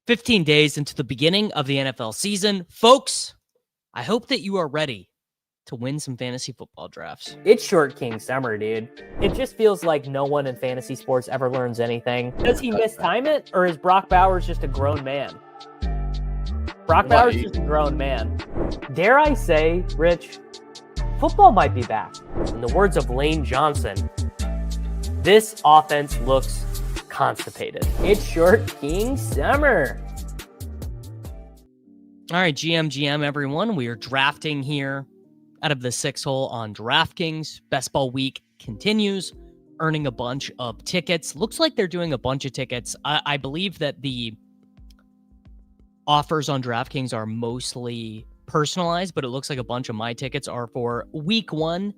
15 days into the beginning of the NFL season. Folks, I hope that you are ready to win some fantasy football drafts. It's Short King Summer, dude. It just feels like no one in fantasy sports ever learns anything. Does he mistime it, or is Brock Bowers just a grown man? Brock Bowers is just a grown man. Dare I say, Rich, football might be back. In the words of Lane Johnson, this offense looks constipated. It's Short King Summer. All right, GM, everyone. We are drafting here out of the 6-hole on DraftKings. Best Ball Week continues, earning a bunch of tickets. Looks like they're doing a bunch of tickets. I believe that the offers on DraftKings are mostly personalized, but it looks like a bunch of my tickets are for Week 1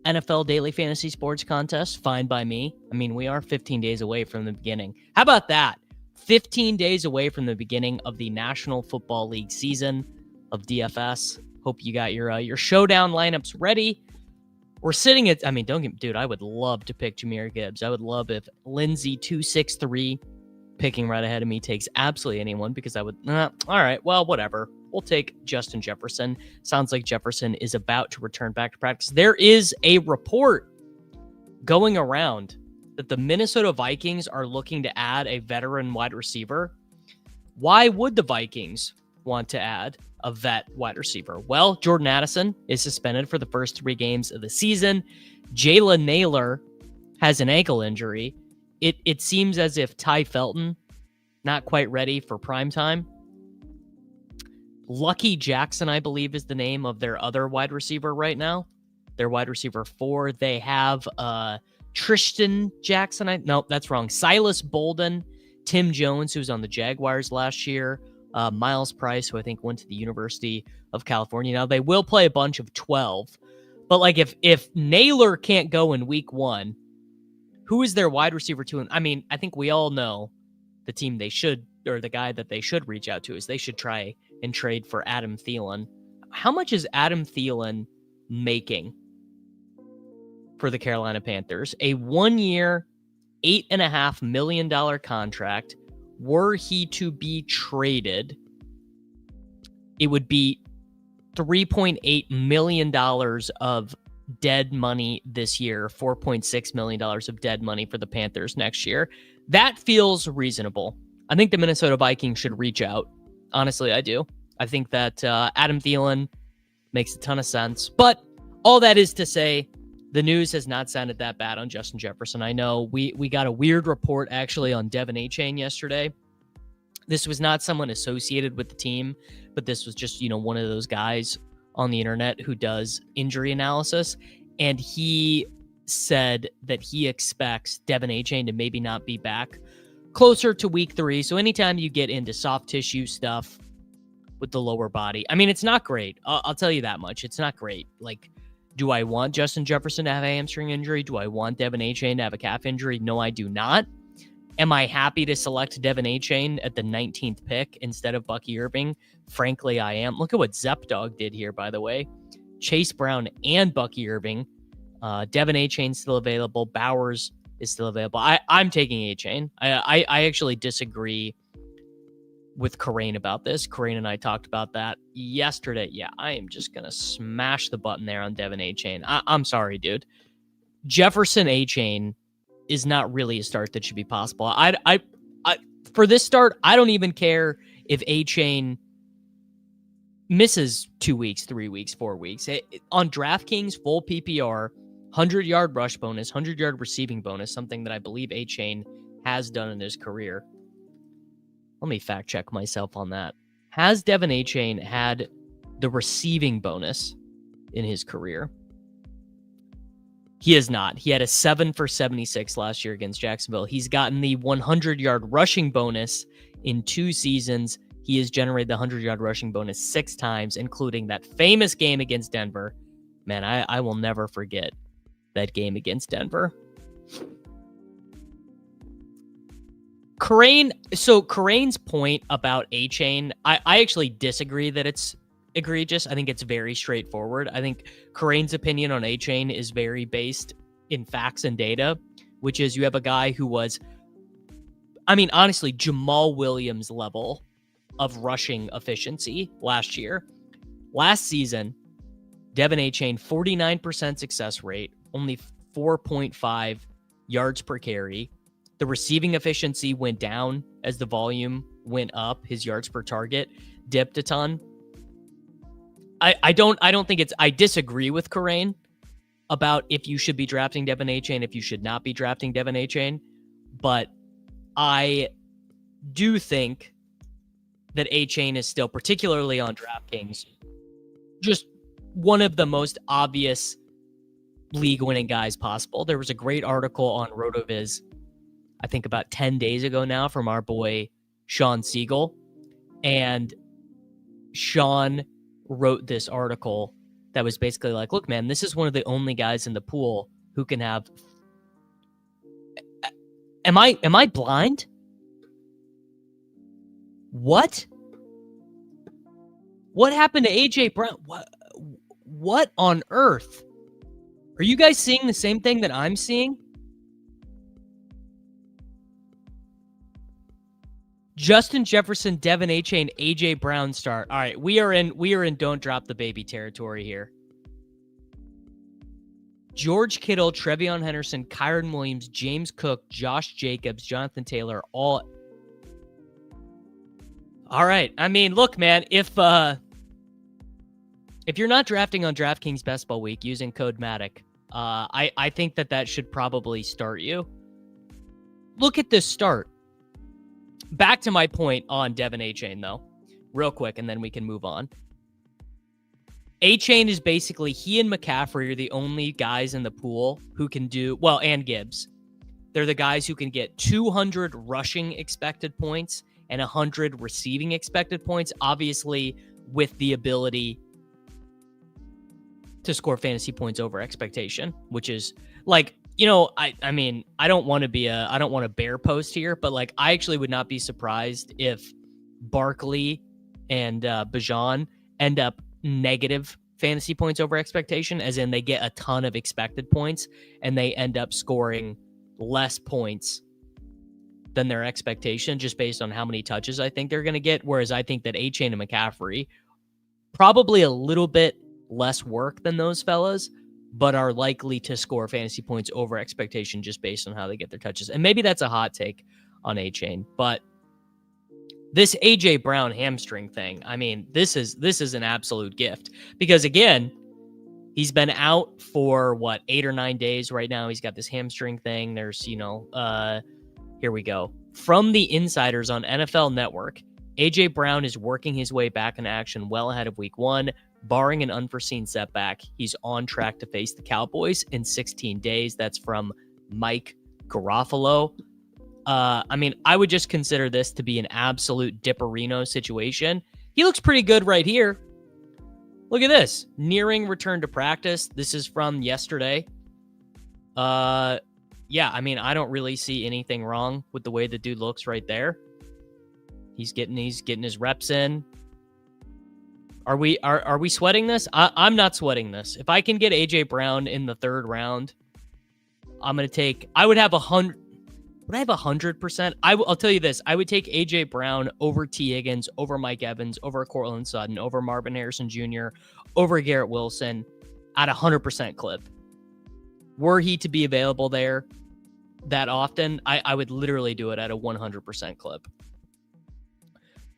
NFL Daily Fantasy Sports Contest. Fine by me. I mean, we are 15 days away from the beginning. How about that? 15 days away from the beginning of the National Football League season of DFS. Hope you got your showdown lineups ready. We're sitting at, dude, I would love to pick Jahmyr Gibbs. I would love if Lindsay 263 picking right ahead of me takes absolutely anyone, because I would, all right, well, whatever. We'll take Justin Jefferson. Sounds like Jefferson is about to return back to practice. There is a report going around that the Minnesota Vikings are looking to add a veteran wide receiver. Why would the Vikings want to add a vet wide receiver? Well, Jordan Addison is suspended for the first 3 games of the season. Jalen Naylor has an ankle injury. It seems as if Ty Felton not quite ready for prime time. Lucky Jackson, I believe, is the name of their other wide receiver right now. Their wide receiver 4. They have Tristan Jackson. No, that's wrong. Silas Bolden, Tim Jones, who was on the Jaguars last year, Miles Price, who I think went to the University of California. Now, they will play a bunch of 12, but like if Naylor can't go in Week 1, who is their wide receiver 2? I mean, I think we all know the team they should, or the guy that they should reach out to, is they should try and trade for Adam Thielen. How much is Adam Thielen making for the Carolina Panthers? A 1-year, $8.5 million contract. Were he to be traded, it would be $3.8 million of dead money this year, $4.6 million of dead money for the Panthers next year. That feels reasonable. I think the Minnesota Vikings should reach out. Honestly, I do. I think that Adam Thielen makes a ton of sense. But all that is to say, the news has not sounded that bad on Justin Jefferson. I know we got a weird report actually on Devin Achane yesterday. This was not someone associated with the team, but this was just, one of those guys on the internet who does injury analysis. And he said that he expects Devin Achane to maybe not be back closer to Week 3. So anytime you get into soft tissue stuff with the lower body, I mean, it's not great. I'll tell you that much. It's not great. Like, do I want Justin Jefferson to have a hamstring injury? Do I want Devin Achane to have a calf injury? No, I do not. Am I happy to select Devin Achane at the 19th pick instead of Bucky Irving? Frankly, I am. Look at what Zepdog did here, by the way. Chase Brown and Bucky Irving. Devin Achane still available. Bowers is still available. I'm taking Achane. I actually disagree with Karane about this. Karane and I talked about that yesterday. Yeah, I am just going to smash the button there on Devin Achane. I'm sorry, dude. Jefferson Achane is not really a start that should be possible. I for this start, I don't even care if Achane misses 2 weeks, 3 weeks, 4 weeks. On DraftKings, full PPR, 100-yard rush bonus, 100-yard receiving bonus, something that I believe Achane has done in his career. Let me fact check myself on that. Has Devin Achane had the receiving bonus in his career? He has not. He had a 7 for 76 last year against Jacksonville. He's gotten the 100-yard rushing bonus in 2 seasons. He has generated the 100-yard rushing bonus 6 times, including that famous game against Denver. Man, I will never forget that game against Denver. Karane's point about Achane, I actually disagree that it's egregious. I think it's very straightforward. I think Karane's opinion on Achane is very based in facts and data, which is you have a guy who was I mean, honestly, Jamal Williams level of rushing efficiency last year. Last season, Devin Achane, 49% success rate, only 4.5 yards per carry. The receiving efficiency went down as the volume went up. His yards per target dipped a ton. I don't think it's, I disagree with Corain about if you should be drafting Devin Achane, if you should not be drafting Devin Achane, but I do think that Achane is still, particularly on DraftKings, just one of the most obvious league-winning guys possible. There was a great article on RotoViz, I think about 10 days ago now, from our boy Sean Siegel, and Sean wrote this article that was basically like, look, man, this is one of the only guys in the pool who can have... Am I blind? What? What happened to AJ Brown? What on earth? Are you guys seeing the same thing that I'm seeing? Justin Jefferson, Devin Achane, AJ Brown start. All right, we are in don't drop the baby territory here. George Kittle, Trevion Henderson, Kyron Williams, James Cook, Josh Jacobs, Jonathan Taylor, all right. I mean, look, man, if you're not drafting on DraftKings Best Ball Week using code MATIC, I think that should probably start you. Look at this start. Back to my point on Devin Achane, though, real quick, and then we can move on. Achane is basically, he and McCaffrey are the only guys in the pool who can do, well, and Gibbs. They're the guys who can get 200 rushing expected points and 100 receiving expected points, obviously with the ability to score fantasy points over expectation, which is like, you know, I mean, I don't want to bear post here, but like, I actually would not be surprised if Barkley and Bijan end up negative fantasy points over expectation, as in they get a ton of expected points and they end up scoring less points than their expectation just based on how many touches I think they're going to get. Whereas I think that Achane and McCaffrey, probably a little bit less work than those fellas, but are likely to score fantasy points over expectation just based on how they get their touches. And maybe that's a hot take on Achane, but this AJ Brown hamstring thing, I mean, this is an absolute gift, because again, he's been out for 8 or 9 days right now. He's got this hamstring thing. There's, here we go. From the insiders on NFL Network, AJ Brown is working his way back in action well ahead of week 1. Barring an unforeseen setback, he's on track to face the Cowboys in 16 days. That's from Mike Garofalo. I mean, I would just consider this to be an absolute Dipperino situation. He looks pretty good right here. Look at this. Nearing return to practice. This is from yesterday. Yeah, I mean, I don't really see anything wrong with the way the dude looks right there. He's getting his reps in. Are we sweating this? I'm not sweating this. If I can get AJ Brown in the 3rd round, I'm going to take, I would have 100. Would I have 100%? I'll tell you this. I would take AJ Brown over T. Higgins, over Mike Evans, over Cortland Sutton, over Marvin Harrison Jr., over Garrett Wilson at 100% clip. Were he to be available there that often, I would literally do it at a 100% clip.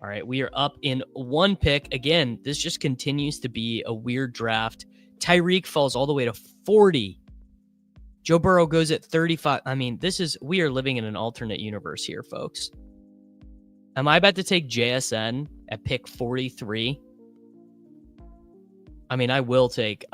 All right, we are up in 1 pick. Again, this just continues to be a weird draft. Tyreek falls all the way to 40. Joe Burrow goes at 35. I mean, we are living in an alternate universe here, folks. Am I about to take JSN at pick 43? I mean, I will take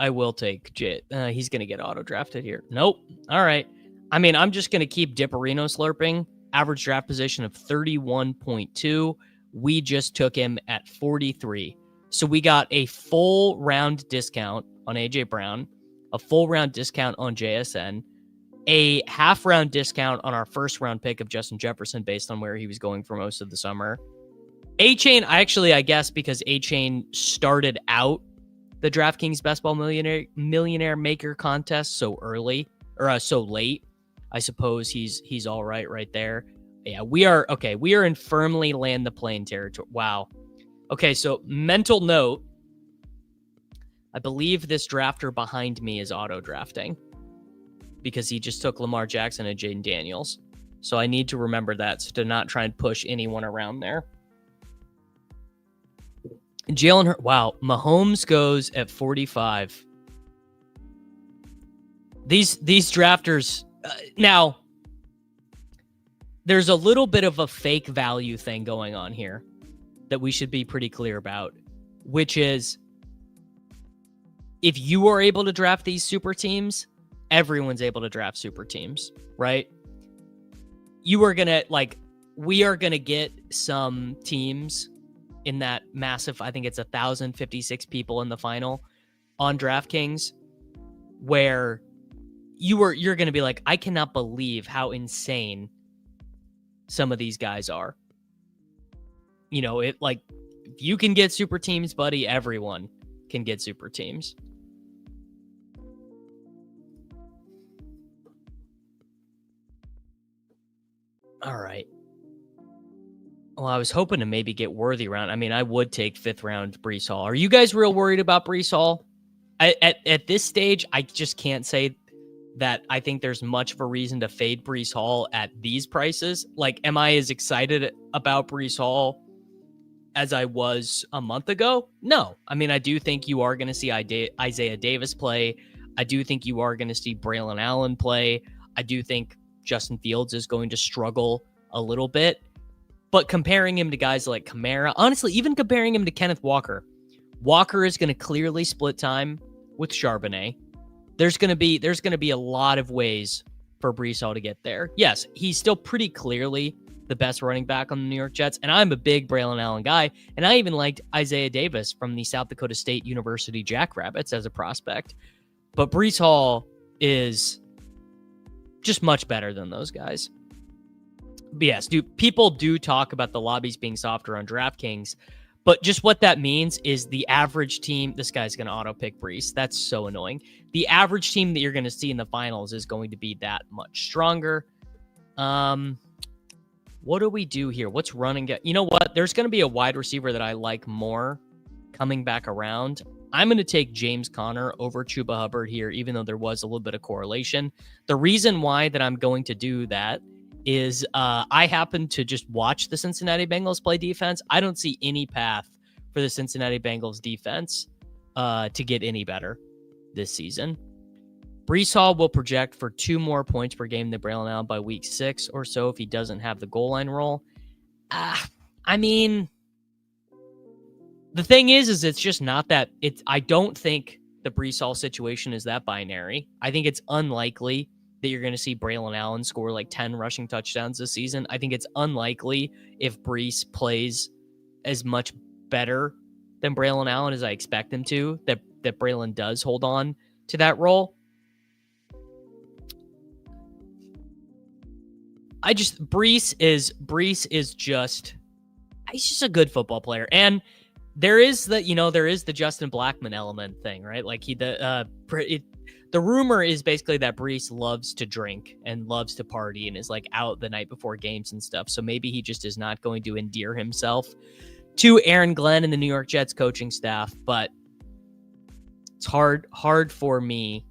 J. He's going to get auto-drafted here. Nope. All right. I mean, I'm just going to keep Dipperino slurping. Average draft position of 31.2. We just took him at 43. So we got a full round discount on AJ Brown, a full round discount on JSN, a half round discount on our 1st round pick of Justin Jefferson based on where he was going for most of the summer. Achane, I guess because Achane started out the DraftKings Best Ball Millionaire Maker contest so early, or so late, I suppose he's all right there. Yeah, we are okay. We are in firmly land the plane territory. Wow. Okay, so mental note. I believe this drafter behind me is auto drafting because he just took Lamar Jackson and Jaden Daniels. So I need to remember that, so to not try and push anyone around there. Jalen Hurts. Wow, Mahomes goes at 45. These drafters now. There's a little bit of a fake value thing going on here that we should be pretty clear about, which is if you are able to draft these super teams, everyone's able to draft super teams, right? You are going to we are going to get some teams in that massive, I think it's 1,056 people in the final on DraftKings, where you're going to be like, I cannot believe how insane some of these guys are. If you can get super teams, buddy, everyone can get super teams. All right. Well, I was hoping to maybe get Worthy round. I mean, I would take 5th round Breece Hall. Are you guys real worried about Breece Hall? At this stage, I just can't say that I think there's much of a reason to fade Breece Hall at these prices. Am I as excited about Breece Hall as I was a month ago? No. I mean, I do think you are going to see Isaiah Davis play. I do think you are going to see Braylon Allen play. I do think Justin Fields is going to struggle a little bit. But comparing him to guys like Kamara, honestly, even comparing him to Kenneth Walker, Walker is going to clearly split time with Charbonnet. There's going to be a lot of ways for Breece Hall to get there. Yes, he's still pretty clearly the best running back on the New York Jets, and I'm a big Braylon Allen guy, and I even liked Isaiah Davis from the South Dakota State University Jackrabbits as a prospect. But Breece Hall is just much better than those guys. But yes, people do talk about the lobbies being softer on DraftKings, but just what that means is the average team, this guy's going to auto pick Breece. That's so annoying. The average team that you're going to see in the finals is going to be that much stronger. What do we do here? What's running? You know what? There's going to be a wide receiver that I like more coming back around. I'm going to take James Conner over Chuba Hubbard here, even though there was a little bit of correlation. The reason why that I'm going to do that is I happen to just watch the Cincinnati Bengals play defense. I don't see any path for the Cincinnati Bengals defense to get any better this season. Breece Hall will project for 2 more points per game than Braylon Allen by week 6 or so if he doesn't have the goal line role. I mean, the thing is it's just not that. I don't think the Breece Hall situation is that binary. I think it's unlikely that you're going to see Braylon Allen score 10 rushing touchdowns this season. I think it's unlikely if Breece plays as much better than Braylon Allen as I expect him to, that Braylon does hold on to that role. Breece is just, he's just a good football player. And there is the Justin Blackmon element thing, right? The rumor is basically that Breece loves to drink and loves to party and is out the night before games and stuff. So maybe he just is not going to endear himself to Aaron Glenn and the New York Jets coaching staff, but it's hard for me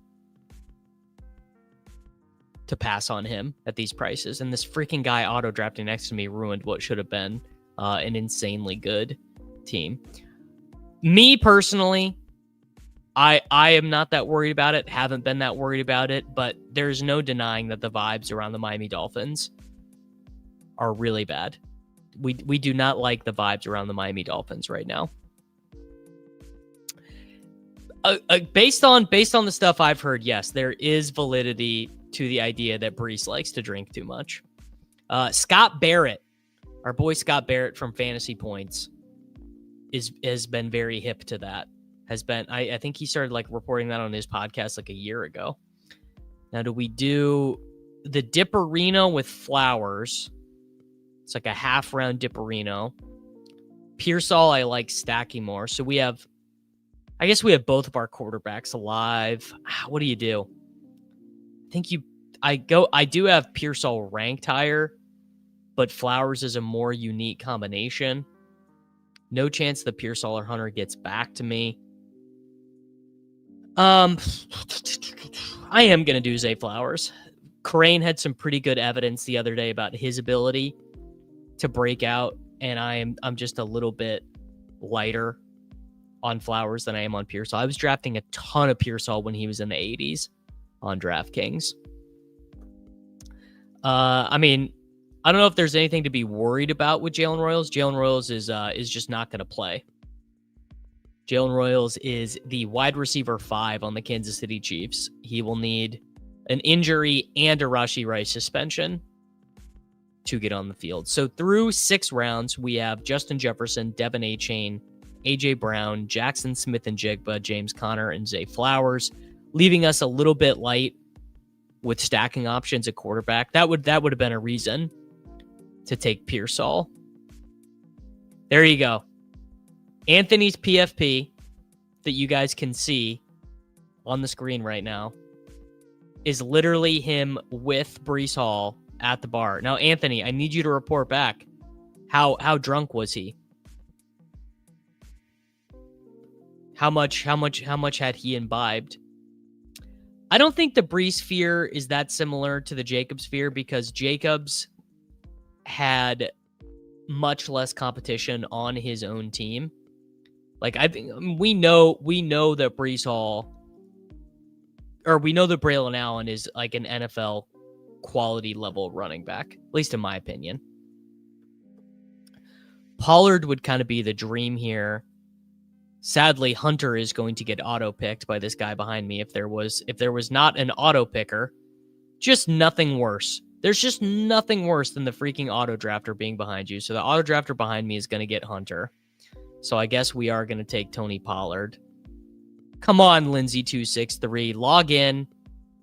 to pass on him at these prices. And this freaking guy auto drafting next to me ruined what should have been an insanely good team. Me personally, I am not that worried about it, haven't been that worried about it, but there's no denying that the vibes around the Miami Dolphins are really bad. We do not like the vibes around the Miami Dolphins right now. Based on the stuff I've heard, yes, there is validity to the idea that Breece likes to drink too much. Scott Barrett, our boy Scott Barrett from Fantasy Points, has been very hip to that. I think he started reporting that on his podcast a year ago. Now, do we do the Dipperino with Flowers? It's a half round Dipperino. Pearsall, I like stacking more. So I guess we have both of our quarterbacks alive. What do you do? I do have Pearsall ranked higher, but Flowers is a more unique combination. No chance the Pearsall or Hunter gets back to me. I am going to do Zay Flowers. Crane had some pretty good evidence the other day about his ability to break out, and I'm just a little bit lighter on Flowers than I am on Pearsall. I was drafting a ton of Pearsall when he was in the 80s on DraftKings. I mean, I don't know if there's anything to be worried about with Jalen Royals. Jalen Royals is just not going to play. Jalen Royals is the wide receiver 5 on the Kansas City Chiefs. He will need an injury and a Rashee Rice suspension to get on the field. So through 6 rounds, we have Justin Jefferson, Devin Achane, AJ Brown, Jackson Smith-Njigba, James Conner, and Zay Flowers, leaving us a little bit light with stacking options at quarterback. That would have been a reason to take Pearsall. There you go. Anthony's PFP that you guys can see on the screen right now is literally him with Breece Hall at the bar. Now, Anthony, I need you to report back. How drunk was he? How much had he imbibed? I don't think the Breece fear is that similar to the Jacobs fear, because Jacobs had much less competition on his own team. Like, I think we know that Breece Hall, or we know that Braylon Allen is like an NFL quality level running back, at least in my opinion. Pollard would kind of be the dream here. Sadly, Hunter is going to get auto-picked by this guy behind me. If there was not an auto-picker, just nothing worse. There's just nothing worse than the freaking auto-drafter being behind you. So the auto-drafter behind me is going to get Hunter. So I guess we are going to take Tony Pollard. Come on, Lindsay263. Log in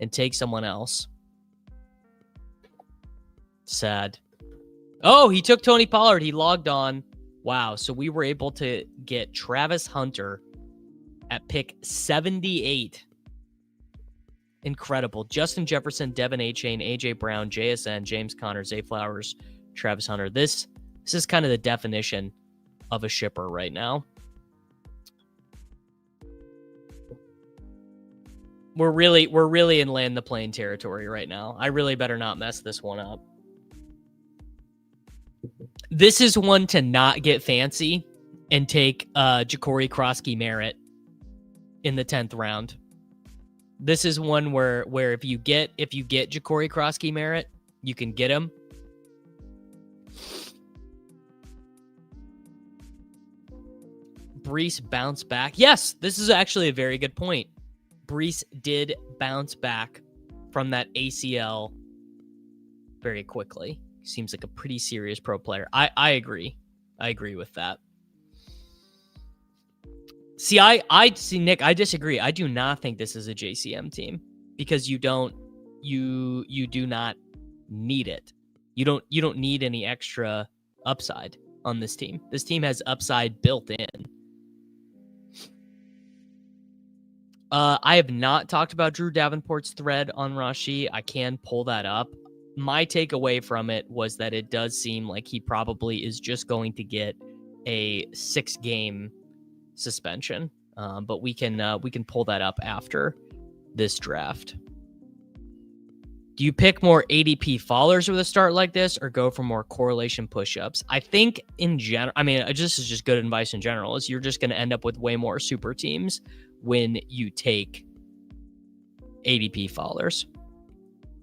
and take someone else. Sad. Oh, he took Tony Pollard. He logged on. Wow. So we were able to get Travis Hunter at pick 78. Incredible. Justin Jefferson, Devin Achane, AJ Brown, JSN, James Conner, Zay Flowers, Travis Hunter. This is kind of the definition of a shipper right now. We're really in land the plane territory right now. I really better not mess this one up. This is one to not get fancy and take Ja'Cory Krosky-Merritt in the 10th round. This is one where if you get Ja'Cory Krosky-Merritt, you can get him. Breece bounce back. Yes, this is actually a very good point. Breece did bounce back from that ACL very quickly. Seems like a pretty serious pro player. I agree. I agree with that. See, I see, Nick, I disagree. I do not think this is a JCM team because you do not need it. You don't need any extra upside on this team. This team has upside built in. I have not talked about Drew Davenport's thread on Rashee. I can pull that up. My takeaway from it was that it does seem like he probably is just going to get a 6-game suspension. But we can pull that up after this draft. Do you pick more ADP fallers with a start like this or go for more correlation push-ups? I think in general, I mean, this is just good advice in general, is you're just going to end up with way more super teams when you take ADP fallers.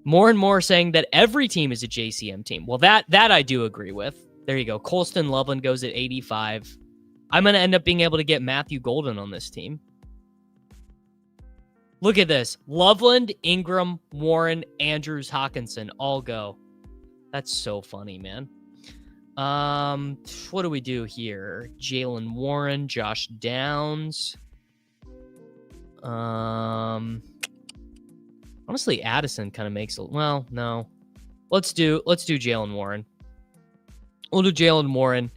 More and more saying that every team is a JCM team. Well, that I do agree with. There you go. Colston Loveland goes at 85. I'm going to end up being able to get Matthew Golden on this team. Look at this. Loveland, Ingram, Warren, Andrews, Hawkinson all go. That's so funny, man. What do we do here? Jalen Warren, Josh Downs. Honestly, Addison kind of makes it. Well, no. Let's do Jalen Warren. We'll do Jalen Warren.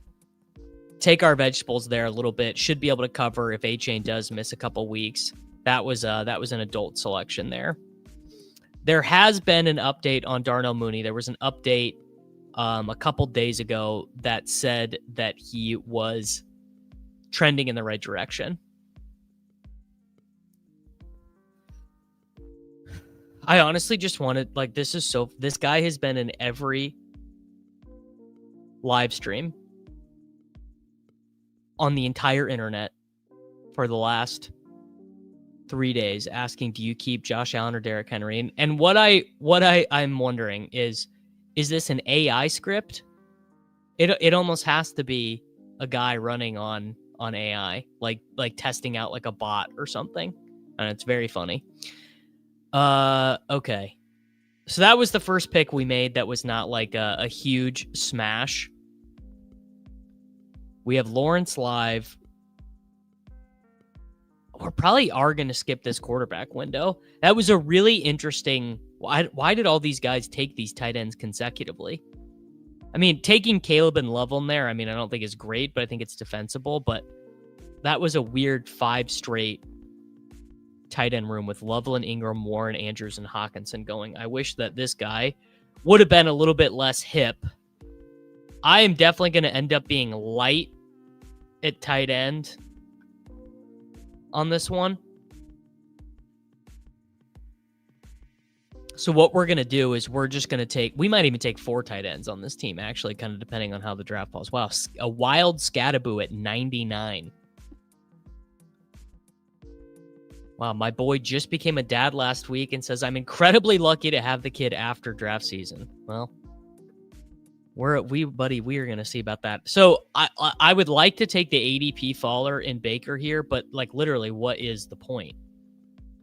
Take our vegetables there a little bit. Should be able to cover if Achane does miss a couple weeks. That was an adult selection there. There has been an update on Darnell Mooney. There was an update a couple days ago that said that he was trending in the right direction. I honestly just wanted, like, this guy has been in every live stream on the entire internet for the last 3 days asking, do you keep Josh Allen or Derrick Henry? And what I'm wondering is this an AI script? It almost has to be a guy running on AI, like testing out like a bot or something. And it's very funny. Okay. So that was the first pick we made that was not like a huge smash. We have Lawrence live. We probably are going to skip this quarterback window. That was a really interesting... Why did all these guys take these tight ends consecutively? I mean, taking Caleb and Love on there, I mean, I don't think it's great, but I think it's defensible. But that was a weird 5 straight tight end room with Loveland, Ingram, Warren, Andrews, and Hawkinson going. I wish that this guy would have been a little bit less hip. I am definitely going to end up being light at tight end on this one. So what we're going to do is we're just going to we might even take 4 tight ends on this team, actually, kind of depending on how the draft falls. Wow, a wild Scattaboo at 99. Wow, my boy just became a dad last week and says, I'm incredibly lucky to have the kid after draft season. Well, we are going to see about that. So I would like to take the ADP faller in Baker here, but like literally, what is the point?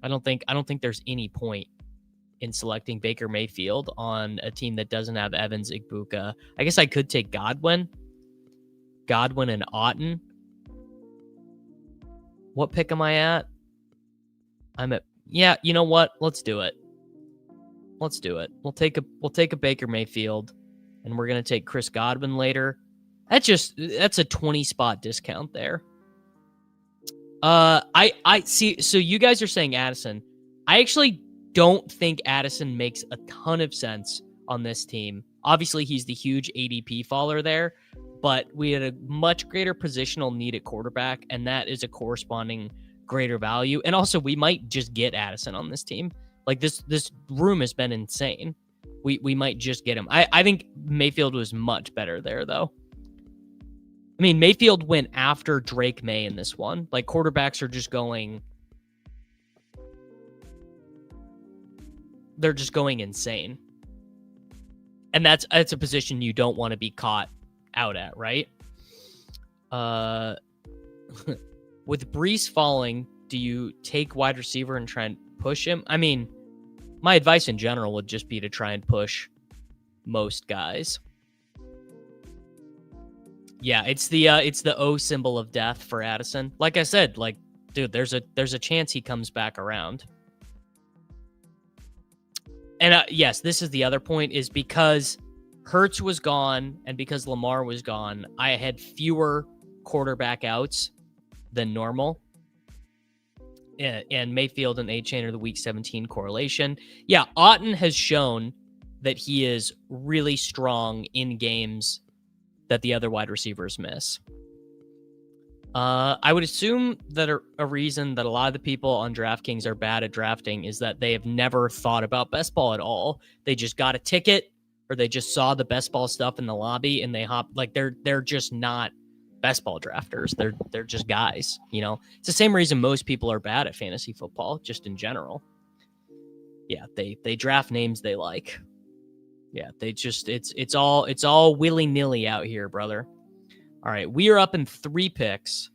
I don't think there's any point in selecting Baker Mayfield on a team that doesn't have Evans, Igbuka. I guess I could take Godwin and Otten. What pick am I at? Yeah, you know what? Let's do it. We'll take a Baker Mayfield, and we're gonna take Chris Godwin later. That's a 20 spot discount there. I see. So you guys are saying Addison. I actually don't think Addison makes a ton of sense on this team. Obviously, he's the huge ADP faller there, but we had a much greater positional need at quarterback, and that is a corresponding greater value. And also, we might just get Addison on this team. Like this room has been insane. We might just get him. I think Mayfield was much better there, though. I mean, Mayfield went after Drake May in this one. Like, quarterbacks are just going... They're just going insane. And that's a position you don't want to be caught out at, right? With Breece falling, do you take wide receiver and try and push him? I mean, my advice in general would just be to try and push most guys. Yeah, it's the O symbol of death for Addison. Like I said, like, dude, there's a chance he comes back around. And yes, this is the other point, is because Hurts was gone and because Lamar was gone, I had fewer quarterback outs than normal. And Mayfield and Achane are the week 17 correlation. Yeah, Otten has shown that he is really strong in games that the other wide receivers miss. I would assume that a reason that a lot of the people on DraftKings are bad at drafting is that they have never thought about best ball at all. They just got a ticket, or they just saw the best ball stuff in the lobby and they hop. Like they're just not best ball drafters. They're just guys. You know, it's the same reason most people are bad at fantasy football, just in general. Yeah, they draft names they like. Yeah, they just it's all willy-nilly out here, brother. All right, we are up in 3 picks.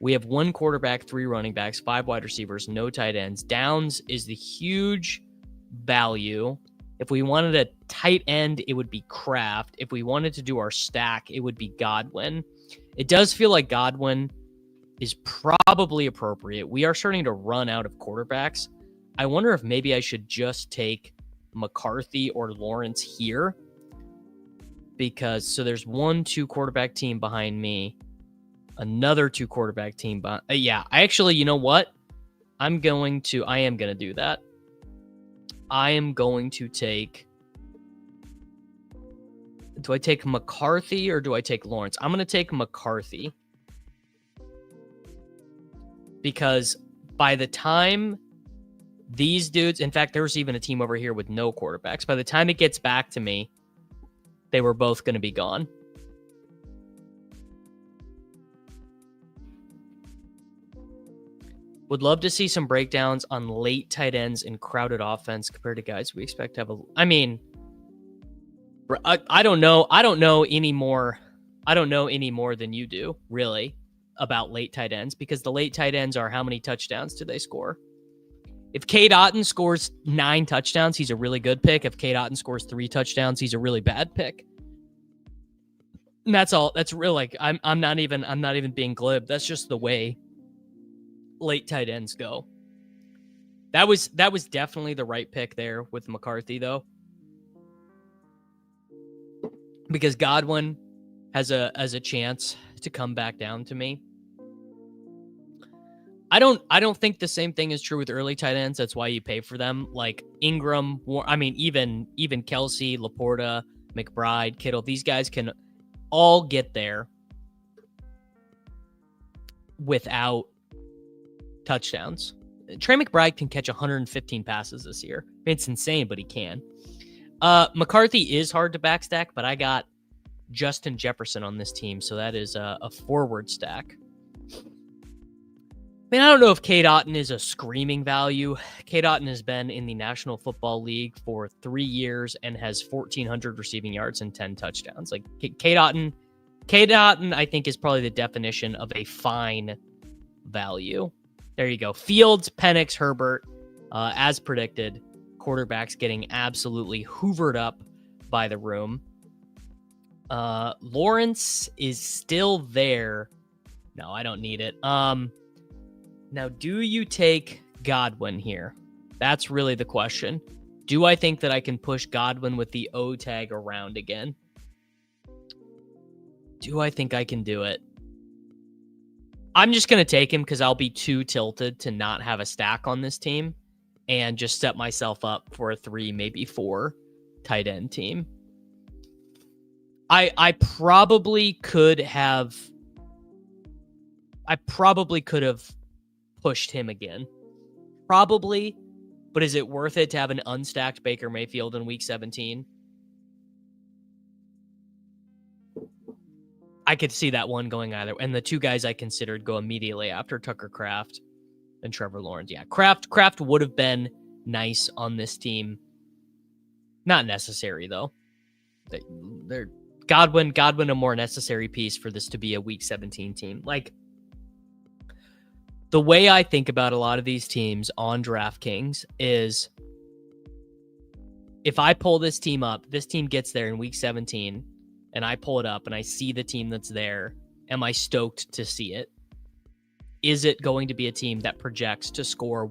We have 1 quarterback, 3 running backs, 5 wide receivers, no tight ends. Downs is the huge value. If we wanted a tight end, it would be Kraft. If we wanted to do our stack, it would be Godwin. It does feel like Godwin is probably appropriate. We are starting to run out of quarterbacks. I wonder if maybe I should just take McCarthy or Lawrence here. Because so there's 1-2 quarterback team behind me, another 2 quarterback team behind. Yeah, I actually, you know what? I am going to do that. I am going to take Do I take McCarthy or do I take Lawrence? I'm going to take McCarthy. Because by the time these dudes, in fact, there was even a team over here with no quarterbacks. By the time it gets back to me, they were both going to be gone. Would love to see some breakdowns on late tight ends in crowded offense compared to guys we expect to have I mean, I don't know. I don't know any more than you do, really, about late tight ends, because the late tight ends are how many touchdowns do they score? If Cade Otton scores 9 touchdowns, he's a really good pick. If Cade Otton scores 3 touchdowns, he's a really bad pick. And that's all. That's real. Like I'm not even being glib. That's just the way late tight ends go. That was definitely the right pick there with McCarthy, though, because Godwin has a chance to come back down to me. I don't think the same thing is true with early tight ends. That's why you pay for them. Like Ingram, even Kelsey, Laporta, McBride, Kittle. These guys can all get there without touchdowns. Trey McBride can catch 115 passes this year. I mean, it's insane, but he can. McCarthy is hard to backstack, but I got Justin Jefferson on this team, so that is a forward stack. I mean, I don't know if Cade Otton is a screaming value. Cade Otton has been in the National Football League for 3 years and has 1,400 receiving yards and 10 touchdowns. Like Cade Otton, I think, is probably the definition of a fine value. There you go. Fields, Penix, Herbert, as predicted. Quarterbacks getting absolutely hoovered up by the room. Lawrence is still there. No, I don't need it. Now, do you take Godwin here? That's really the question. Do I think that I can push Godwin with the O tag around again? Do I think I can do it? I'm just going to take him because I'll be too tilted to not have a stack on this team and just set myself up for a 3, maybe 4 tight end team. I probably could have pushed him again. Probably. But is it worth it to have an unstacked Baker Mayfield in week 17? I could see that one going either. And the 2 guys I considered go immediately after Tucker Kraft and Trevor Lawrence. Yeah, Kraft would have been nice on this team. Not necessary, though. They're Godwin a more necessary piece for this to be a week 17 team. Like, the way I think about a lot of these teams on DraftKings is if I pull this team up, this team gets there in week 17, and I pull it up and I see the team that's there, am I stoked to see it? Is it going to be a team that projects to score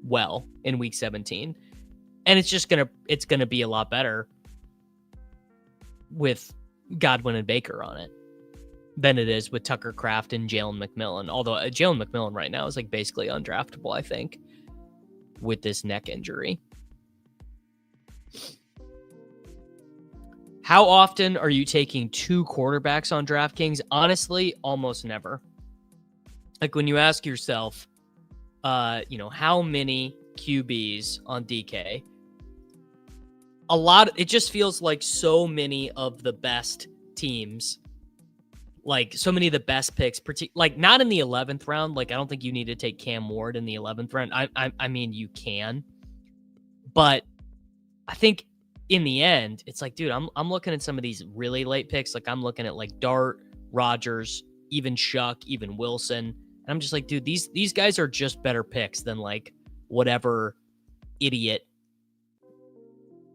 well in week 17? And it's going to be a lot better with Godwin and Baker on it than it is with Tucker Kraft and Jalen McMillan. Although Jalen McMillan right now is like basically undraftable, I think, with this neck injury. How often are you taking 2 quarterbacks on DraftKings? Honestly, almost never. Like when you ask yourself, how many QBs on DK? It just feels like so many of the best teams, like so many of the best picks, like not in the 11th round. Like I don't think you need to take Cam Ward in the 11th round. I mean, you can, but I think in the end, it's like, dude, I'm looking at some of these really late picks. Like I'm looking at like Dart, Rodgers, even Shuck, even Wilson. And I'm just like, dude, these guys are just better picks than like whatever idiot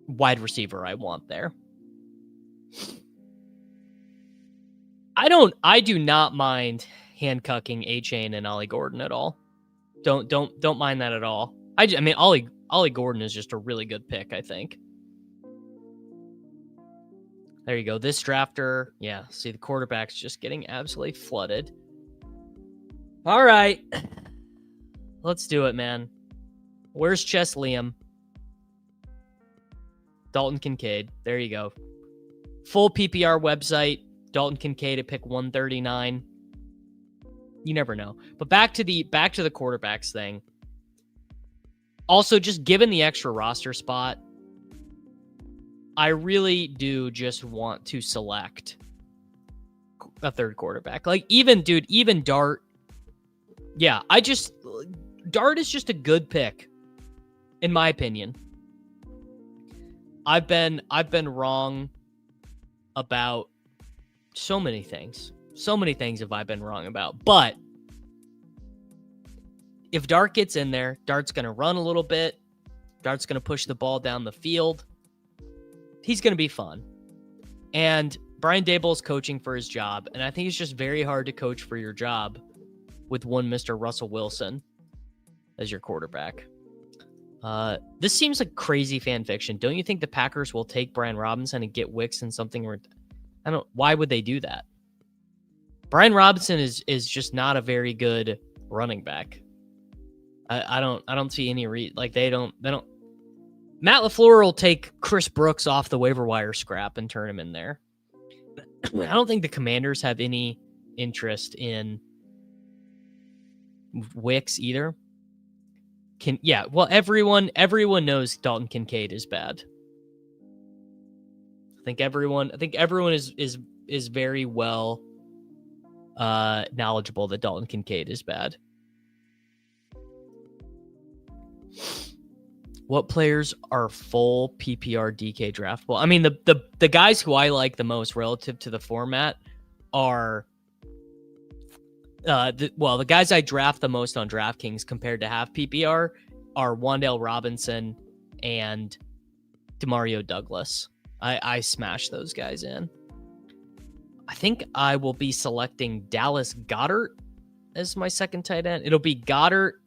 wide receiver I want there. I do not mind handcuffing Achane and Ollie Gordon at all. Don't mind that at all. I mean, Ollie Gordon is just a really good pick, I think. There you go. This drafter, yeah, see the quarterback's just getting absolutely flooded. All right. Let's do it, man. Where's Chess Liam? Dalton Kincaid. There you go. Full PPR website, Dalton Kincaid at pick 139. You never know. But back to the quarterbacks thing. Also, just given the extra roster spot, I really do just want to select a third quarterback. Like, even Dart. Yeah, Dart is just a good pick, in my opinion. I've been wrong about so many things. So many things have I been wrong about. But if Dart gets in there, Dart's going to run a little bit. Dart's going to push the ball down the field. He's going to be fun. And Brian Daboll's coaching for his job. And I think it's just very hard to coach for your job with one Mr. Russell Wilson as your quarterback. This seems like crazy fan fiction. Don't you think the Packers will take Brian Robinson and get Wicks in something where why would they do that? Brian Robinson is just not a very good running back. I don't see any they don't. Matt LaFleur will take Chris Brooks off the waiver wire scrap and turn him in there. I don't think the Commanders have any interest in Wicks either. Everyone knows Dalton Kincaid is bad. I think everyone is very well knowledgeable that Dalton Kincaid is bad. What players are full PPR DK draftable? I mean, the guys who I like the most relative to the format are the guys I draft the most on DraftKings compared to half PPR are Wan'Dale Robinson and Demario Douglas. I smash those guys in. I think I will be selecting Dallas Goedert as my second tight end. It'll be Goddard.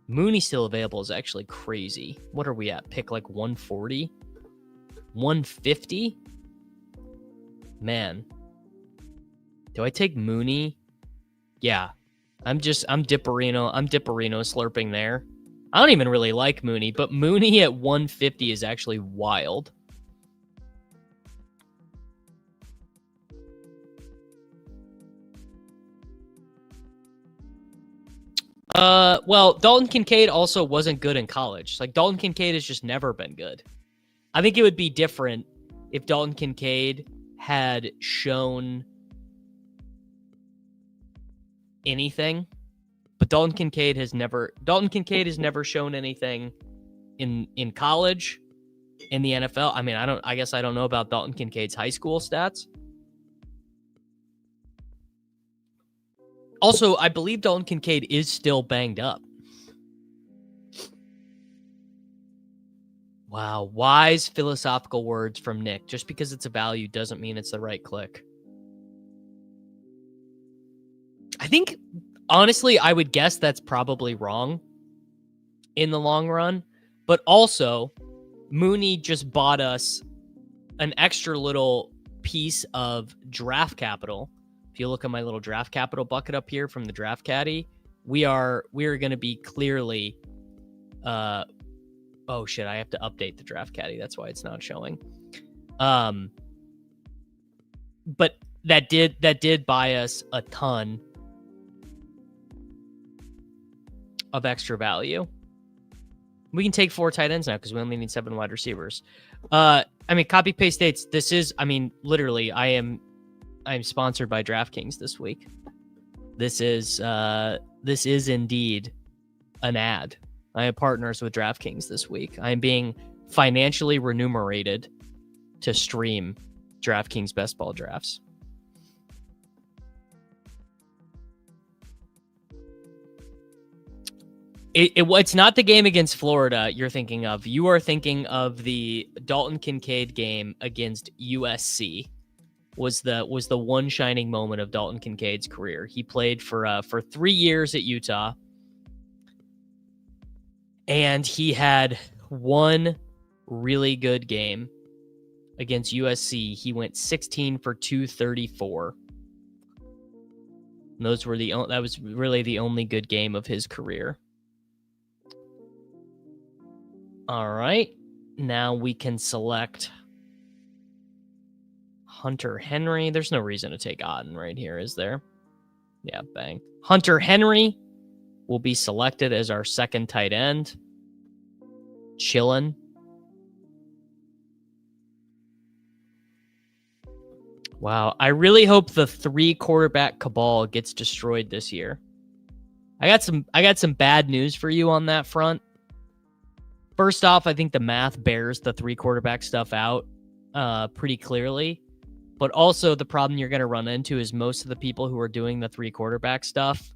Mooney still available is actually crazy. What are we at? Pick like 140? 150? Man. Do I take Mooney? Yeah. I'm Dipperino slurping there. I don't even really like Mooney, but Mooney at 150 is actually wild. Dalton Kincaid also wasn't good in college. Like, Dalton Kincaid has just never been good. I think it would be different if Dalton Kincaid had shown anything, but Dalton Kincaid has never shown anything in college, in the NFL. I mean, I guess I don't know about Dalton Kincaid's high school stats. Also, I believe Dalton Kincaid is still banged up. Wow, wise philosophical words from Nick. Just because it's a value doesn't mean it's the right click. I think, honestly, I would guess that's probably wrong in the long run. But also, Mooney just bought us an extra little piece of draft capital. If you look at my little draft capital bucket up here from the Draft Caddy, we are going to be clearly, oh shit, I have to update the Draft Caddy. That's why it's not showing. But that did buy us a ton of extra value. We can take 4 tight ends now because we only need 7 wide receivers. Copy paste states. This is, literally, I'm sponsored by DraftKings this week. This is indeed an ad. I have partners with DraftKings this week. I'm being financially remunerated to stream DraftKings best ball drafts. It's not the game against Florida you're thinking of. You are thinking of the Dalton Kincaid game against USC. Was the one shining moment of Dalton Kincaid's career. He played for 3 years at Utah, and he had one really good game against USC. He went 16 for 234. And that was really the only good game of his career. All right, now we can select Hunter Henry. There's no reason to take Otten right here, is there? Yeah, bang. Hunter Henry will be selected as our second tight end. Chillin'. Wow, I really hope the 3 quarterback cabal gets destroyed this year. I got some bad news for you on that front. First off, I think the math bears the 3 quarterback stuff out pretty clearly. But also the problem you're going to run into is most of the people who are doing the 3 quarterback stuff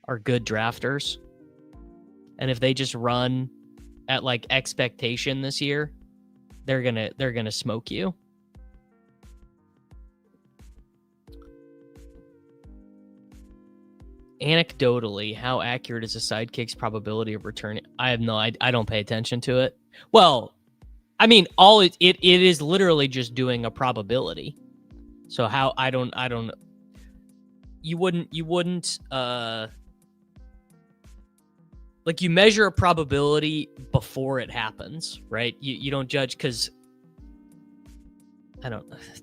are good drafters. And if they just run at like expectation this year, they're going to smoke you. Anecdotally, how accurate is a sidekick's probability of returning? I have no, I don't pay attention to it. Well, I mean, all it is literally just doing a probability. So how I don't you wouldn't like you measure a probability before it happens, right? You don't judge because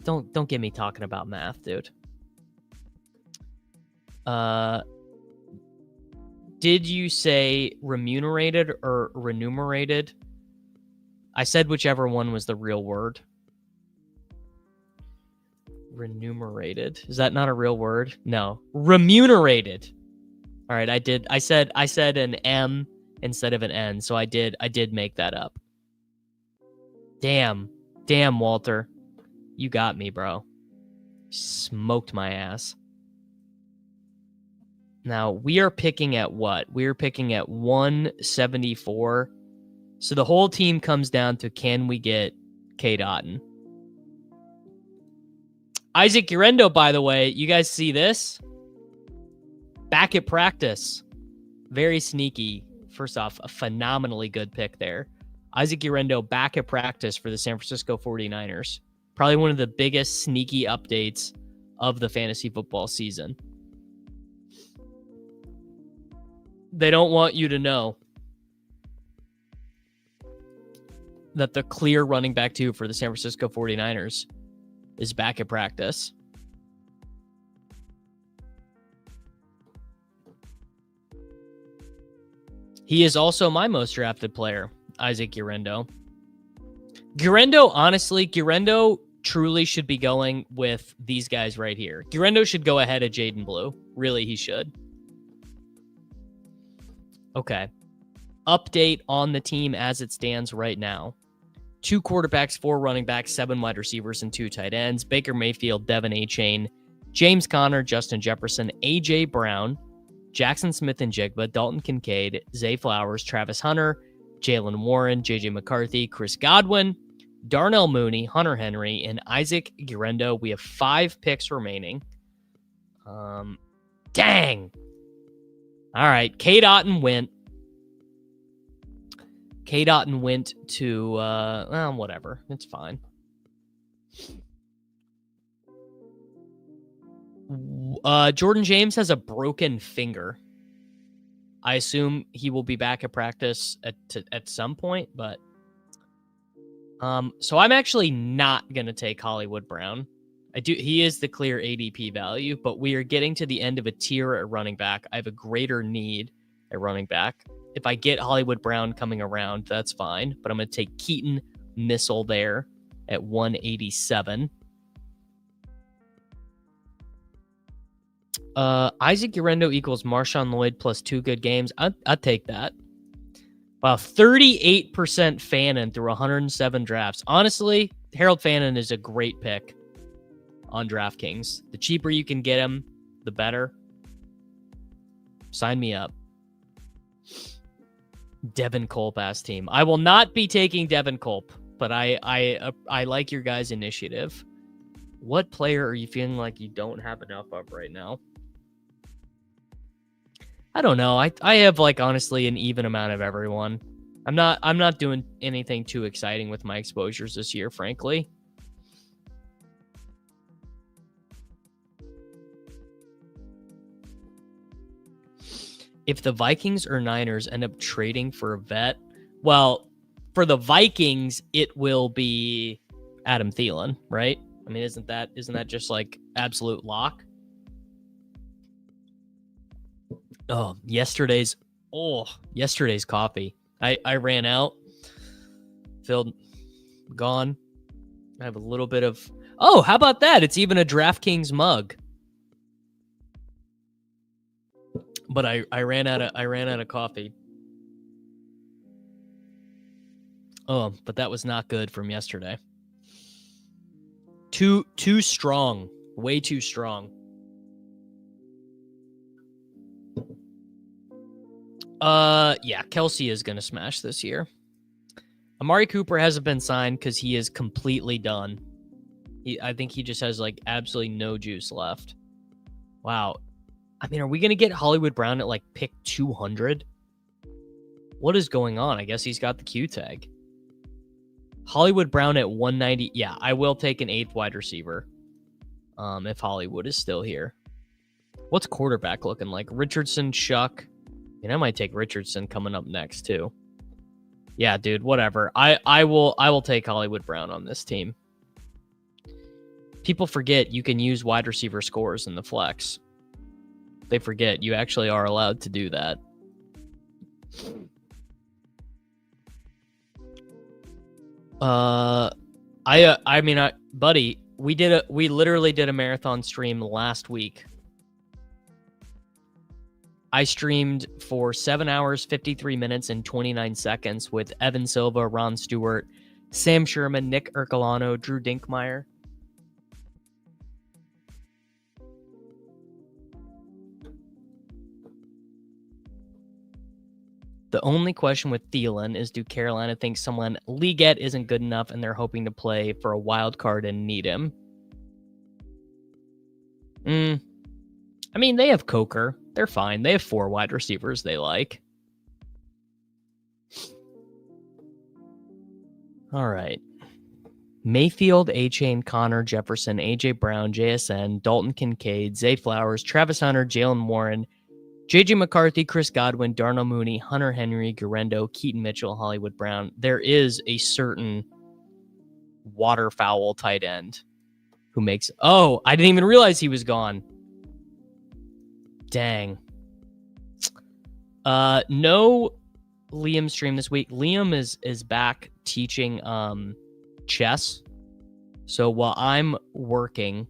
don't get me talking about math, dude. Did you say remunerated or remunerated? I said whichever one was the real word. Remunerated. Is that not a real word? No. Remunerated. All right, I did. I said an M instead of an N, so I did make that up. Damn, Walter. You got me, bro. Smoked my ass. Now, we are picking at what? We are picking at 174. So the whole team comes down to, can we get Cade Otton? Isaac Urendo, by the way, you guys see this? Back at practice. Very sneaky. First off, a phenomenally good pick there. Isaac Urendo back at practice for the San Francisco 49ers. Probably one of the biggest sneaky updates of the fantasy football season. They don't want you to know that the clear running back 2 for the San Francisco 49ers is back at practice. He is also my most drafted player, Isaac Urendo. Urendo truly should be going with these guys right here. Urendo should go ahead of Jaden Blue. Really, he should. Okay. Update on the team as it stands right now. 2 quarterbacks, 4 running backs, 7 wide receivers, and 2 tight ends. Baker Mayfield, Devin Achane, James Conner, Justin Jefferson, A.J. Brown, Jackson Smith-Njigba, Dalton Kincaid, Zay Flowers, Travis Hunter, Jalen Warren, J.J. McCarthy, Chris Godwin, Darnell Mooney, Hunter Henry, and Isaac Urendo. We have 5 picks remaining. Dang. All right, Cade Otton went. Cade Otton went to, whatever. It's fine. Jordan James has a broken finger. I assume he will be back at practice at some point, but so I'm actually not going to take Hollywood Brown. He is the clear ADP value, but we are getting to the end of a tier at running back. I have a greater need at running back. If I get Hollywood Brown coming around, that's fine, but I'm going to take Keaton Missile there at 187. Isaac Urendo equals Marshawn Lloyd plus 2 good games. I'd take that. Wow, 38% Fannin through 107 drafts. Honestly, Harold Fannin is a great pick on DraftKings. The cheaper you can get him, the better. Sign me up. Devin Culp ass team. I will not be taking Devin Culp, but I like your guys' initiative. What player are you feeling like you don't have enough of right now? I don't know. I have honestly an even amount of everyone. I'm not doing anything too exciting with my exposures this year, frankly. If the Vikings or Niners end up trading for a vet, well, for the Vikings, it will be Adam Thielen, right? I mean, isn't that just like absolute lock? Oh, yesterday's coffee. I ran out, filled, gone. I have a little bit of. Oh, how about that? It's even a DraftKings mug. But I ran out of coffee. Oh, but that was not good from yesterday. Too strong. Way too strong. Yeah, Kelsey is gonna smash this year. Amari Cooper hasn't been signed because he is completely done. I think he just has like absolutely no juice left. Wow. I mean, are we gonna get Hollywood Brown at like pick 200? What is going on? I guess he's got the Q tag. Hollywood Brown at 190. Yeah, I will take an 8th wide receiver. If Hollywood is still here. What's quarterback looking like? Richardson, Shuck. And I might take Richardson coming up next too. Yeah, dude, whatever. I will take Hollywood Brown on this team. People forget you can use wide receiver scores in the flex. They forget you actually are allowed to do that. Buddy, we literally did a marathon stream last week. I streamed for 7 hours, 53 minutes, and 29 seconds with Evan Silva, Ron Stewart, Sam Sherman, Nick Ercolano, Drew Dinkmeyer. The only question with Thielen is, do Carolina think someone Leggett isn't good enough and they're hoping to play for a wild card and need him? I mean, they have Coker. They're fine. They have 4 wide receivers they like. All right. Mayfield, Achane, Connor, Jefferson, A.J. Brown, JSN, Dalton Kincaid, Zay Flowers, Travis Hunter, Jalen Warren, J.J. McCarthy, Chris Godwin, Darnell Mooney, Hunter Henry, Garendo, Keaton Mitchell, Hollywood Brown. There is a certain waterfowl tight end who makes... Oh, I didn't even realize he was gone. Dang. No Liam stream this week. Liam is back teaching chess. So while I'm working,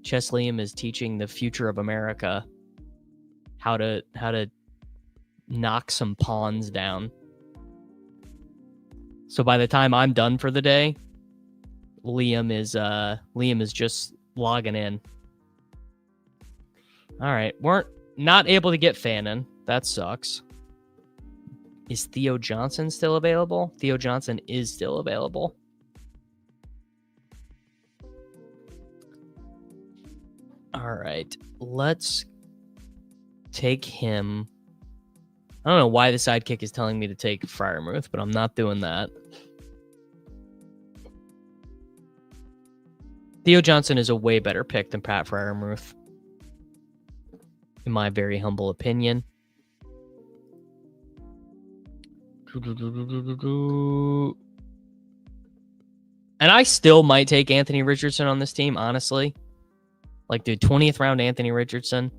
Chess Liam is teaching the future of America how to knock some pawns down. So by the time I'm done for the day, Liam is just logging in. All right, we're not able to get Fannin. That sucks. Is Theo Johnson still available? Theo Johnson is still available. All right, let's take him. I don't know why the sidekick is telling me to take Freiermuth, but I'm not doing that. Theo Johnson is a way better pick than Pat Freiermuth, in my very humble opinion. And I still might take Anthony Richardson on this team, honestly. Like, dude, 20th round Anthony Richardson.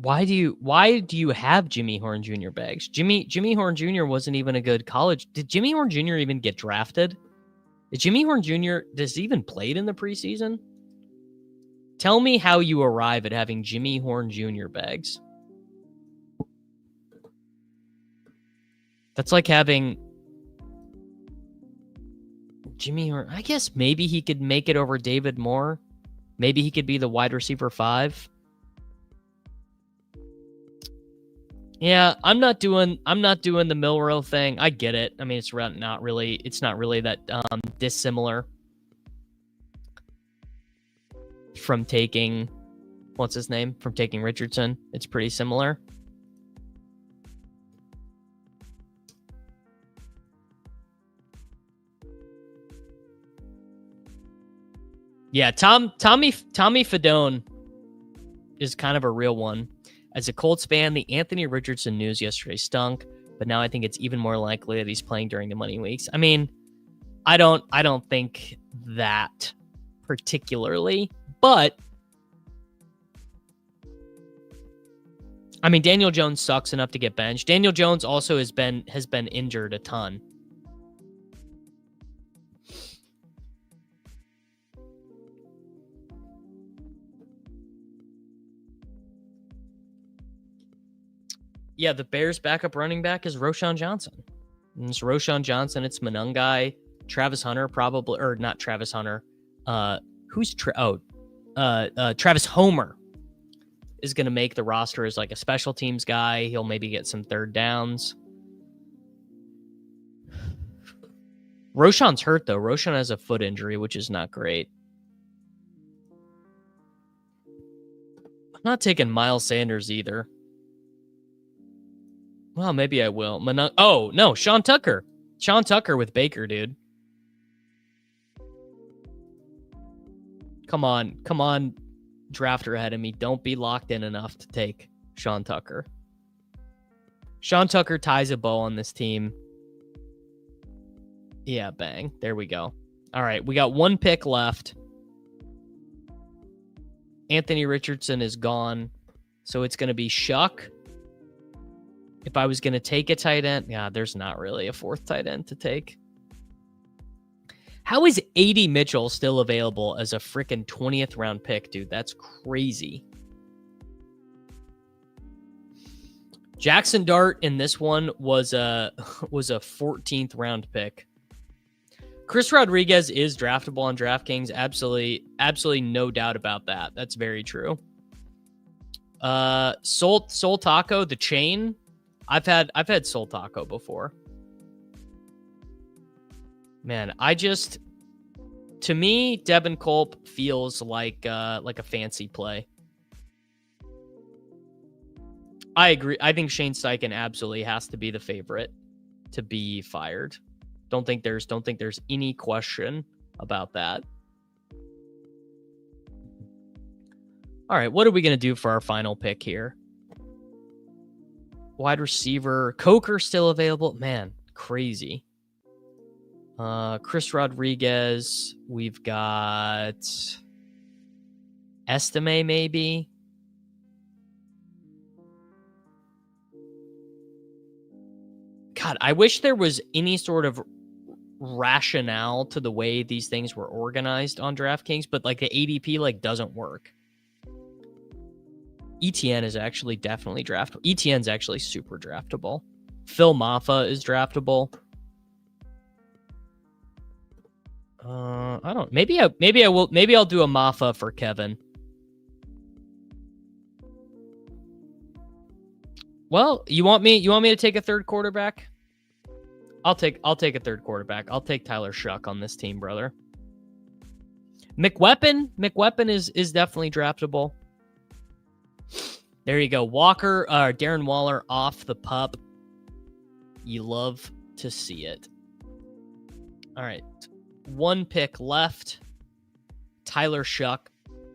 Why do you have Jimmy Horn Jr. bags? Jimmy Horn Jr. wasn't even a good college. Did Jimmy Horn Jr. even get drafted? Did Jimmy Horn Jr. does he even played in the preseason? Tell me how you arrive at having Jimmy Horn Jr. bags. That's like having Jimmy Horn. I guess maybe he could make it over David Moore. Maybe he could be the wide receiver 5. Yeah, I'm not doing the Milrow thing. I get it. I mean, it's not really that dissimilar from taking from taking Richardson. It's pretty similar. Yeah, Tommy Fedone is kind of a real one. As a Colts fan, the Anthony Richardson news yesterday stunk, but now I think it's even more likely that he's playing during the money weeks. I mean, I don't think that particularly, but I mean, Daniel Jones sucks enough to get benched. Daniel Jones also has been injured a ton. Yeah, the Bears' backup running back is Roschon Johnson. And it's Roschon Johnson. It's Monungai. Travis Hunter probably, or not Travis Hunter. Travis Homer is going to make the roster as like a special teams guy. He'll maybe get some third downs. Roschon's hurt, though. Roschon has a foot injury, which is not great. I'm not taking Miles Sanders either. Well, maybe I will. Oh, no, Sean Tucker. Sean Tucker with Baker, dude. Come on, drafter ahead of me. Don't be locked in enough to take Sean Tucker. Sean Tucker ties a bow on this team. Yeah, bang. There we go. All right, we got one pick left. Anthony Richardson is gone, so it's going to be Shuck. If I was going to take a tight end, yeah, there's not really a fourth tight end to take. How is A.D. Mitchell still available as a freaking 20th round pick, dude? That's crazy. Jackson Dart in this one was a 14th round pick. Chris Rodriguez is draftable on DraftKings. Absolutely no doubt about that. That's very true. Soul Taco, the chain. I've had Soul Taco before. Man, to me, Devin Culp feels like a fancy play. I agree. I think Shane Steichen absolutely has to be the favorite to be fired. Don't think there's any question about that. All right, what are we going to do for our final pick here? Wide receiver, Coker still available. Man, crazy. Chris Rodriguez. We've got Estime, maybe. God, I wish there was any sort of rationale to the way these things were organized on DraftKings, but like the ADP doesn't work. ETN is actually definitely draftable. ETN's actually super draftable. Phil Maffa is draftable. I don't. Maybe I will. Maybe I'll do a Maffa for Kevin. Well, you want me to take a third quarterback? I'll take a third quarterback. I'll take Tyler Shuck on this team, brother. McWeapon is definitely draftable. There you go. Darren Waller off the pup. You love to see it. All right. One pick left. Tyler Shuck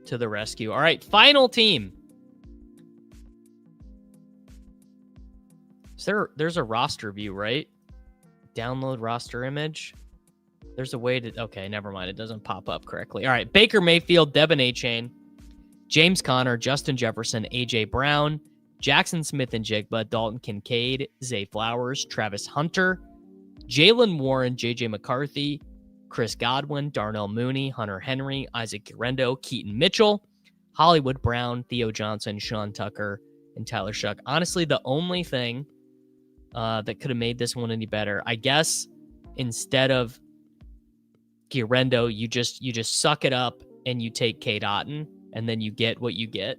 to the rescue. All right. Final team. There's a roster view, right? Download roster image. There's a way to... Okay, never mind. It doesn't pop up correctly. All right. Baker Mayfield, Devin Achane, James Conner, Justin Jefferson, A.J. Brown, Jackson Smith and Jigba, Dalton Kincaid, Zay Flowers, Travis Hunter, Jalen Warren, J.J. McCarthy, Chris Godwin, Darnell Mooney, Hunter Henry, Isaac Guerrero, Keaton Mitchell, Hollywood Brown, Theo Johnson, Sean Tucker, and Tyler Shuck. Honestly, the only thing that could have made this one any better, I guess, instead of Guerrero, you just suck it up and you take Cade Otton, and then you get what you get.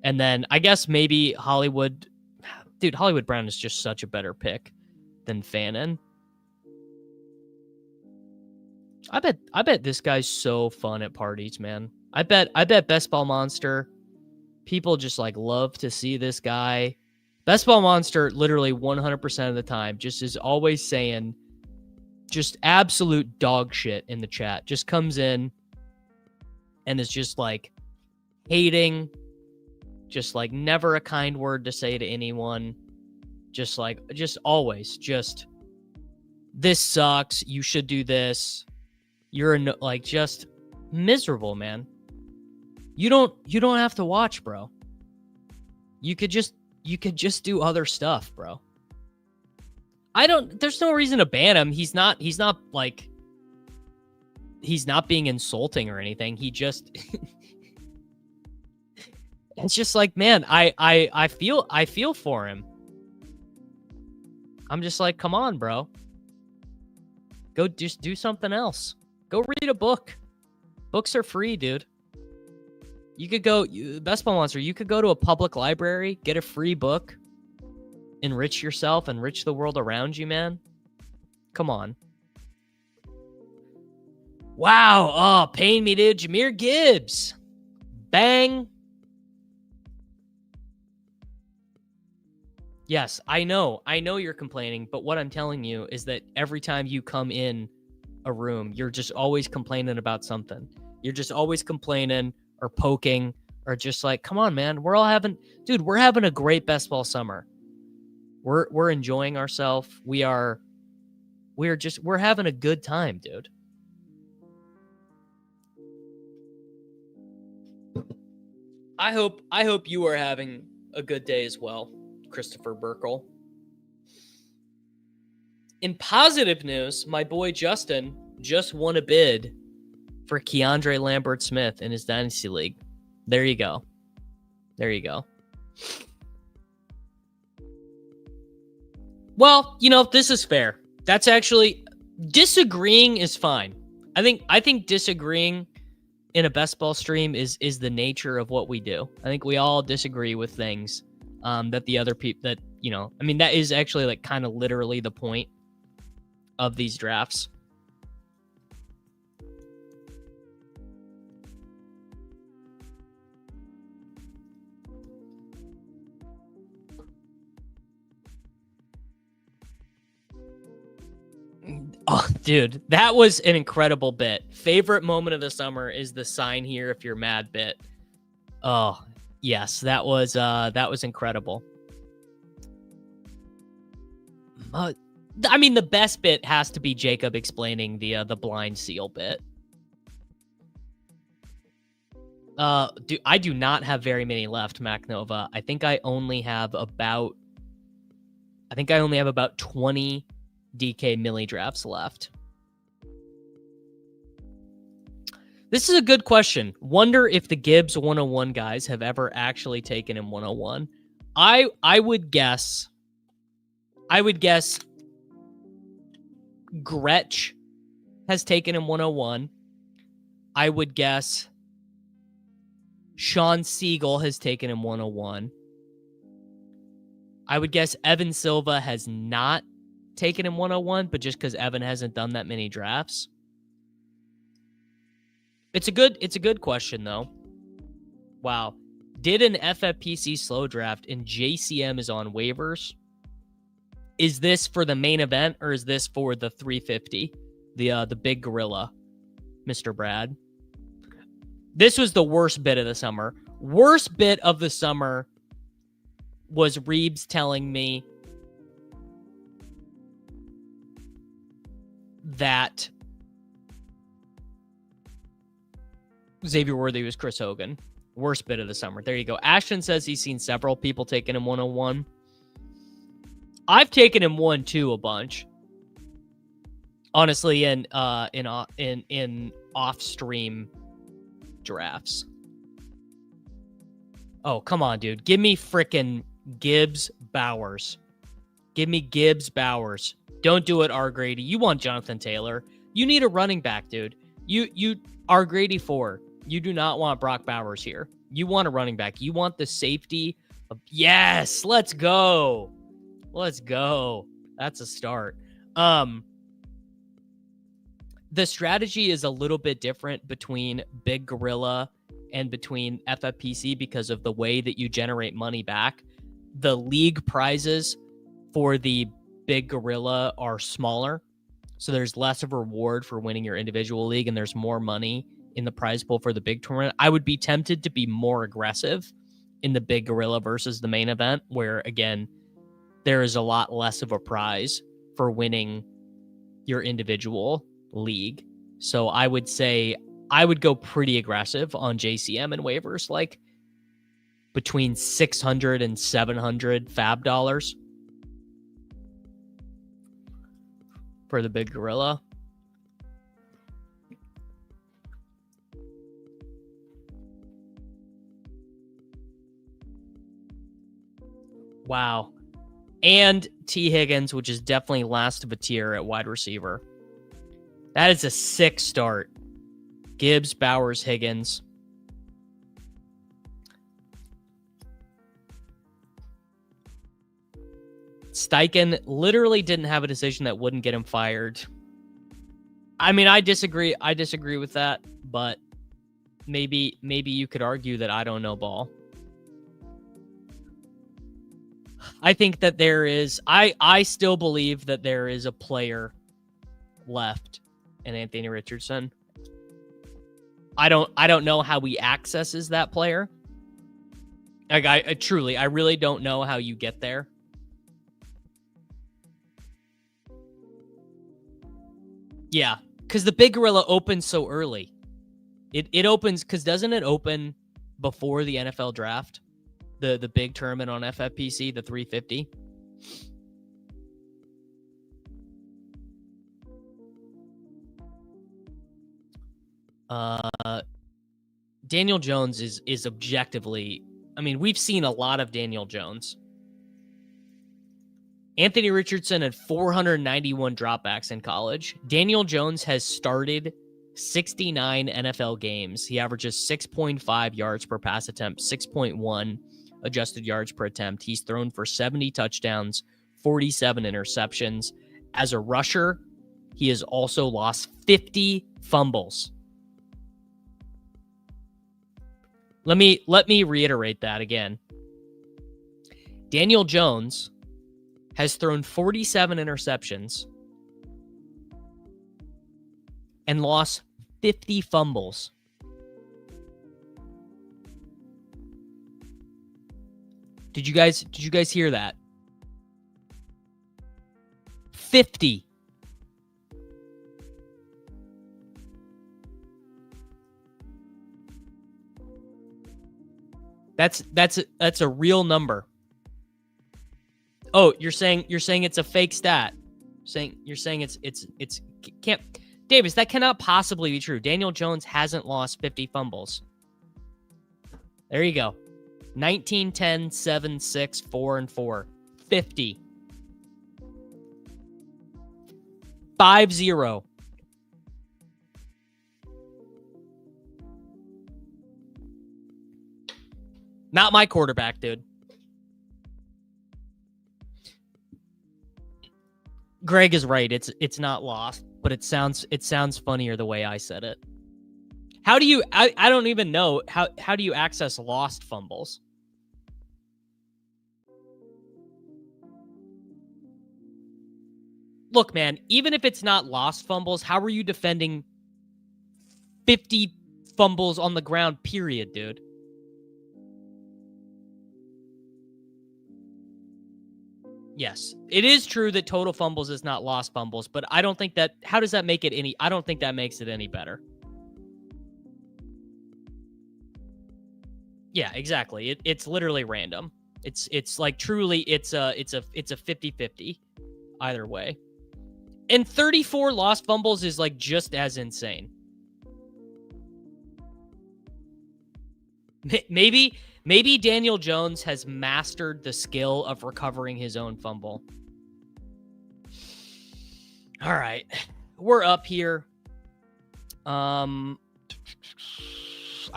And then I guess maybe Hollywood Brown is just such a better pick than Fannin. I bet this guy's so fun at parties, man. I bet Best Ball Monster, people just love to see this guy. Best Ball Monster literally 100% of the time just is always saying just absolute dog shit in the chat. Just comes in and is just hating Just like never a kind word to say to anyone. Just always just, this sucks. You should do this. You're like just miserable, man. You don't have to watch, bro. You could just do other stuff, bro. There's no reason to ban him. He's not being insulting or anything. He just it's just like, man, I feel for him. I'm just like, come on, bro. Go just do something else. Go read a book. Books are free, dude. You could go, Best Ball Monster, you could go to a public library, get a free book, enrich yourself, enrich the world around you, man. Come on. Wow. Oh, pain me, dude. Jahmyr Gibbs. Bang. Yes, I know you're complaining, but what I'm telling you is that every time you come in a room, you're just always complaining about something. You're just always complaining or poking or just like, come on, man. We're having a great best ball summer. We're enjoying ourselves. We're having a good time, dude. I hope you are having a good day as well, Christopher Burkle. In positive news, my boy Justin just won a bid for Keandre Lambert-Smith in his Dynasty League. There you go. Well, this is fair. That's actually, disagreeing is fine. I think disagreeing in a best ball stream is the nature of what we do. I think we all disagree with things that the other people that is actually like kind of literally the point of these drafts. Oh, dude, that was an incredible bit. Favorite moment of the summer is the sign here if you're mad bit. Oh, yes, that was incredible. The best bit has to be Jacob explaining the blind seal bit. I do not have very many left, MacNova. I think I only have about 20 DK milli drafts left. This is a good question. Wonder if the Gibbs 101 guys have ever actually taken him 101. I would guess Gretsch has taken him 101. I would guess Sean Siegel has taken him 101. I would guess Evan Silva has not taken him 101, but just because Evan hasn't done that many drafts. It's a good question, though. Wow. Did an FFPC slow draft and JCM is on waivers? Is this for the main event or is this for the 350? The big gorilla, Mr. Brad. This was the worst bit of the summer. Worst bit of the summer was Reeves telling me that Xavier Worthy was Chris Hogan. Worst bit of the summer. There you go. Ashton says he's seen several people taking him 101. I've taken him 1-2 a bunch. Honestly, in off-stream drafts. Oh, come on, dude. Give me frickin' Gibbs Bowers. Give me Gibbs Bowers. Don't do it, R. Grady. You want Jonathan Taylor. You need a running back, dude. You R. Grady 4. You do not want Brock Bowers here. You want a running back. You want the safety of... Yes! Let's go! Let's go. That's a start. The strategy is a little bit different between Big Gorilla and between FFPC because of the way that you generate money back. The league prizes for the Big Gorilla are smaller, so there's less of a reward for winning your individual league, and there's more money in the prize pool for the big tournament. I would be tempted to be more aggressive in the big gorilla versus the main event, where again, there is a lot less of a prize for winning your individual league. So I would say I would go pretty aggressive on JCM and waivers, like between 600 and 700 fab dollars for the big gorilla. Wow. And T. Higgins, which is definitely last of a tier at wide receiver. That is a sick start. Gibbs, Bowers, Higgins. Steichen literally didn't have a decision that wouldn't get him fired. I mean, I disagree. I disagree with that, but maybe you could argue that I don't know ball. I think that there is, I still believe that there is a player left in Anthony Richardson. I don't know how he accesses that player. Like I really don't know how you get there. Yeah, because the big gorilla opens so early. It opens, because doesn't it open before the NFL draft? The big tournament on FFPC, the 350. Daniel Jones is objectively, I mean, we've seen a lot of Daniel Jones. Anthony Richardson had 491 dropbacks in college. Daniel Jones has started 69 NFL games. He averages 6.5 yards per pass attempt, 6.1 adjusted yards per attempt. He's thrown for 70 touchdowns, 47 interceptions. As a rusher, he has also lost 50 fumbles. Let me reiterate that again. Daniel Jones has thrown 47 interceptions and lost 50 fumbles. Did you guys hear that? 50. That's a real number. Oh, you're saying it's a fake stat. You're saying it's can't, Davis, that cannot possibly be true. Daniel Jones hasn't lost 50 fumbles. There you go. 19, 10, 7, 6, 4, and 4. 50. 5-0. Not my quarterback, dude. Greg is right. It's not lost, but it sounds funnier the way I said it. How do you I don't even know how do you access lost fumbles? Look, man, even if it's not lost fumbles, how are you defending 50 fumbles on the ground, period, dude? Yes, it is true that total fumbles is not lost fumbles, but I don't think that, how does that make it any, I don't think that makes it any better. Yeah, exactly. It's literally random. It's like truly it's a 50-50 either way. And 34 lost fumbles is like just as insane. Maybe Daniel Jones has mastered the skill of recovering his own fumble. All right. We're up here. I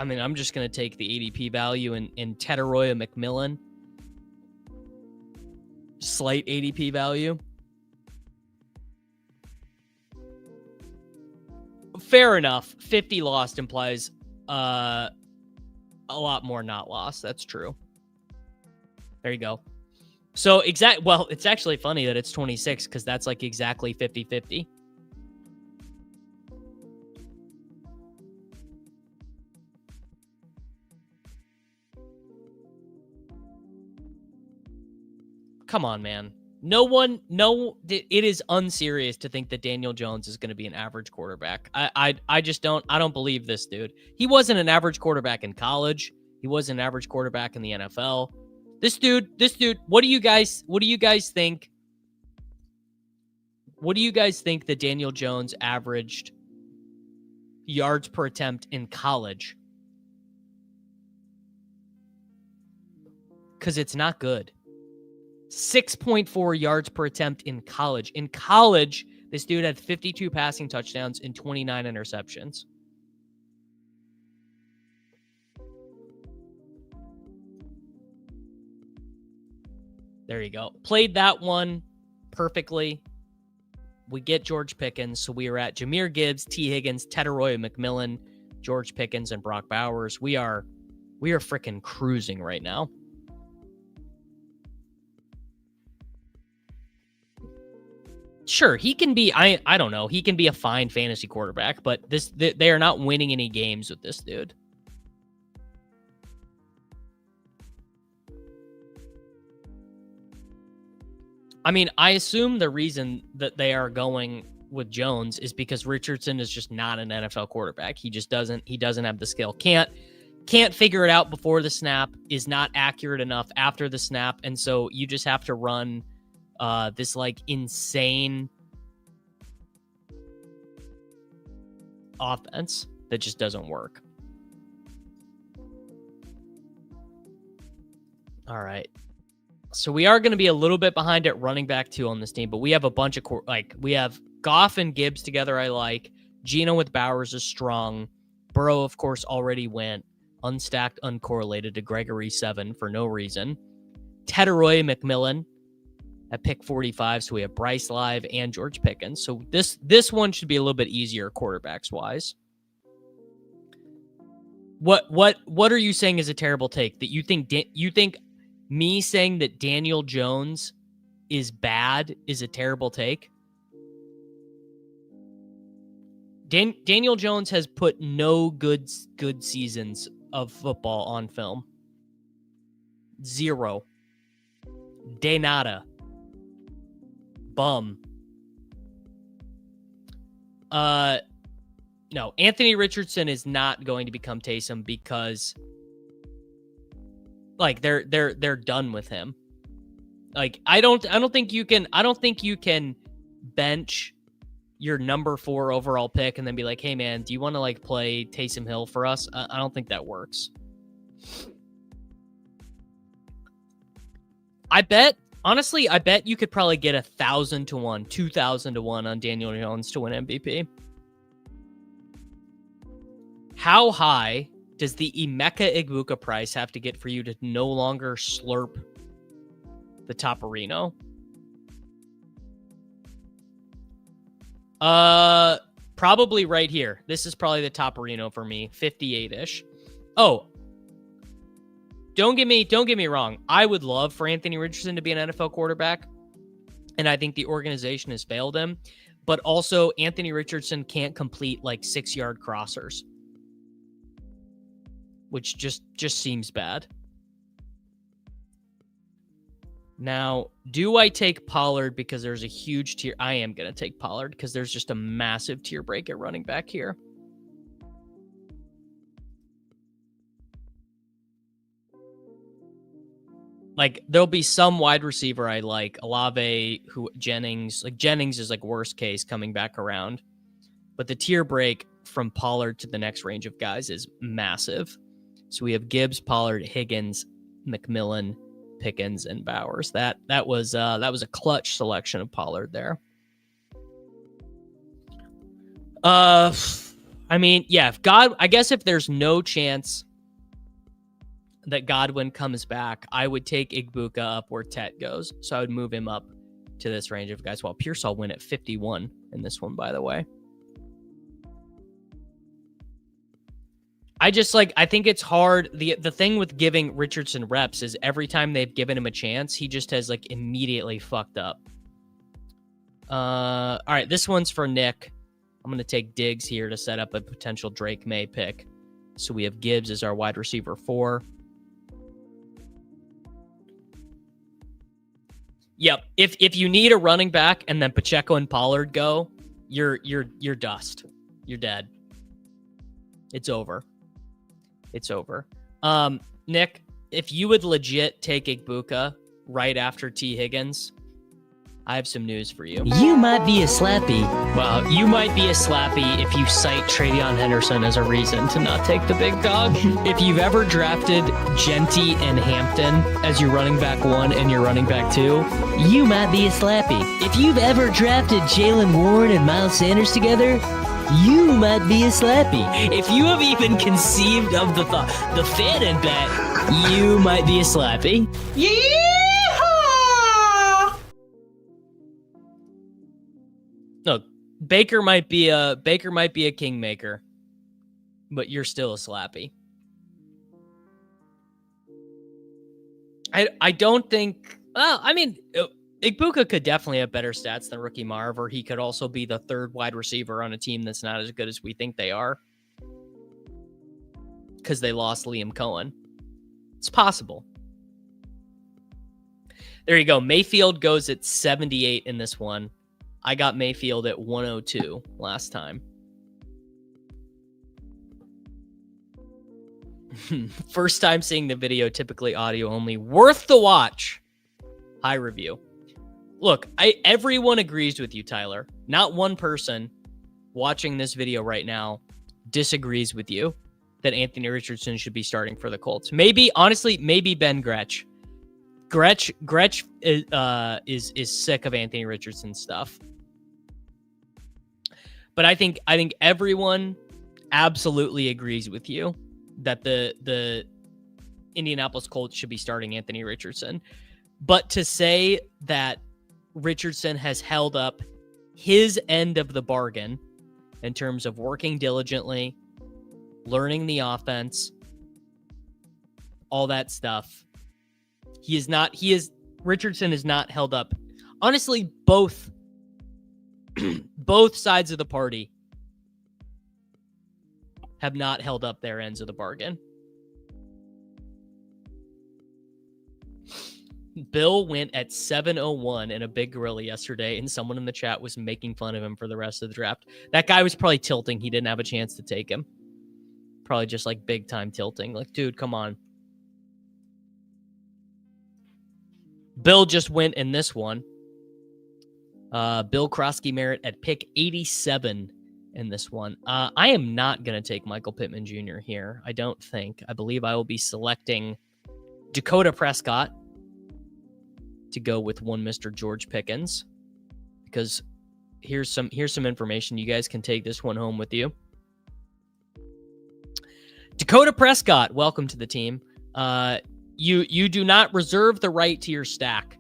mean, I'm just going to take the ADP value in Tetaroya McMillan. Slight ADP value. Fair enough. 50 lost implies a lot more not lost. That's true. There you go. So well, it's actually funny that it's 26 because that's like exactly 50-50. come on, man. It is unserious to think that Daniel Jones is going to be an average quarterback. I just don't believe this dude. He wasn't an average quarterback in college. He wasn't an average quarterback in the NFL. This dude, what do you guys think? What do you guys think that Daniel Jones averaged yards per attempt in college? Because it's not good. 6.4 yards per attempt in college. In college, this dude had 52 passing touchdowns and 29 interceptions. There you go. Played that one perfectly. We get George Pickens, so we are at Jahmyr Gibbs, T. Higgins, Tedoroy McMillan, George Pickens, and Brock Bowers. We are freaking cruising right now. Sure, he can be, I don't know, he can be a fine fantasy quarterback, but they are not winning any games with this dude. I mean, I assume the reason that they are going with Jones is because Richardson is just not an NFL quarterback. He doesn't have the skill. Can't figure it out before the snap, is not accurate enough after the snap, and so you just have to run this like insane offense that just doesn't work. All right. So we are going to be a little bit behind at running back 2 on this team, but we have a bunch of we have Goff and Gibbs together. I like Geno with Bowers is strong. Burrow, of course, already went unstacked, uncorrelated to Gregory 7 for no reason. Tedoroy McMillan at pick 45. So we have Bryce Live and George Pickens. So this one should be a little bit easier quarterbacks wise. What are you saying is a terrible take? That you think me saying that Daniel Jones is bad is a terrible take? Daniel Jones has put no good seasons of football on film. 0. De nada. Bum. No, Anthony Richardson is not going to become Taysom because like they're done with him. Like I don't think you can bench your number 4 overall pick and then be like, hey man, do you want to like play Taysom Hill for us? I don't think that works. I bet you could probably get 1,000 to 1, 2,000 to 1 on Daniel Jones to win MVP. How high does the Emeka Egbuka price have to get for you to no longer slurp the Toporino? Probably right here. This is probably the Toporino for me, 58-ish. Oh, don't get me wrong. I would love for Anthony Richardson to be an NFL quarterback, and I think the organization has failed him. But also, Anthony Richardson can't complete like 6-yard crossers, which just seems bad. Now, do I take Pollard because there's a huge tier? I am going to take Pollard because there's just a massive tier break at running back here. Like, there'll be some wide receiver I like. Olave, Jennings is like worst case coming back around. But the tier break from Pollard to the next range of guys is massive. So we have Gibbs, Pollard, Higgins, McMillan, Pickens, and Bowers. That was a clutch selection of Pollard there. I mean, yeah, I guess if there's no chance that Godwin comes back, I would take Egbuka up where Tet goes. So I would move him up to this range of guys. Well, Pearsall win at 51 in this one, by the way. I think it's hard. The thing with giving Richardson reps is every time they've given him a chance, he just has like immediately fucked up. All right, this one's for Nick. I'm going to take Diggs here to set up a potential Drake May pick. So we have Gibbs as our wide receiver 4. Yep. If you need a running back and then Pacheco and Pollard go, you're dust. You're dead. It's over. It's over. Nick, if you would legit take Igbuka right after T. Higgins, I have some news for you. You might be a slappy. Well, you might be a slappy if you cite Travion Henderson as a reason to not take the big dog. If you've ever drafted Genty and Hampton as your running back 1 and your running back 2, You might be a slappy. If you've ever drafted Jalen Warren and Miles Sanders together, you might be a slappy. If you have even conceived of the thought, the Fannin bet, you might be a slappy. no, Baker might be a kingmaker, but you're still a slappy. I don't think. Well, I mean, Igbuka could definitely have better stats than rookie Marv, or he could also be the third wide receiver on a team that's not as good as we think they are, because they lost Liam Cohen. It's possible. There you go. Mayfield goes at 78 in this one. I got Mayfield at 102 last time. First time seeing the video, typically audio only. Worth the watch. High review. Look, everyone agrees with you, Tyler. Not one person watching this video right now disagrees with you that Anthony Richardson should be starting for the Colts. Maybe, honestly, maybe Ben Gretch. Gretch is sick of Anthony Richardson stuff. But I think everyone absolutely agrees with you that the Indianapolis Colts should be starting Anthony Richardson. But to say that Richardson has held up his end of the bargain in terms of working diligently, learning the offense, all that stuff, Richardson has not held up. Honestly, both sides of the party have not held up their ends of the bargain. Bill went at 701 in a big gorilla yesterday, and someone in the chat was making fun of him for the rest of the draft. That guy was probably tilting. He didn't have a chance to take him. Probably just like big time tilting. Like, dude, come on. Bill just went in this one. Bill Krosky Merritt at pick 87 in this one. I am not going to take Michael Pittman Jr. here. I don't think. I believe I will be selecting Dakota Prescott to go with one Mr. George Pickens, because here's some information. You guys can take this one home with you. Dakota Prescott, welcome to the team. You do not reserve the right to your stack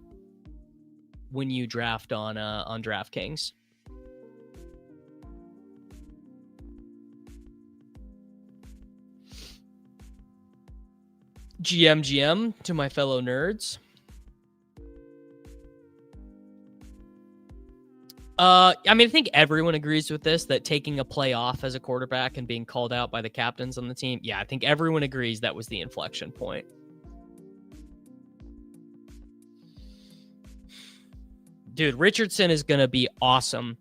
when you draft on DraftKings. GM to my fellow nerds. I mean, I think everyone agrees with this, that taking a play off as a quarterback and being called out by the captains on the team. Yeah, I think everyone agrees that was the inflection point. Dude, Richardson is going to be awesome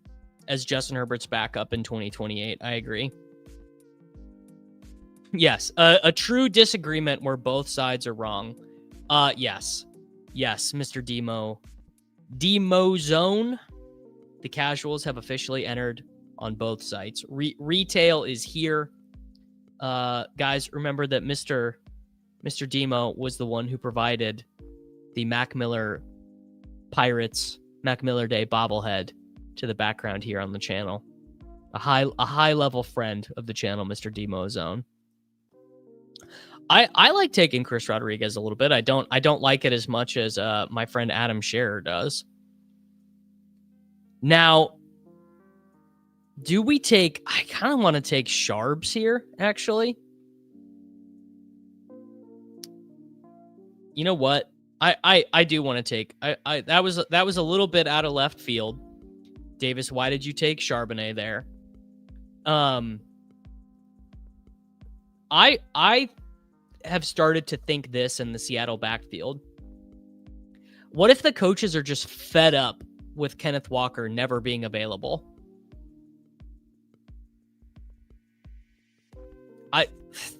as Justin Herbert's backup in 2028. I agree. Yes, a true disagreement where both sides are wrong. Yes, Mr. Demo Zone. The casuals have officially entered on both sites. Retail is here. Guys, remember that Mr. Demo was the one who provided the Mac Miller Pirates Mac Miller Day bobblehead to the background here on the channel. A high level friend of the channel, Mr. Demo Zone. I like taking Chris Rodriguez a little bit. I don't like it as much as my friend Adam Scherer does. Now, do we take... I kind of want to take Sharbs here, actually. You know what? I do want to take... that was a little bit out of left field. Davis, why did you take Charbonnet there? I have started to think this in the Seattle backfield. What if the coaches are just fed up with Kenneth Walker never being available?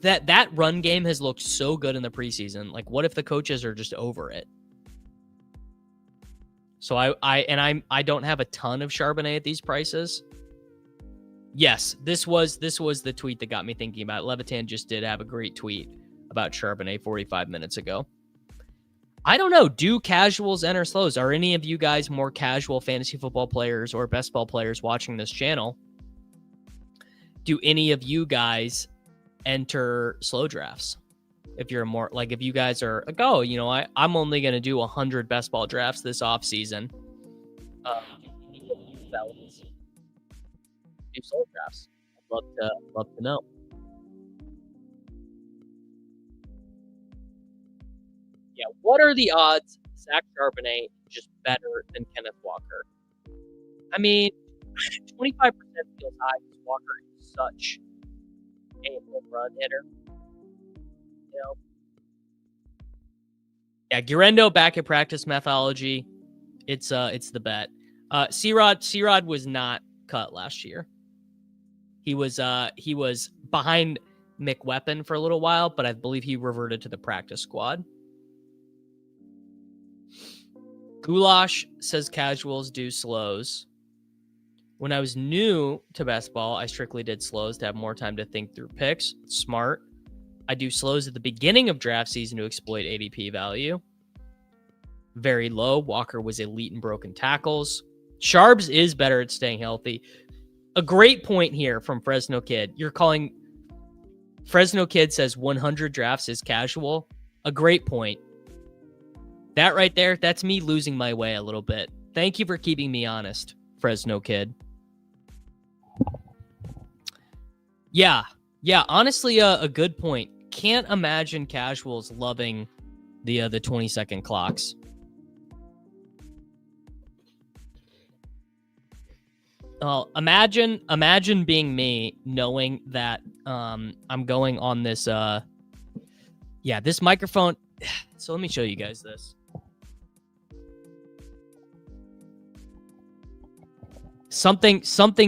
That run game has looked so good in the preseason. Like, what if the coaches are just over it? So I don't have a ton of Charbonnet at these prices. Yes, this was the tweet that got me thinking about it. Levitan just did have a great tweet about Charbonnet 45 minutes ago. I don't know. Do casuals enter slows? Are any of you guys more casual fantasy football players or best ball players watching this channel? Do any of you guys enter slow drafts? If you're more like, if you guys are like, oh, you know, I'm only going to do 100 best ball drafts this off season. Do slow drafts. I'd love to know. Yeah, what are the odds Zach Charbonnet is just better than Kenneth Walker? I mean, 25% feels high because Walker is such a home run hitter. You know? Yeah, Guerrero back at practice methodology. It's the bet. C-Rod was not cut last year. He was behind McWeapon for a little while, but I believe he reverted to the practice squad. Goulash says casuals do slows. When I was new to best ball, I strictly did slows to have more time to think through picks. Smart. I do slows at the beginning of draft season to exploit ADP value. Very low. Walker was elite in broken tackles. Sharps is better at staying healthy. A great point here from Fresno Kid. You're calling... Fresno Kid says 100 drafts is casual. A great point. That right there, that's me losing my way a little bit. Thank you for keeping me honest, Fresno Kid. Yeah, honestly, a good point. Can't imagine casuals loving the 20-second clocks. Imagine being me, knowing that I'm going on this this microphone. So let me show you guys this. Something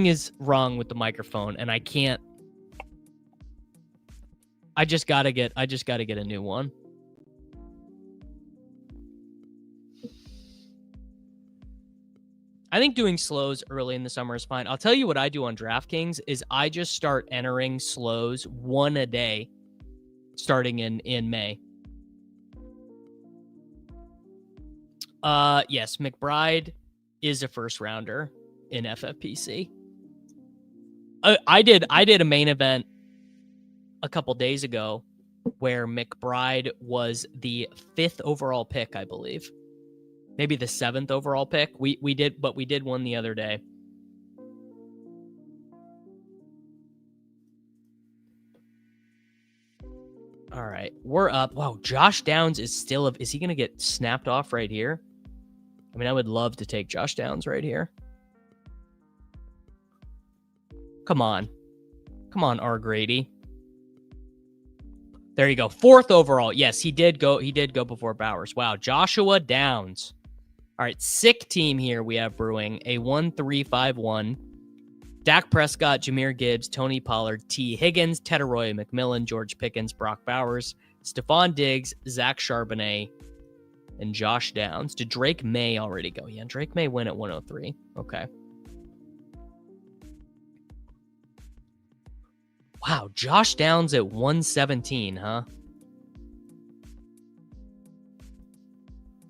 is wrong with the microphone, and I can't. I just gotta get a new one. I think doing slows early in the summer is fine. I'll tell you what I do on DraftKings is I just start entering slows one a day starting in May. Yes, McBride is a first rounder in FFPC. I did a main event a couple days ago where McBride was the 5th overall pick, I believe. Maybe the 7th overall pick. We did one the other day. All right, we're up. Wow, Josh Downs is still is he going to get snapped off right here? I mean, I would love to take Josh Downs right here. Come on, R. Grady. There you go. 4th overall. Yes, he did go before Bowers. Wow, Joshua Downs. All right, sick team here we have brewing. A 1-3-5-1. Dak Prescott, Jahmyr Gibbs, Tony Pollard, T. Higgins, Tedderoy McMillan, George Pickens, Brock Bowers, Stephon Diggs, Zach Charbonnet, and Josh Downs. Did Drake May already go? Yeah, Drake May went at 103. Okay. Wow, Josh Downs at 117, huh?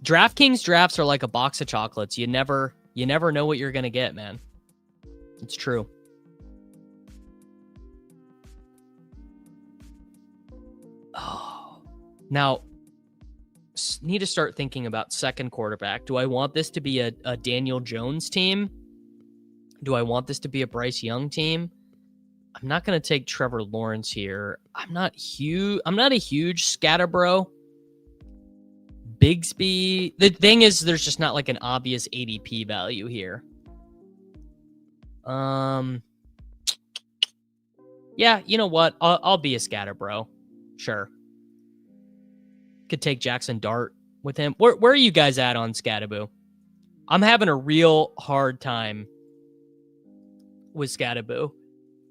DraftKings drafts are like a box of chocolates. You never know what you're going to get, man. It's true. Oh. Now, need to start thinking about second quarterback. Do I want this to be a Daniel Jones team? Do I want this to be a Bryce Young team? I'm not going to take Trevor Lawrence here. I'm not a huge scatterbro. Bigsby. The thing is, there's just not like an obvious ADP value here. Yeah, you know what? I'll be a scatterbro. Sure. Could take Jackson Dart with him. Where are you guys at on Scatterboo? I'm having a real hard time with Scatterboo.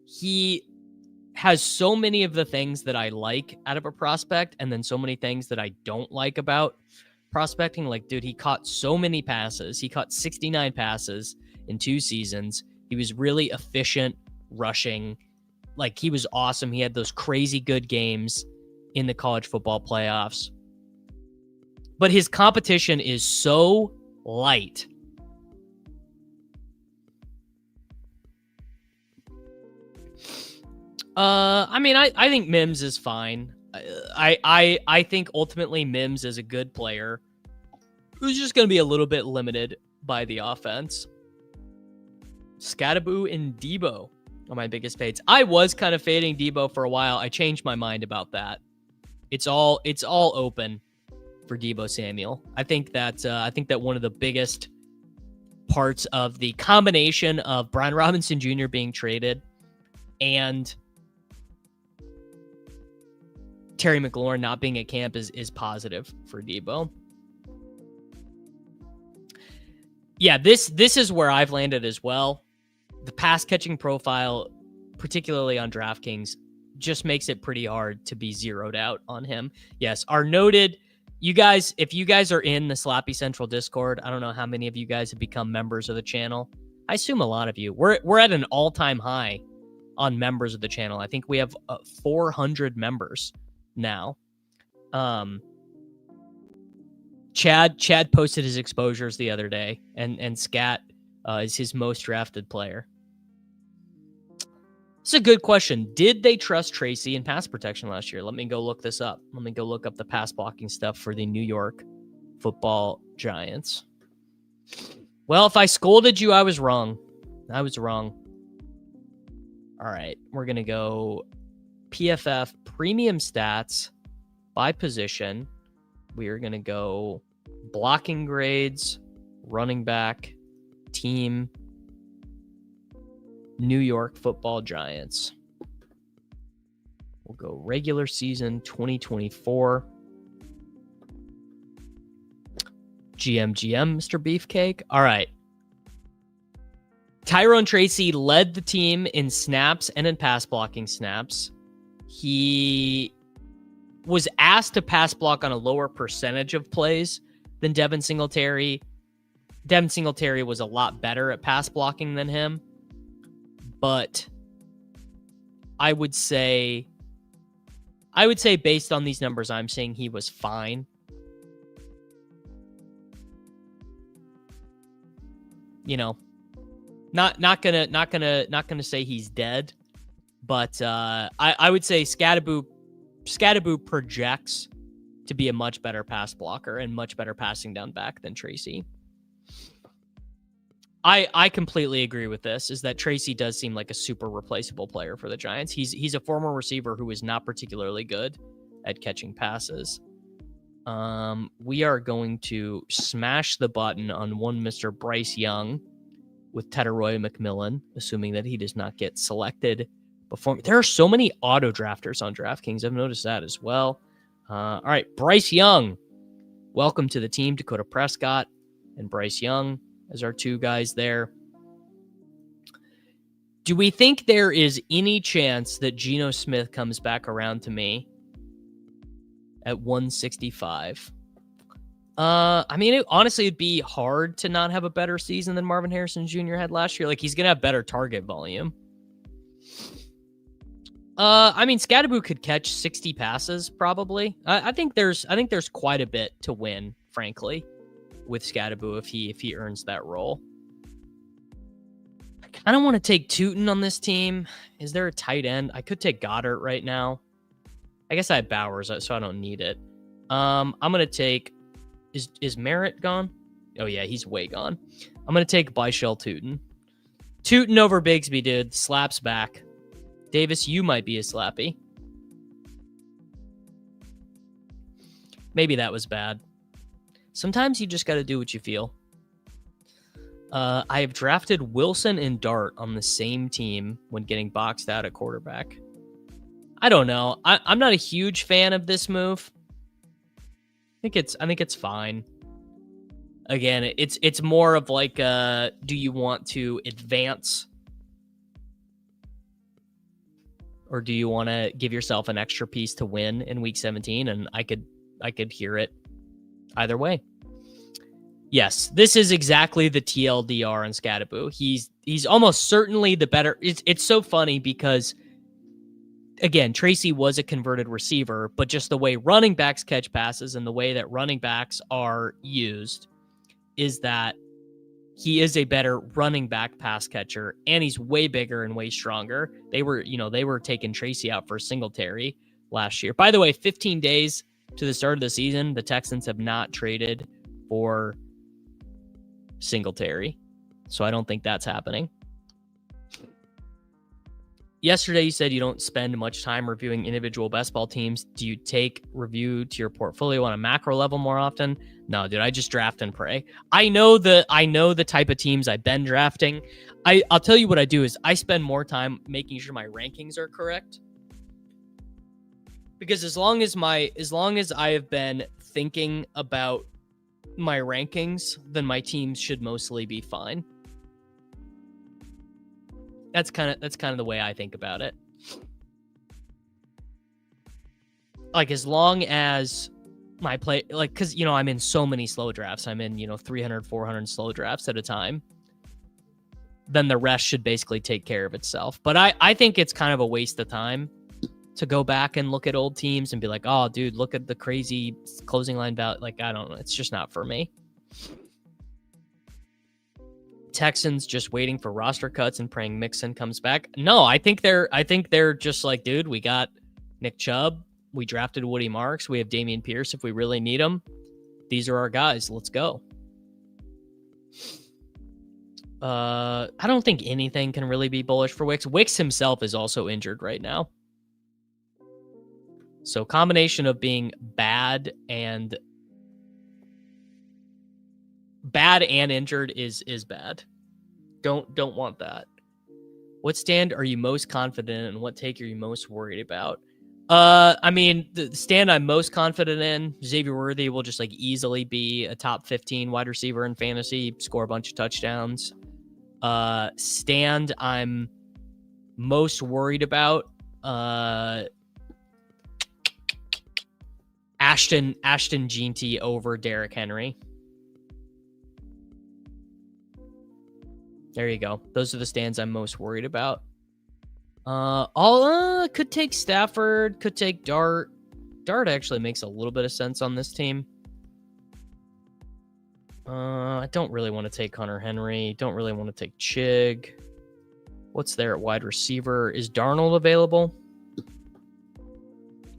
He has so many of the things that I like out of a prospect, and then so many things that I don't like about prospecting. Like, dude, he caught so many passes. He caught 69 passes in 2 seasons. He was really efficient rushing. Like, he was awesome. He had those crazy good games in the college football playoffs. But his competition is so light. I think Mims is fine. I think ultimately Mims is a good player who's just going to be a little bit limited by the offense. Scatterboo and Debo are my biggest fades. I was kind of fading Debo for a while. I changed my mind about that. It's all open for Debo Samuel. I think that one of the biggest parts of the combination of Brian Robinson Jr. being traded and Terry McLaurin not being at camp is positive for Debo. Yeah, this is where I've landed as well. The pass catching profile, particularly on DraftKings, just makes it pretty hard to be zeroed out on him. Yes, our noted, you guys, if you guys are in the Slappy Central Discord, I don't know how many of you guys have become members of the channel. I assume a lot of you. We're at an all-time high on members of the channel. I think we have 400 members now. Chad posted his exposures the other day, and Scat is his most drafted player. It's a good question. Did they trust Tracy in pass protection last year? Let me go look this up. Let me go look up the pass blocking stuff for the New York Football Giants. Well, if I scolded you, I was wrong. I was wrong. All right, we're going to go PFF premium stats by position. We are going to go blocking grades, running back, team, New York Football Giants. We'll go regular season 2024. GM, Mr. Beefcake. All right. Tyrone Tracy led the team in snaps and in pass blocking snaps. He was asked to pass block on a lower percentage of plays than Devin Singletary. Devin Singletary was a lot better at pass blocking than him. But I would say based on these numbers I'm seeing, he was fine. You know, not gonna say he's dead, but I would say Scatterboo projects to be a much better pass blocker and much better passing down back than Tracy. I completely agree with this, is that Tracy does seem like a super replaceable player for the Giants. He's a former receiver who is not particularly good at catching passes. We are going to smash the button on one Mr. Bryce Young with Tedderoy McMillan, assuming that he does not get selected before. There are so many auto drafters on DraftKings. I've noticed that as well. All right, Bryce Young. Welcome to the team, Dakota Prescott and Bryce Young as our two guys there. Do we think there is any chance that Geno Smith comes back around to at 165? Honestly, it'd be hard to not have a better season than Marvin Harrison Jr. had last year. Like, he's going to have better target volume. Scatterboo could catch 60 passes probably. I think there's quite a bit to win, frankly, with Scatterboo if he earns that role. I don't want to take Tootin on this team. Is there a tight end? I could take Goddard right now. I guess I have Bowers, so I don't need it. I'm gonna take. Is Merritt gone? Oh yeah, he's way gone. I'm gonna take Byshell Tootin. Tootin over Bigsby, dude. Slaps back. Davis, you might be a slappy. Maybe that was bad. Sometimes you just got to do what you feel. I have drafted Wilson and Dart on the same team when getting boxed out at quarterback. I don't know. I'm not a huge fan of this move. I think it's fine. Again, it's more of like, do you want to advance, or do you want to give yourself an extra piece to win in week 17? And I could hear it either way. Yes, this is exactly the TLDR on Scadaboo. He's almost certainly the better. It's so funny because, again, Tracy was a converted receiver, but just the way running backs catch passes and the way that running backs are used is that he is a better running back pass catcher, and he's way bigger and way stronger. They were taking Tracy out for Singletary last year. By the way, 15 days to the start of the season, the Texans have not traded for Singletary, so I don't think that's happening. Yesterday, you said you don't spend much time reviewing individual best ball teams. Do you take review to your portfolio on a macro level more often? No, dude, I just draft and pray. I know the type of teams I've been drafting. I'll tell you what I do is I spend more time making sure my rankings are correct. Because as long as I have been thinking about my rankings, then my teams should mostly be fine. That's kind of the way I think about it. Like, as long as my play, like, because, I'm in so many slow drafts. I'm in, 300, 400 slow drafts at a time. Then the rest should basically take care of itself. But I think it's kind of a waste of time to go back and look at old teams and be like, oh, dude, look at the crazy closing line value. Like, I don't know. It's just not for me. Texans just waiting for roster cuts and praying Mixon comes back. No, I think they're just like, dude, we got Nick Chubb. We drafted Woody Marks. We have Damian Pierce if we really need him. These are our guys. Let's go. I don't think anything can really be bullish for Wicks. Wicks himself is also injured right now. So combination of being bad and injured is bad. Don't want that. What stand are you most confident in, and what take are you most worried about? I mean, the stand I'm most confident in, Xavier Worthy will just like easily be a top 15 wide receiver in fantasy, score a bunch of touchdowns. Stand I'm most worried about, Ashton Jeanty over Derrick Henry. There you go. Those are the stands I'm most worried about. Could take Stafford, could take Dart. Dart actually makes a little bit of sense on this team. I don't really want to take Hunter Henry. Don't really want to take Chig. What's there at wide receiver? Is Darnold available?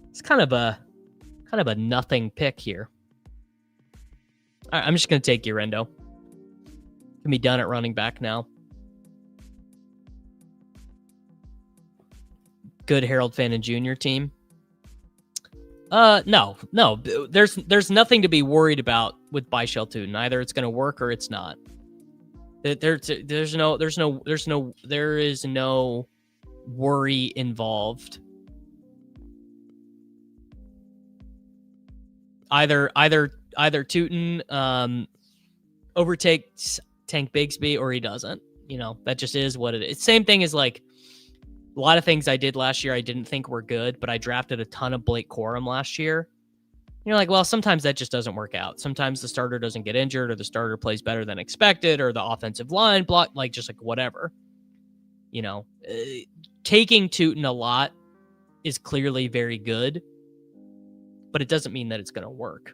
It's kind of a nothing pick here. All right, I'm just going to take Urendo. Can be done at running back now. Good Harold Fannin Jr. team. No. There's nothing to be worried about with Byshell Tootin. Either it's going to work or it's not. There is no worry involved. Either Tootin overtakes Tank Bigsby or he doesn't. That just is what it is. Same thing as like a lot of things I did last year I didn't think were good, but I drafted a ton of Blake Corum last year. You're like, well, sometimes that just doesn't work out. Sometimes the starter doesn't get injured, or the starter plays better than expected, or the offensive line block, just like whatever. Taking Tootin a lot is clearly very good, but it doesn't mean that it's going to work.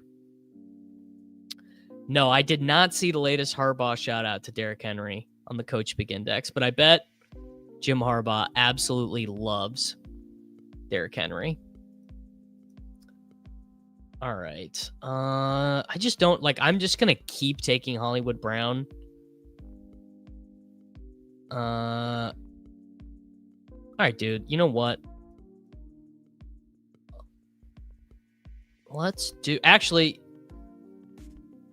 No, I did not see the latest Harbaugh shout out to Derrick Henry on the Coach Big Index, but I bet Jim Harbaugh absolutely loves Derrick Henry. All right. I just don't I'm just going to keep taking Hollywood Brown. All right, dude. You know what? Actually,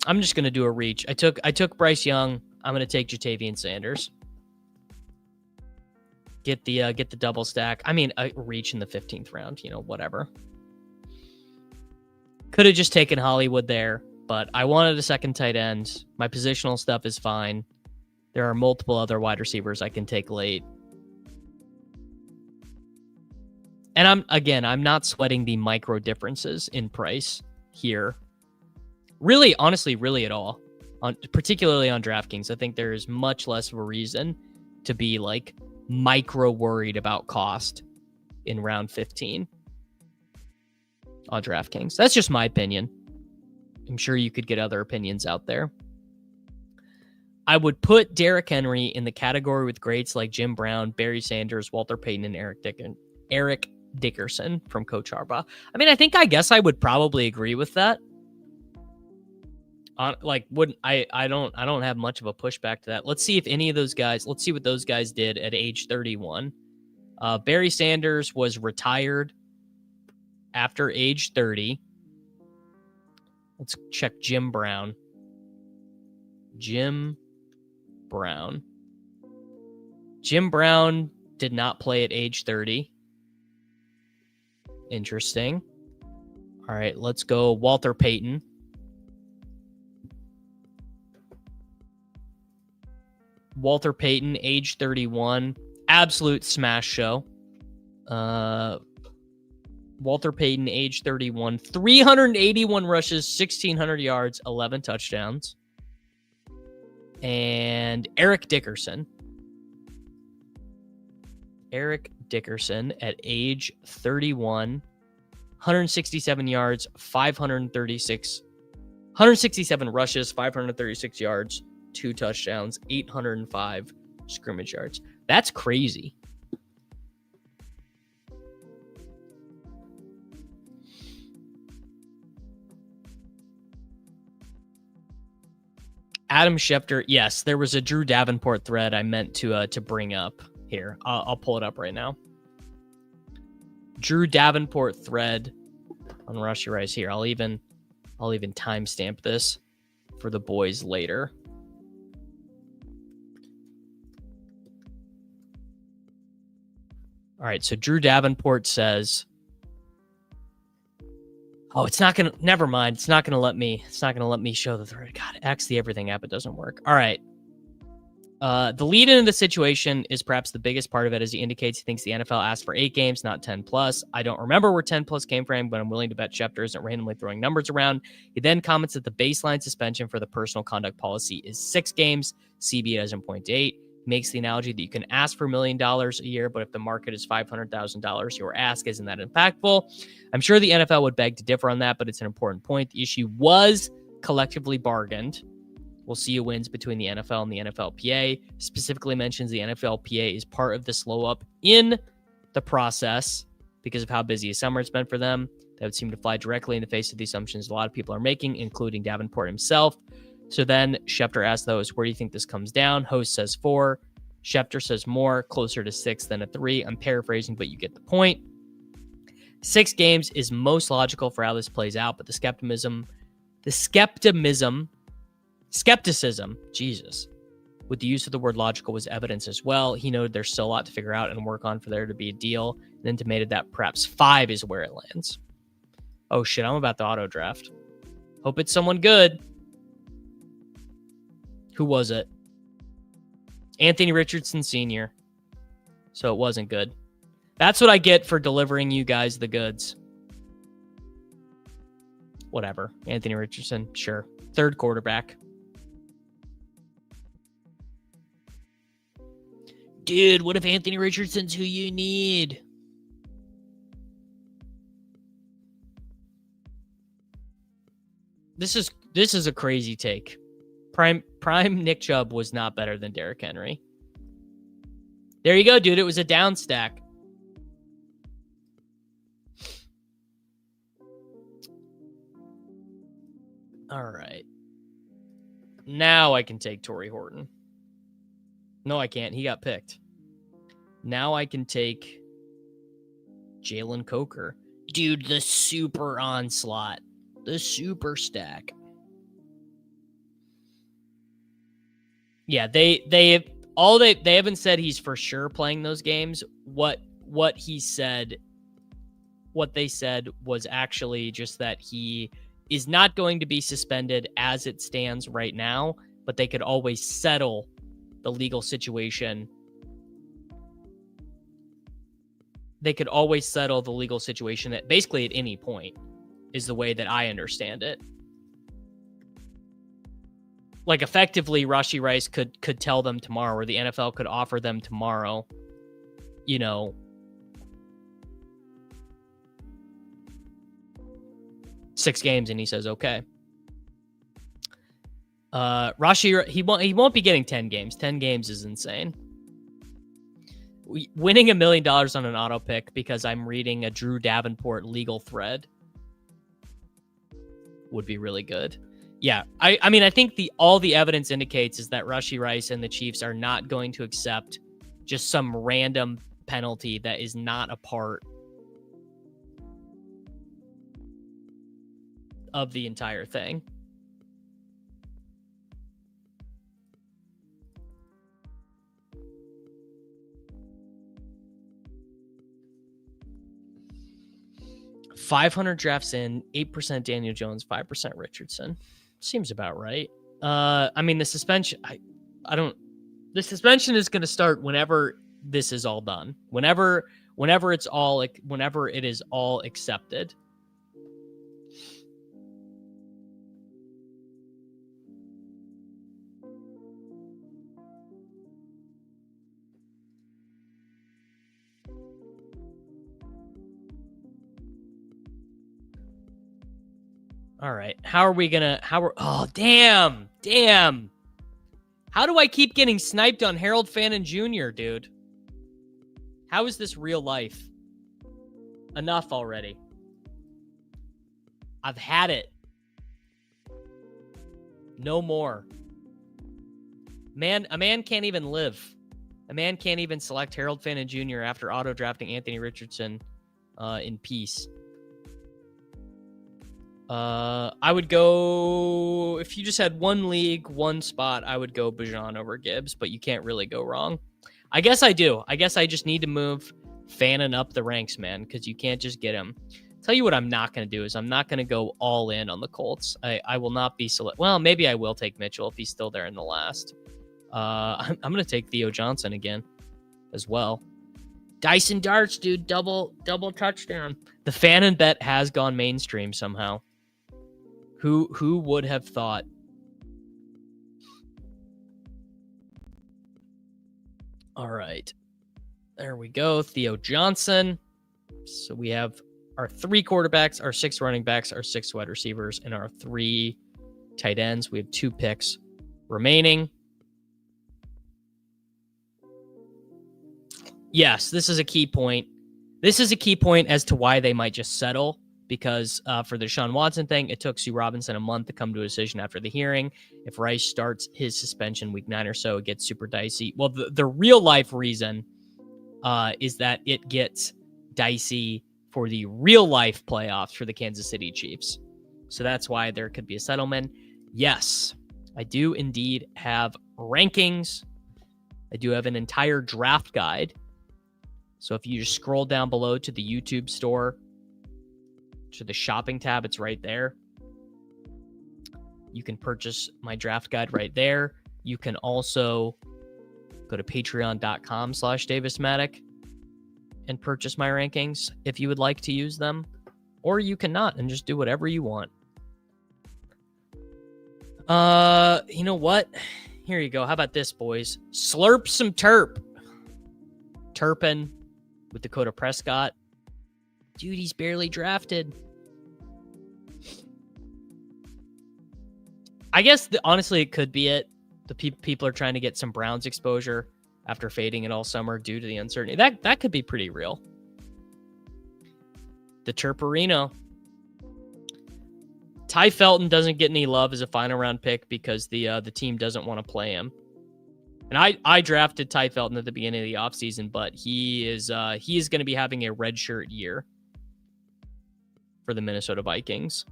I'm just going to do a reach. I took Bryce Young. I'm going to take Jatavian Sanders. Get the double stack. I mean, a reach in the 15th round, whatever. Could have just taken Hollywood there, but I wanted a second tight end. My positional stuff is fine. There are multiple other wide receivers I can take late. And I'm not sweating the micro differences in price here. Really, honestly, really at all. Particularly on DraftKings, I think there is much less of a reason to be like micro worried about cost in round 15 on DraftKings. That's just my opinion. I'm sure you could get other opinions out there. I would put Derrick Henry in the category with greats like Jim Brown, Barry Sanders, Walter Payton, and Eric Dickerson from Coach Harbaugh. I mean, I guess I would probably agree with that. I don't have much of a pushback to that. Let's see what those guys did at age 31. Barry Sanders was retired after age 30. Let's check Jim Brown. Jim Brown did not play at age 30. Interesting. All right, let's go Walter Payton. Walter Payton, age 31. Absolute smash show. Walter Payton, age 31. 381 rushes, 1,600 yards, 11 touchdowns. And Eric Dickerson. Eric Dickerson at age 31. 167 yards, 167 rushes, 536 yards, 2 touchdowns, 805 scrimmage yards. That's crazy. Adam Schefter, yes, there was a Drew Davenport thread I meant to bring up here. I'll pull it up right now. Drew Davenport thread on Rashee Rice here. I'll even timestamp this for the boys later. All right, so Drew Davenport says, "Oh, never mind. It's not gonna let me show the thread. God, X the everything app, it doesn't work." All right. The lead into the situation is perhaps the biggest part of it, as he indicates he thinks the NFL asked for 8 games, not 10 plus. I don't remember where 10 plus came from, but I'm willing to bet Schefter isn't randomly throwing numbers around. He then comments that the baseline suspension for the personal conduct policy is 6 games. CB doesn't point to 8. He makes the analogy that you can ask for $1 million a year, but if the market is $500,000, your ask isn't that impactful. I'm sure the NFL would beg to differ on that, but it's an important point. The issue was collectively bargained. We'll see who wins between the NFL and the NFLPA. Specifically mentions the NFLPA is part of the slow up in the process because of how busy a summer it's been for them. That would seem to fly directly in the face of the assumptions a lot of people are making, including Davenport himself. So then Schefter asks those, where do you think this comes down? Host says 4. Schefter says more, closer to 6 than a 3. I'm paraphrasing, but you get the point. 6 games is most logical for how this plays out, but the skepticism, Jesus, with the use of the word logical was evidence as well. He noted there's still a lot to figure out and work on for there to be a deal, and intimated that perhaps 5 is where it lands. Oh shit, I'm about to auto draft. Hope it's someone good. Who was it? Anthony Richardson Sr. So it wasn't good. That's what I get for delivering you guys the goods. Whatever. Anthony Richardson, sure. 3rd quarterback. Dude, what if Anthony Richardson's who you need? This is a crazy take. Prime Nick Chubb was not better than Derrick Henry. There you go, dude. It was a down stack. All right. Now I can take Torrey Horton. No, I can't. He got picked. Now I can take Jalen Coker. Dude, the super onslaught. The super stack. Yeah, they haven't said he's for sure playing those games. What he said what they said was actually just that he is not going to be suspended as it stands right now, but they could always settle the legal situation. They could always settle the legal situation at basically at any point, is the way that I understand it. Like, effectively, Rashee Rice could tell them tomorrow, or the NFL could offer them tomorrow, 6 games, and he says okay. Rashee, he won't be getting 10 games. 10 games is insane. Winning $1 million on an auto pick because I'm reading a Drew Davenport legal thread would be really good. Yeah, I mean, I think all the evidence indicates is that Rashee Rice and the Chiefs are not going to accept just some random penalty that is not a part of the entire thing. $500 drafts in, 8% Daniel Jones, 5% Richardson. Seems about right. I mean, the suspension, the suspension is going to start whenever this is all done. Whenever it is all accepted. All right. Oh, damn. How do I keep getting sniped on Harold Fannin Jr., dude? How is this real life? Enough already. I've had it. No more. A man can't even live. A man can't even select Harold Fannin Jr. after auto-drafting Anthony Richardson in peace. I would go, if you just had one league, one spot, I would go Bijan over Gibbs, but you can't really go wrong. I guess I do. I guess I just need to move Fannin up the ranks, man, because you can't just get him. Tell you what I'm not going to do is I'm not going to go all in on the Colts. I will not be well, maybe I will take Mitchell if he's still there in the last. I'm going to take Theo Johnson again as well. Dyson darts, dude, double touchdown. The Fannin bet has gone mainstream somehow. Who would have thought? All right. There we go. Theo Johnson. So we have our 3 quarterbacks, our 6 running backs, our 6 wide receivers, and our 3 tight ends. We have 2 picks remaining. Yes, this is a key point. This is a key point as to why they might just settle. Because for the Deshaun Watson thing, it took Sue Robinson a month to come to a decision after the hearing. If Rice starts his suspension week 9 or so, it gets super dicey. Well, the real life reason is that it gets dicey for the real life playoffs for the Kansas City Chiefs. So that's why there could be a settlement. Yes, I do indeed have rankings. I do have an entire draft guide. So if you just scroll down below to the YouTube store, to the shopping tab, it's right there. You can purchase my draft guide right there. You can also go to patreon.com/DavisMattek and purchase my rankings if you would like to use them, or you cannot and just do whatever you want. You know what? Here you go. How about this, boys? Slurp some Terp. Turpin with Dakota Prescott. Dude, he's barely drafted. I guess, honestly, it could be it. The people are trying to get some Browns exposure after fading it all summer due to the uncertainty. That could be pretty real. The Chirperino. Ty Felton doesn't get any love as a final round pick because the team doesn't want to play him. And I drafted Ty Felton at the beginning of the offseason, but he is going to be having a redshirt year for the Minnesota Vikings.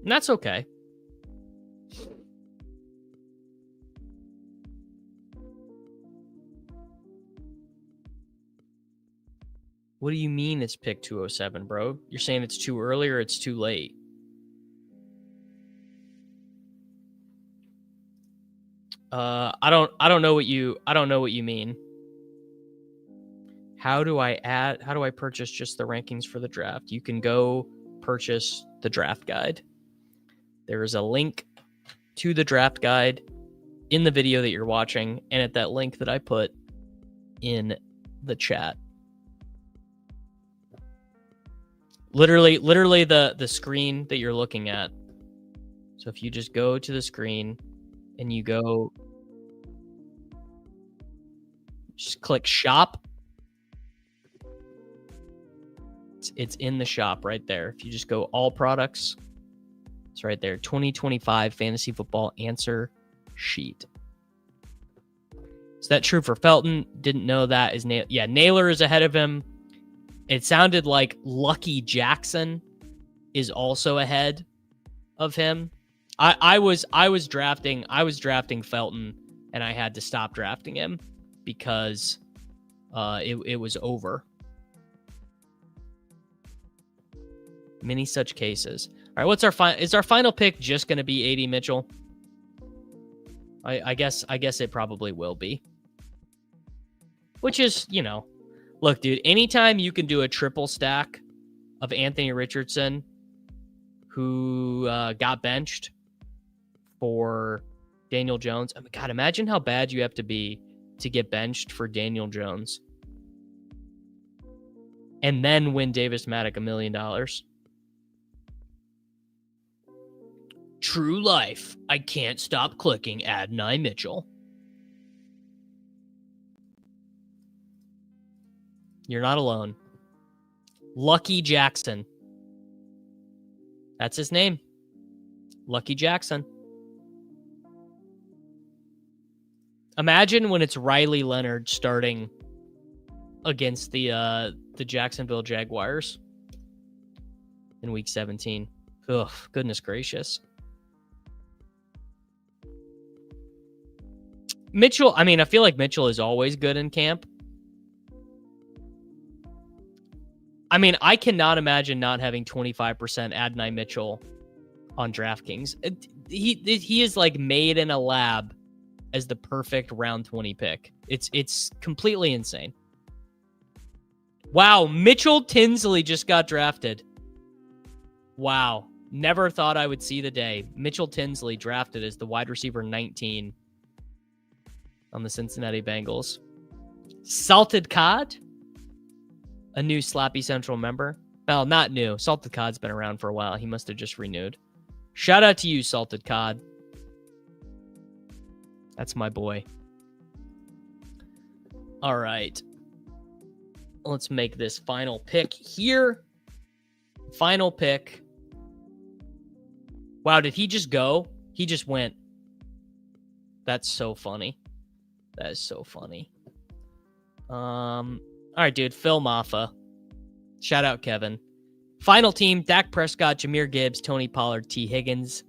And that's okay. What do you mean it's pick 207, bro? You're saying it's too early or it's too late? I don't know what you mean. How do I purchase just the rankings for the draft? You can go purchase the draft guide. There is a link to the draft guide in the video that you're watching and at that link that I put in the chat. Literally the screen that you're looking at. So if you just go to the screen and you go, just click shop. It's in the shop right there. If you just go all products, it's right there. 2025 fantasy football answer sheet. Is that true for Felton? Didn't know that. Yeah, Naylor is ahead of him. It sounded like Lucky Jackson is also ahead of him. I was drafting Felton and I had to stop drafting him because it was over. Many such cases. All right, what's our is our final pick just going to be AD Mitchell? I guess it probably will be. Which is, you know, look, dude, anytime you can do a triple stack of Anthony Richardson, who got benched for Daniel Jones. I mean, God, imagine how bad you have to be to get benched for Daniel Jones and then win Davis Maddock $1 million. True life. I can't stop clicking Adonai Mitchell. You're not alone. Lucky Jackson. That's his name. Lucky Jackson. Imagine when it's Riley Leonard starting against the Jacksonville Jaguars in week 17. Ugh, goodness gracious. Mitchell, I mean, I feel like Mitchell is always good in camp. I mean, I cannot imagine not having 25% Adonai Mitchell on DraftKings. He is like made in a lab as the perfect round 20 pick. It's completely insane. Wow, Mitchell Tinsley just got drafted. Wow, never thought I would see the day. Mitchell Tinsley drafted as the wide receiver 19 on the Cincinnati Bengals. Salted Cod? A new Slappy Central member? Well, not new. Salted Cod's been around for a while. He must have just renewed. Shout out to you, Salted Cod. That's my boy. All right. Let's make this final pick here. Final pick. Wow, did he just go? He just went. That's so funny. That is so funny. All right, dude. Phil Maffa. Shout out, Kevin. Final team, Dak Prescott, Jahmyr Gibbs, Tony Pollard, T. Higgins,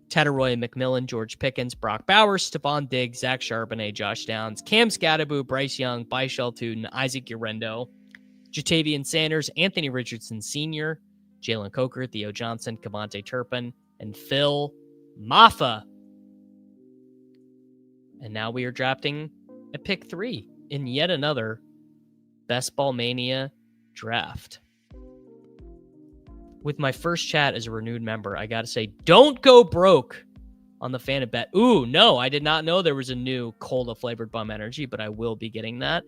Tedderoy McMillan, George Pickens, Brock Bowers, Stephon Diggs, Zach Charbonnet, Josh Downs, Cam Scatteraboo, Bryce Young, Byshell Tuten, Isaac Urendo, Jatavian Sanders, Anthony Richardson Sr., Jalen Coker, Theo Johnson, Kavonte Turpin, and Phil Maffa. And now we are drafting at pick 3 in yet another Best Ball Mania draft. With my first chat as a renewed member, I gotta say, don't go broke on the Fan Bet. Ooh, no, I did not know there was a new cola flavored bum energy, but I will be getting that.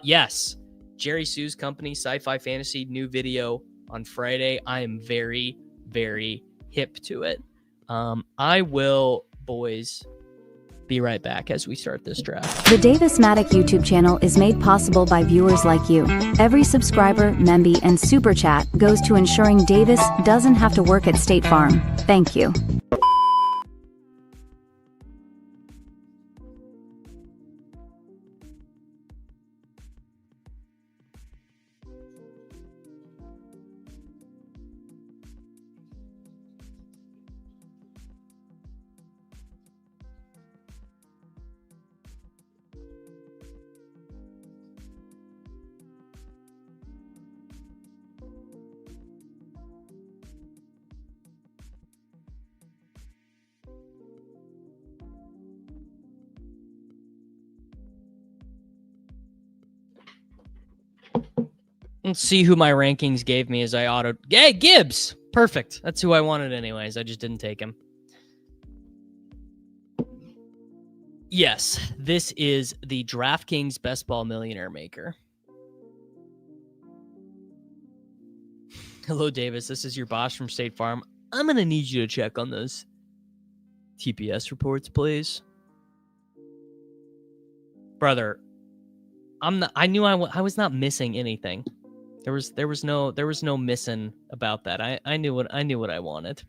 Yes, Jerry Sue's company, Sci-Fi Fantasy, new video on Friday. I am very, very hip to it. I will, boys, be right back as we start this draft. The Davis Maddock YouTube channel is made possible by viewers like you. Every subscriber, memby, and super chat goes to ensuring Davis doesn't have to work at State Farm. Thank you. Let's see who my rankings gave me as I auto. Hey, Gibbs! Perfect. That's who I wanted anyways. I just didn't take him. Yes, this is the DraftKings Best Ball Millionaire Maker. Hello, Davis. This is your boss from State Farm. I'm going to need you to check on those TPS reports, please. Brother, I knew I was not missing anything. There was no missing about that. I knew what I wanted.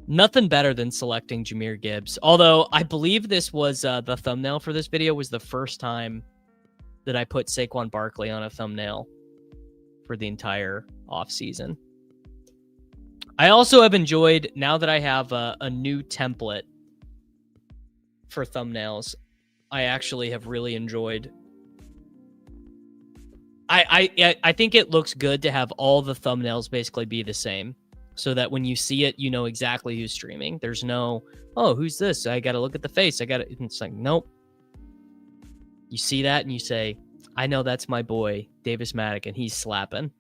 Nothing better than selecting Jahmyr Gibbs. Although I believe this was the thumbnail for this video was the first time that I put Saquon Barkley on a thumbnail for the entire offseason. I also have enjoyed, now that I have a new template for thumbnails, I actually have really enjoyed. I think it looks good to have all the thumbnails basically be the same, so that when you see it, you know exactly who's streaming. There's no, oh, who's this? I got to look at the face. It's like, nope. You see that and you say, I know that's my boy, Davis Maddock, and he's slapping.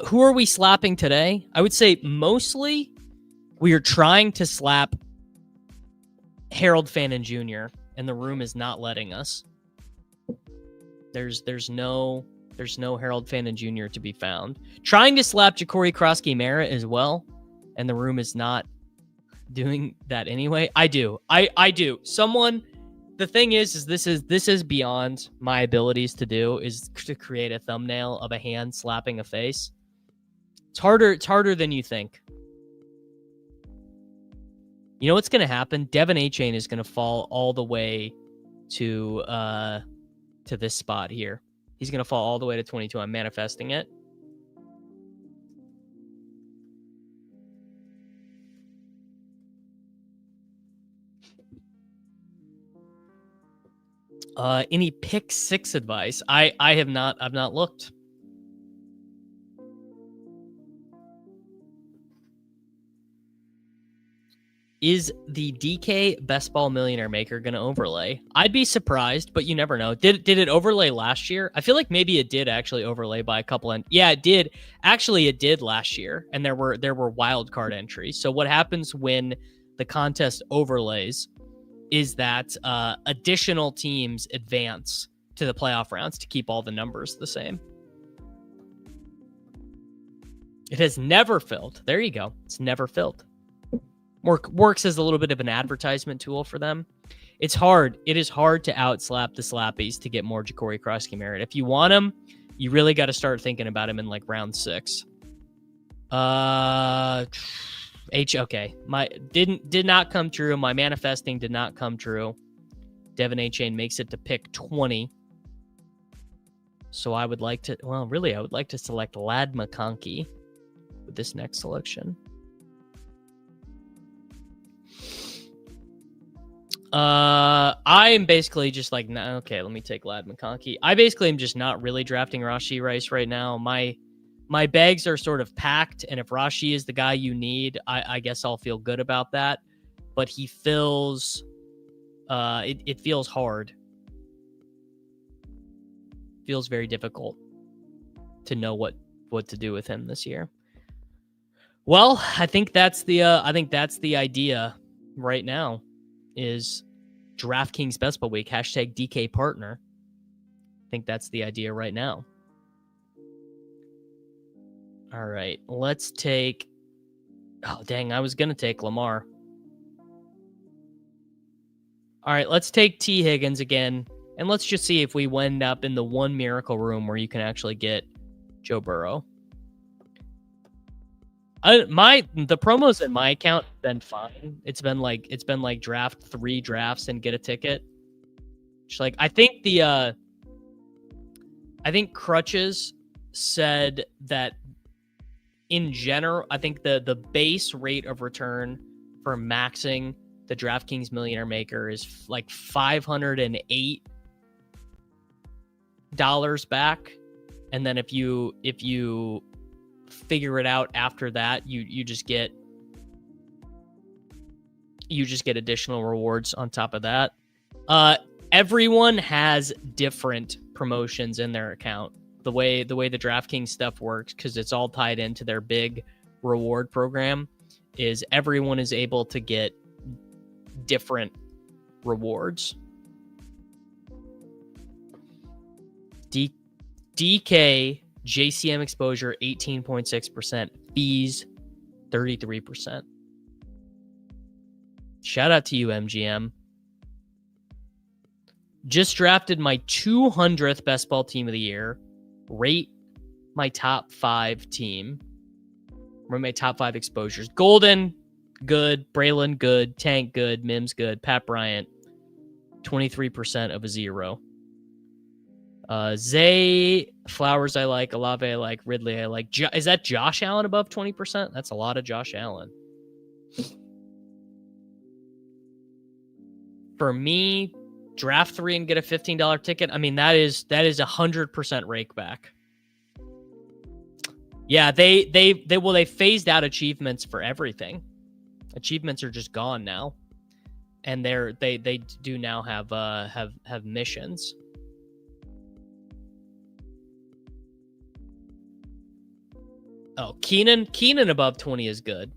Who are we slapping today? I would say mostly we are trying to slap Harold Fannin Jr., and the room is not letting us. There's no Harold Fannin Jr. to be found. Trying to slap Ja'Cory Krosky-Merritt as well, and the room is not doing that anyway. I do. Someone. The thing is this is beyond my abilities to do, is to create a thumbnail of a hand slapping a face. It's harder than you think. You know what's going to happen? Devin Achane is going to fall all the way to this spot here. He's going to fall all the way to 22. I'm manifesting it. Any pick six advice? I've not looked. Is the DK Best Ball Millionaire Maker going to overlay? I'd be surprised, but you never know. Did it overlay last year? I feel like maybe it did actually overlay by a couple. Yeah, it did. Actually, it did last year, and there were wild card entries. So what happens when the contest overlays is that additional teams advance to the playoff rounds to keep all the numbers the same. It has never filled. There you go. It's never filled. Works as a little bit of an advertisement tool for them. It's hard. It is hard to outslap the slappies to get more Ja'Cory Krosky-Merritt. If you want him, you really got to start thinking about him in like round 6. Okay. Did not come true. My manifesting did not come true. Devin Achane makes it to pick 20. So I would like to, I would like to select Ladd McConkey with this next selection. I am basically just like, okay, let me take Ladd McConkey. I basically am just not really drafting Rashee Rice right now. My bags are sort of packed, and if Rashee is the guy you need, I guess I'll feel good about that. But he feels, it feels hard. Feels very difficult to know what to do with him this year. Well, I think that's the idea right now. Is DraftKings Best Ball Week, hashtag DK Partner. I think that's the idea right now. All right, let's take... Oh, dang, I was going to take Lamar. All right, let's take T. Higgins again, and let's just see if we end up in the one miracle room where you can actually get Joe Burrow. The promos in my account have been fine. It's been like draft 3 drafts and get a ticket. Just like I think Crutches said that in general, I think the base rate of return for maxing the DraftKings Millionaire Maker is like $508 back, and then if you figure it out after that, you just get additional rewards on top of that. Everyone has different promotions in their account. The way the DraftKings stuff works, because it's all tied into their big reward program, is everyone is able to get different rewards. DK JCM exposure 18.6%, fees 33%. Shout out to you, MGM. Just drafted my 200th best ball team of the year. Rate my top 5 team. Rate my top 5 exposures. Golden, good. Braylon, good. Tank, good. Mims, good. Pat Bryant, 23% of a 0. Zay, Flowers I like. Olave I like. Ridley I like. Is that Josh Allen above 20%? That's a lot of Josh Allen. For me, draft 3 and get a $15 ticket. I mean, that is 100% rake back. Yeah, they phased out achievements for everything. Achievements are just gone now, and they do now have missions. Oh, Keenan above 20 is good.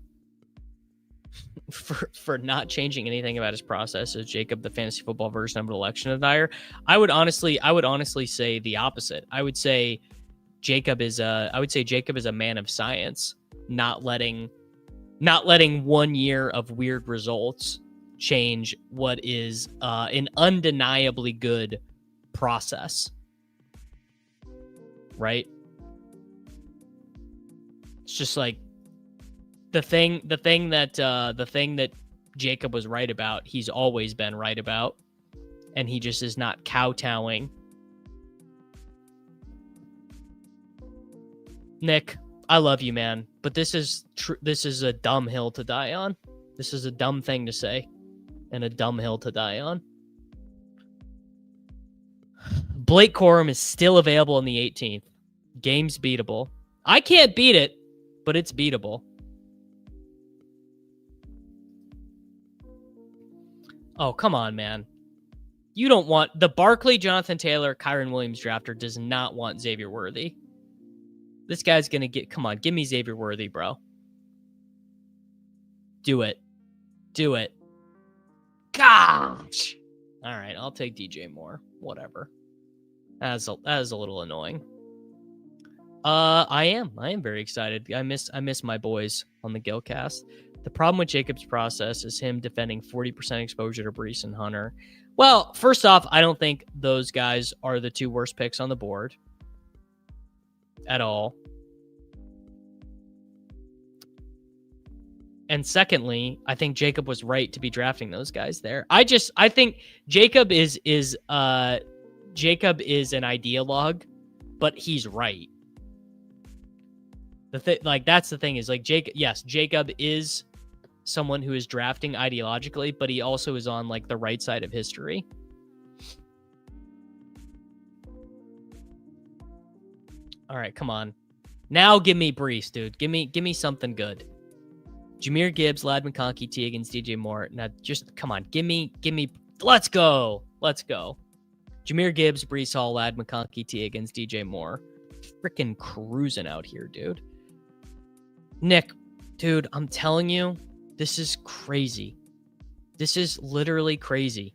For not changing anything about his process. Is Jacob the fantasy football version of an election denier? I would honestly say the opposite. I would say Jacob is a man of science, not letting 1 year of weird results change what is an undeniably good process. Right? It's just like the thing that Jacob was right about, he's always been right about, and he just is not kowtowing. Nick, I love you, man, but this is a dumb hill to die on. This is a dumb thing to say, and a dumb hill to die on. Blake Corum is still available in the 18th. Game's beatable. I can't beat it, but it's beatable. Oh, come on, man. You don't want... The Barkley, Jonathan Taylor, Kyron Williams drafter does not want Xavier Worthy. This guy's going to get... Come on, give me Xavier Worthy, bro. Do it. Do it. Gosh! All right, I'll take DJ Moore. Whatever. That is a little annoying. I am very excited. I miss my boys on the Gilcast. The problem with Jacob's process is him defending 40% exposure to Breece and Hunter. Well, first off, I don't think those guys are the 2 worst picks on the board at all. And secondly, I think Jacob was right to be drafting those guys there. I think Jacob is an ideologue, but he's right. That's the thing is like Jacob is someone who is drafting ideologically, but he also is on like the right side of history. All right, come on. Now give me Breece, dude. Give me something good. Jahmyr Gibbs, Lad McConkey, T. Higgins, DJ Moore. Now just come on. Give me let's go. Jahmyr Gibbs, Breece Hall, Lad McConkey, T. Higgins, DJ Moore. Freaking cruising out here, dude. Nick, dude, I'm telling you, this is crazy. This is literally crazy.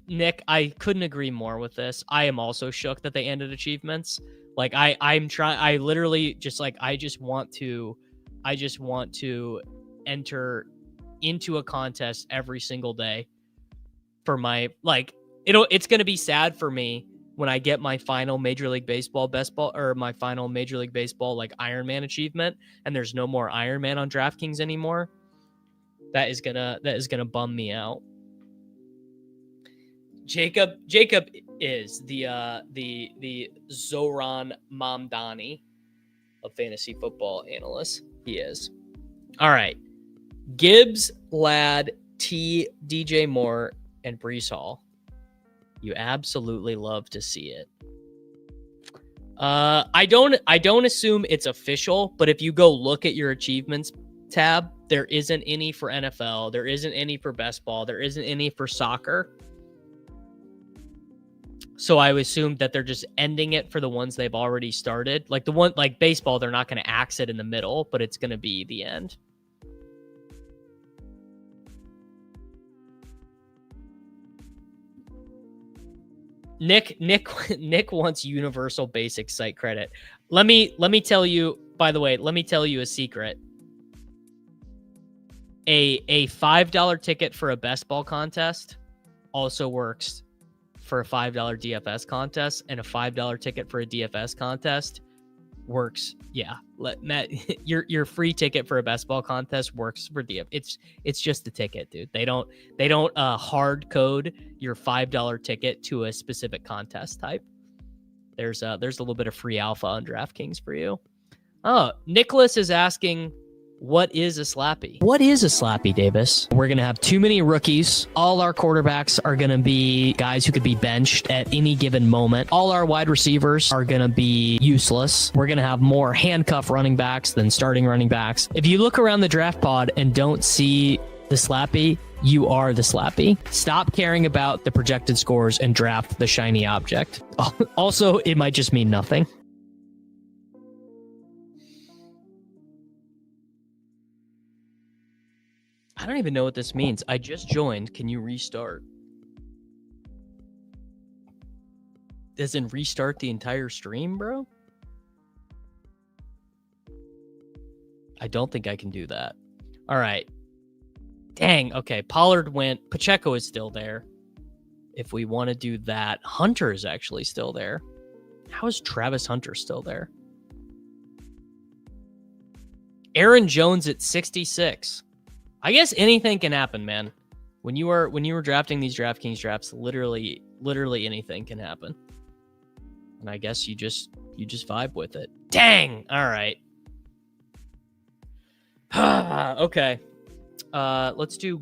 Nick, I couldn't agree more with this. I am also shook that they ended achievements. Like I literally just like, I just want to enter into a contest every single day for my, like, it's going to be sad for me when I get my final Major League Baseball my final Major League Baseball like Iron Man achievement, and there's no more Iron Man on DraftKings anymore. That is gonna bum me out. Jacob is the Zoran Mamdani of fantasy football analysts. He is. All right. Gibbs, Ladd, T, DJ Moore, and Breece Hall. You absolutely love to see it. I don't assume it's official, but if you go look at your achievements tab There isn't any for NFL. There isn't any for best ball. There isn't any for soccer. So I assume that they're just ending it for the ones they've already started. Like the one, like baseball, they're not going to axe it in the middle, but it's going to be the end. Nick wants universal basic site credit. Let me tell you, by the way, let me tell you a secret. A $5 ticket for a best ball contest also works for a $5 DFS contest, and a $5 ticket for a DFS contest works. Yeah, Matt, your free ticket for a best ball contest works for DF. It's just a ticket, dude. They don't hard code your $5 ticket to a specific contest type. There's a little bit of free alpha on DraftKings for you. Oh, Nicholas is asking, what is a slappy? What is a slappy, Davis? We're going to have too many rookies. All our quarterbacks are going to be guys who could be benched at any given moment. All our wide receivers are going to be useless. We're going to have more handcuff running backs than starting running backs. If you look around the draft pod and don't see the slappy, you are the slappy. Stop caring about the projected scores and draft the shiny object. Also, it might just mean nothing. I don't even know what this means. I just joined. Can you restart? Doesn't restart the entire stream, bro? I don't think I can do that. All right. Dang. Okay. Pollard went. Pacheco is still there. If we want to do that, Hunter is actually still there. How is Travis Hunter still there? Aaron Jones at 66. I guess anything can happen, man. When you were drafting these DraftKings drafts, literally anything can happen. And I guess you just vibe with it. Dang. All right. Okay. Let's do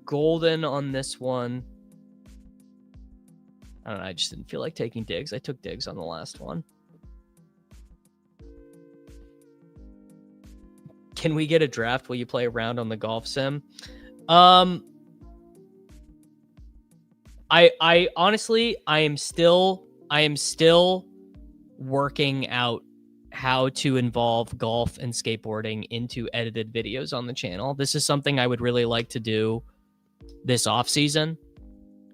golden on this one. I don't know. I just didn't feel like taking digs. I took digs on the last one. Can we get a draft? Will you play around on the golf sim? I honestly, I am still working out how to involve golf and skateboarding into edited videos on the channel. This is something I would really like to do this off season.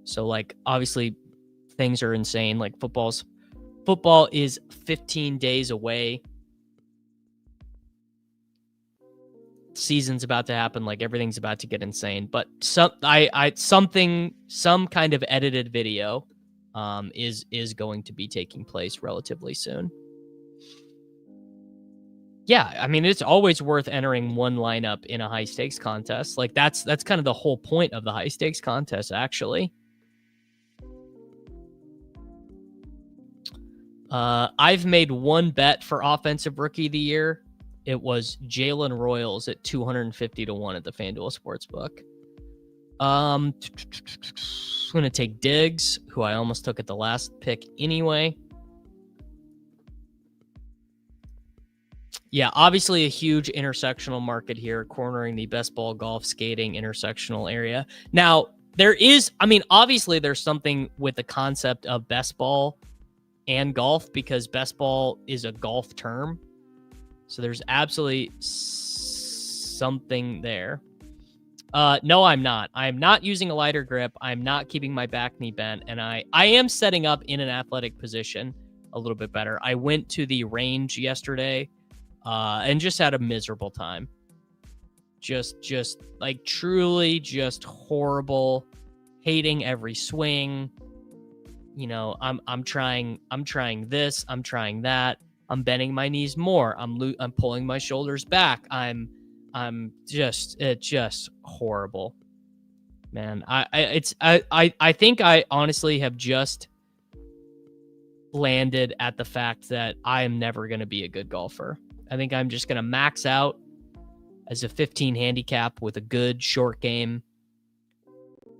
So like, obviously things are insane. Like football is 15 days away. Season's about to happen, like everything's about to get insane, but some kind of edited video is going to be taking place relatively soon. Yeah, I mean, it's always worth entering one lineup in a high stakes contest. Like that's kind of the whole point of the high stakes contest, actually. I've made one bet for offensive rookie of the year. It was Jalen Royals at 250 to 1 at the FanDuel Sportsbook. I'm going to take Diggs, who I almost took at the last pick anyway. Yeah, obviously a huge intersectional market here, cornering the best ball, golf, skating, intersectional area. Now, obviously there's something with the concept of best ball and golf, because best ball is a golf term. So there's absolutely something there. No, I'm not. I'm not using a lighter grip. I'm not keeping my back knee bent. And I am setting up in an athletic position a little bit better. I went to the range yesterday and just had a miserable time. Just like truly just horrible, hating every swing. You know, I'm trying this, I'm trying that. I'm bending my knees more. I'm pulling my shoulders back. I'm just horrible, man. I think I honestly have just landed at the fact that I am never going to be a good golfer. I think I'm just going to max out as a 15 handicap with a good short game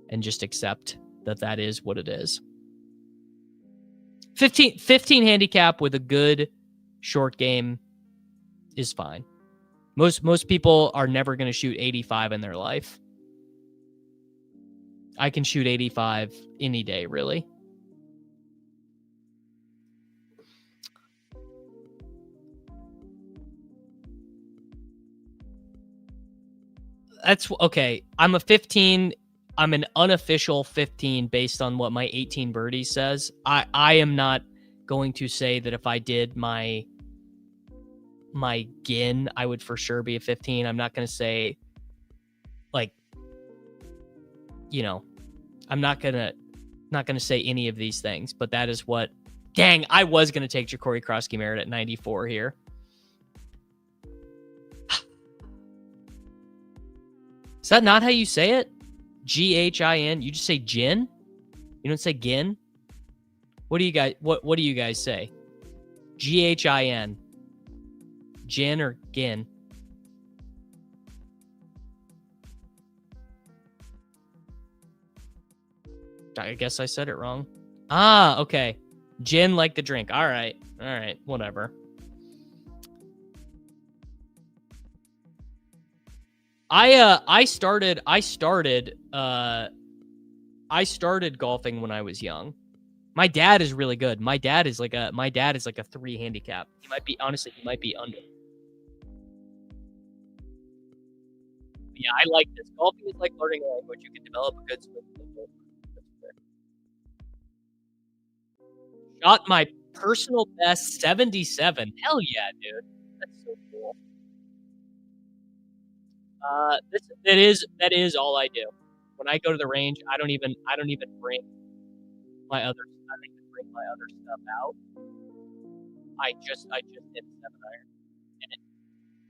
and just accept that is what it is. 15 handicap with a good short game is fine. Most people are never going to shoot 85 in their life. I can shoot 85 any day, really. That's okay. I'm a 15. I'm an unofficial 15 based on what my 18 birdies says. I am not going to say that if I did my GIN, I would for sure be a 15. I'm not going to say, like, I'm not going to say any of these things, but that is what, dang, I was going to take Ja'Cory Krosky-Merritt at 94 here. Is that not how you say it? Ghin? You just say gin? You don't say gin? What do you guys say? Ghin. Gin or gin? I guess I said it wrong. Ah, okay. Gin like the drink. All right. Whatever. I started golfing when I was young. My dad is really good. My dad is like a 3 handicap. He might be under. Yeah, I like this. Golfing is like learning a language. You can develop a good swing. Shot my personal best 77. Hell yeah, dude. That's so cool. That is all I do. When I go to the range, I don't even bring my other stuff out. I just hit a 7-iron. And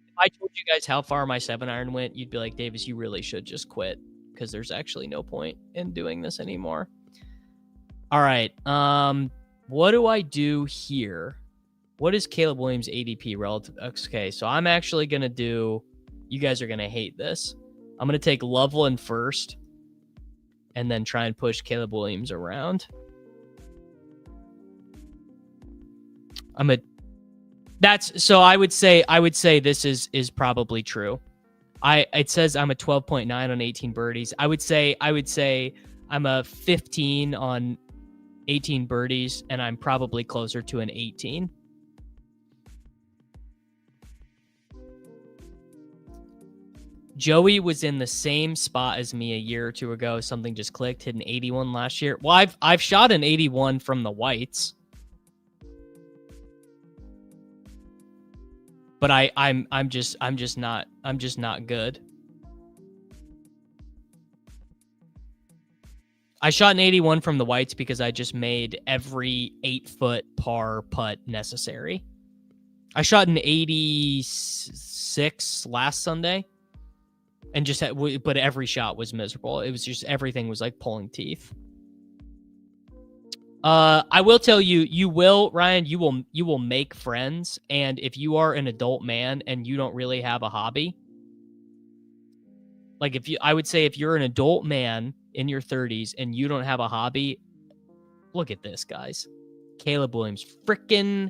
if I told you guys how far my 7-iron went, you'd be like, Davis, you really should just quit because there's actually no point in doing this anymore. All right. What do I do here? What is Caleb Williams' ADP relative? Okay, so I'm actually gonna do. You guys are gonna hate this. I'm gonna take Loveland first, and then try and push Caleb Williams around. I would say this is probably true. It says I'm a 12.9 on 18 birdies. I would say I'm a 15 on 18 birdies, and I'm probably closer to an 18. Joey was in the same spot as me a year or two ago. Something just clicked. Hit an 81 last year. Well, I've shot an 81 from the whites, but I'm just not good. I shot an 81 from the whites because I just made every 8-foot par putt necessary. I shot an 86 last Sunday. And but every shot was miserable. It was just, everything was like pulling teeth. I will tell you, Ryan, you will make friends. And if you are an adult man and you don't really have a hobby, like I would say if you're an adult man in your 30s and you don't have a hobby, look at this, guys. Caleb Williams, freaking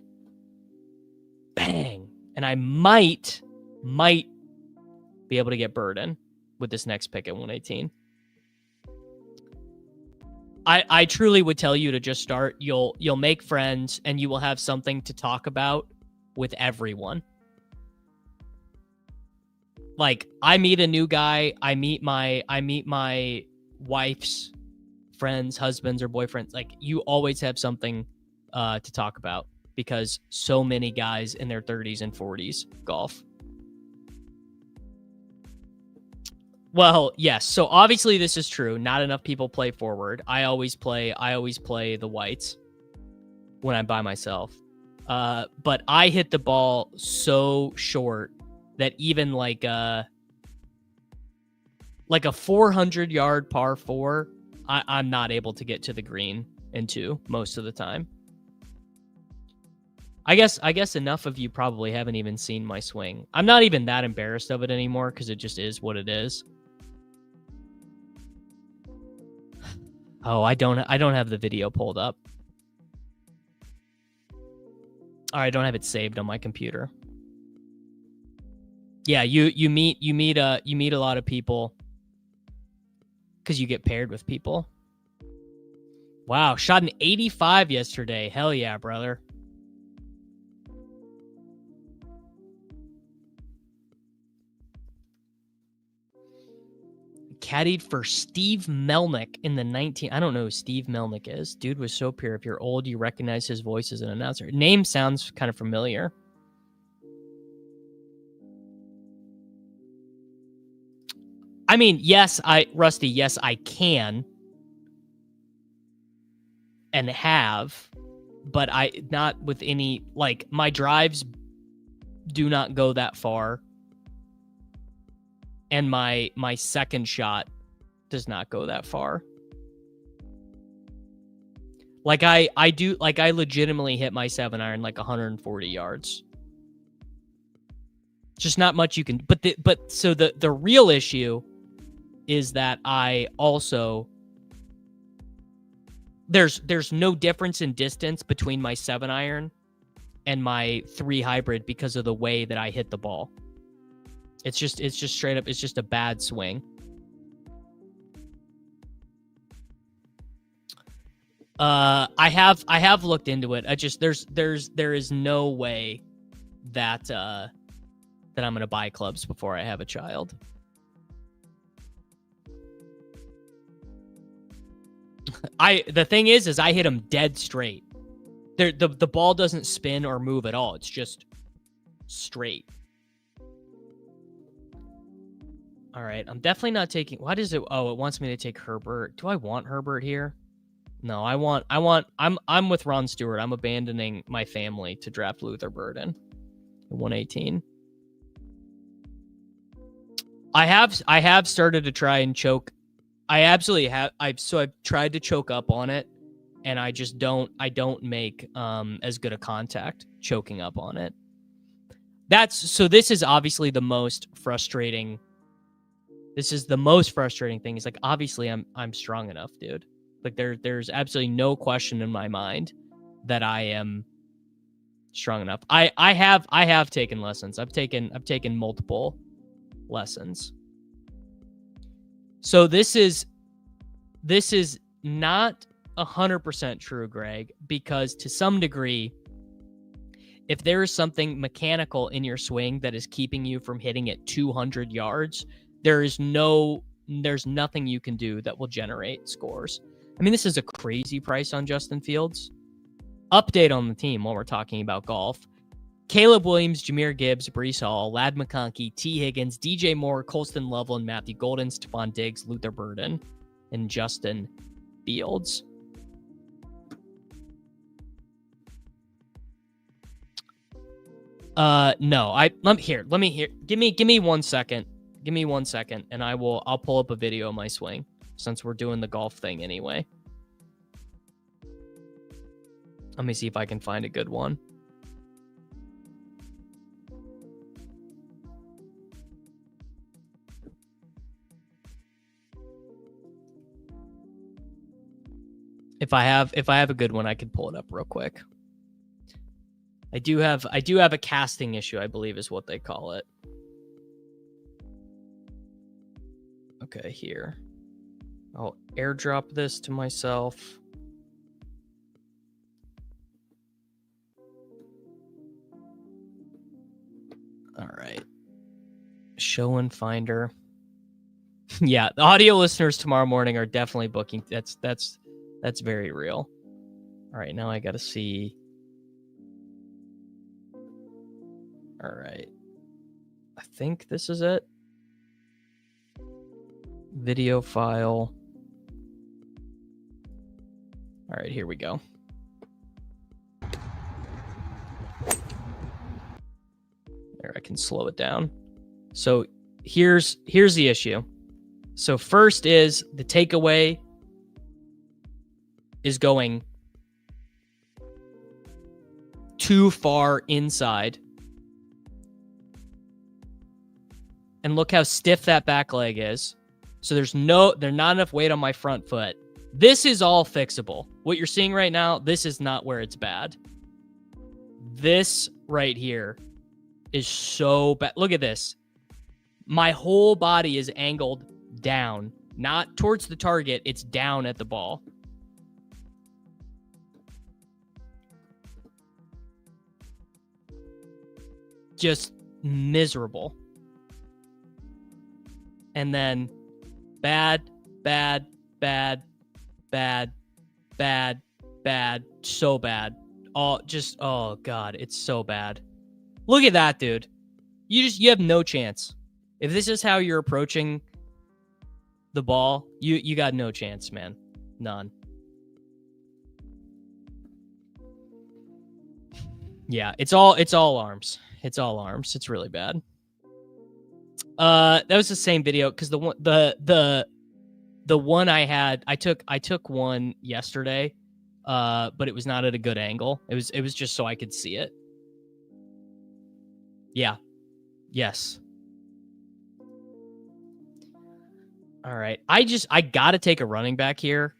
bang. And I might be able to get Burden with this next pick at 118. I truly would tell you to just start. You'll make friends and you will have something to talk about with everyone. Like, I meet a new guy, I meet my wife's friends, husbands, or boyfriends. Like, you always have something to talk about because so many guys in their 30s and 40s golf. Well, yes. So obviously this is true. Not enough people play forward. I always play the whites when I'm by myself. But I hit the ball so short that even like a 400-yard par 4, I'm not able to get to the green in 2 most of the time. I guess enough of you probably haven't even seen my swing. I'm not even that embarrassed of it anymore because it just is what it is. Oh, I don't have the video pulled up. Or I don't have it saved on my computer. Yeah, you meet a lot of people because you get paired with people. Wow, shot an 85 yesterday. Hell yeah, brother. Caddied for Steve Melnick in the 19. I don't know who Steve Melnick is. Dude was so pure. If you're old, you recognize his voice as an announcer. Name sounds kind of familiar. I mean, Rusty, yes, I can and have, but I not with any, like, my drives do not go that far. And my second shot does not go that far. Like I legitimately hit my 7-iron like 140 yards. Just not much you can. But so the real issue is that I also there's no difference in distance between my 7-iron and my 3 hybrid because of the way that I hit the ball. It's just straight up. It's just a bad swing. I have looked into it. There is no way that I'm gonna buy clubs before I have a child. The thing is I hit them dead straight. The ball doesn't spin or move at all. It's just straight. All right, I'm definitely not taking. What is it? Oh, it wants me to take Herbert. Do I want Herbert here? No, I'm with Ron Stewart. I'm abandoning my family to draft Luther Burden. 118. I have started to try and choke. I absolutely have. I've tried to choke up on it, and I just don't make as good a contact choking up on it. This is obviously the most frustrating. This is the most frustrating thing. Is like, obviously I'm strong enough, dude. Like there's absolutely no question in my mind that I am strong enough. I have taken lessons. I've taken multiple lessons. So this is not 100% true, Greg, because to some degree, if there is something mechanical in your swing that is keeping you from hitting it 200 yards, there's nothing you can do that will generate scores. I mean, this is a crazy price on Justin Fields. Update on the team while we're talking about golf. Caleb Williams, Jahmyr Gibbs, Breece Hall, Ladd McConkey, T. Higgins, DJ Moore, Colston Loveland, Matthew Golden, Stephon Diggs, Luther Burden, and Justin Fields. No, let me hear. Give me 1 second. Give me 1 second, and I'll pull up a video of my swing since we're doing the golf thing anyway. Let me see if I can find a good one. If I have a good one, I can pull it up real quick. I do have a casting issue, I believe is what they call it. Okay, here. I'll airdrop this to myself. All right. Show and Finder. Yeah, the audio listeners tomorrow morning are definitely booking. That's very real. All right, now I got to see. All right. I think this is it. Video file. All right, here we go. There, I can slow it down. So here's the issue. So first is the takeaway is going too far inside. And look how stiff that back leg is. So there's not enough weight on my front foot. This is all fixable. What you're seeing right now, this is not where it's bad. This right here is so bad. Look at this. My whole body is angled down, not towards the target. It's down at the ball. Just miserable. And then bad, so bad. Oh God, it's so bad. Look at that, dude. You have no chance. If this is how you're approaching the ball, you got no chance, man. None. Yeah, it's all arms. It's all arms. It's really bad. That was the same video because the one I had, I took one yesterday, but it was not at a good angle. It was just so I could see it. Yeah. Yes. All right. I gotta take a running back here.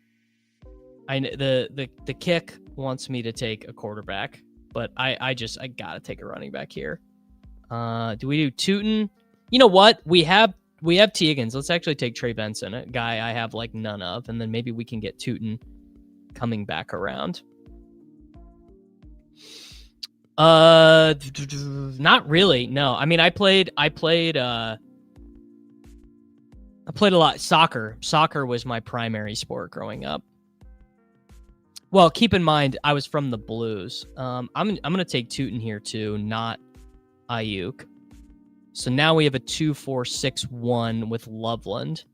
The kick wants me to take a quarterback, but I gotta take a running back here. Do we do Tootin? You know what? We have Teagans. Let's actually take Trey Benson, a guy I have like none of, and then maybe we can get Tootin coming back around. Not really. No. I mean, I played a lot. Soccer was my primary sport growing up. Well, keep in mind, I was from the Blues. I'm going to take Tootin here too, not Ayuk. So now we have a 2-4-6-1 with Loveland.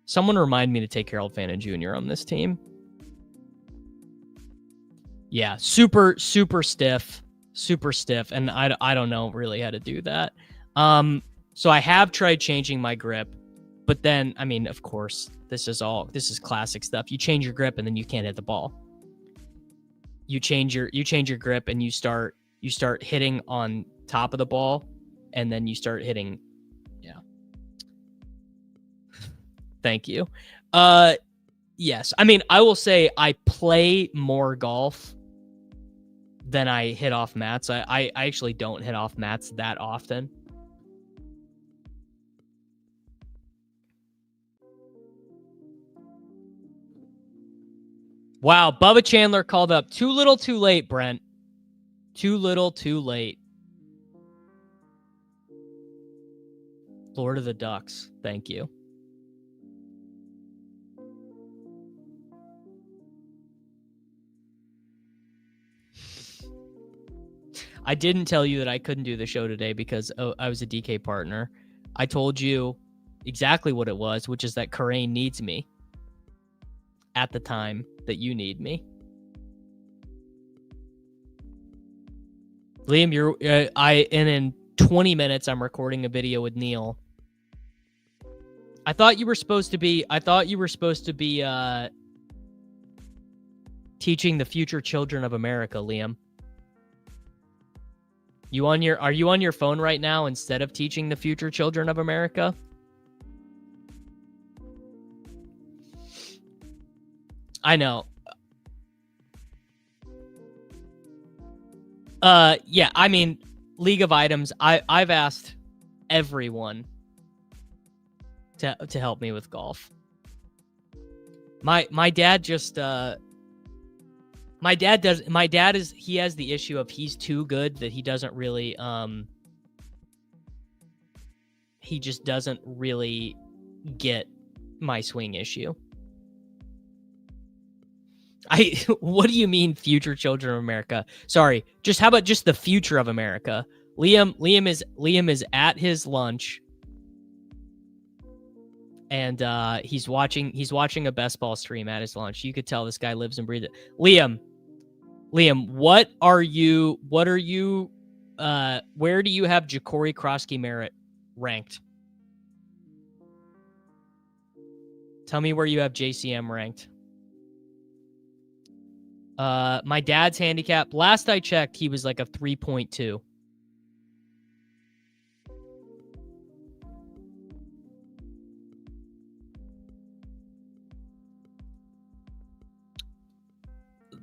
Someone remind me to take Harold Fannin Jr. on this team. Yeah, super stiff, and I don't know really how to do that. So I have tried changing my grip, but then I mean, of course, this is classic stuff. You change your grip and then you can't hit the ball. You change your grip and you start hitting on top of the ball, and then you start hitting. Yeah. Thank you. Yes. I mean, I will say I play more golf than I hit off mats. I actually don't hit off mats that often. Wow, Bubba Chandler called up. Too little, too late, Brent. Too little, too late. Lord of the Ducks. Thank you. I didn't tell you that I couldn't do the show today because I was a DK partner. I told you exactly what it was, which is that Karain needs me at the time that you need me. Liam, in 20 minutes, I'm recording a video with Neil. I thought you were supposed to be teaching the future children of America, Liam. Are you on your phone right now instead of teaching the future children of America? I know. Yeah, I mean, League of Items, I've asked everyone to help me with golf. My dad just he has the issue of he's too good that he doesn't really he just doesn't really get my swing issue. What do you mean future children of America? Sorry, how about just the future of America? Liam is at his lunch, and he's watching a best ball stream at his lunch. You could tell this guy lives and breathes it. Liam, where do you have Ja'Cory Krosky Merritt ranked? Tell me where you have JCM ranked. My dad's handicap, last I checked, he was like a 3.2.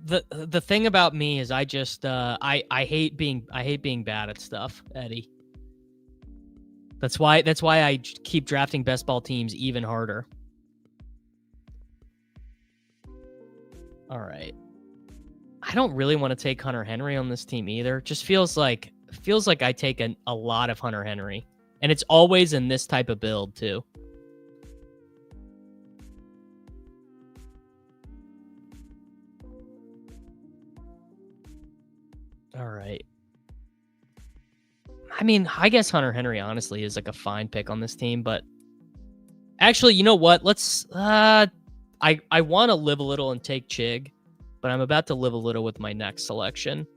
The thing about me is I just I hate being bad at stuff, Eddie. That's why I keep drafting best ball teams even harder. All right. I don't really want to take Hunter Henry on this team either. Just feels like I take a lot of Hunter Henry. And it's always in this type of build too. All right. I mean, I guess Hunter Henry honestly is like a fine pick on this team, but actually, you know what? Let's I want to live a little and take Chig, but I'm about to live a little with my next selection.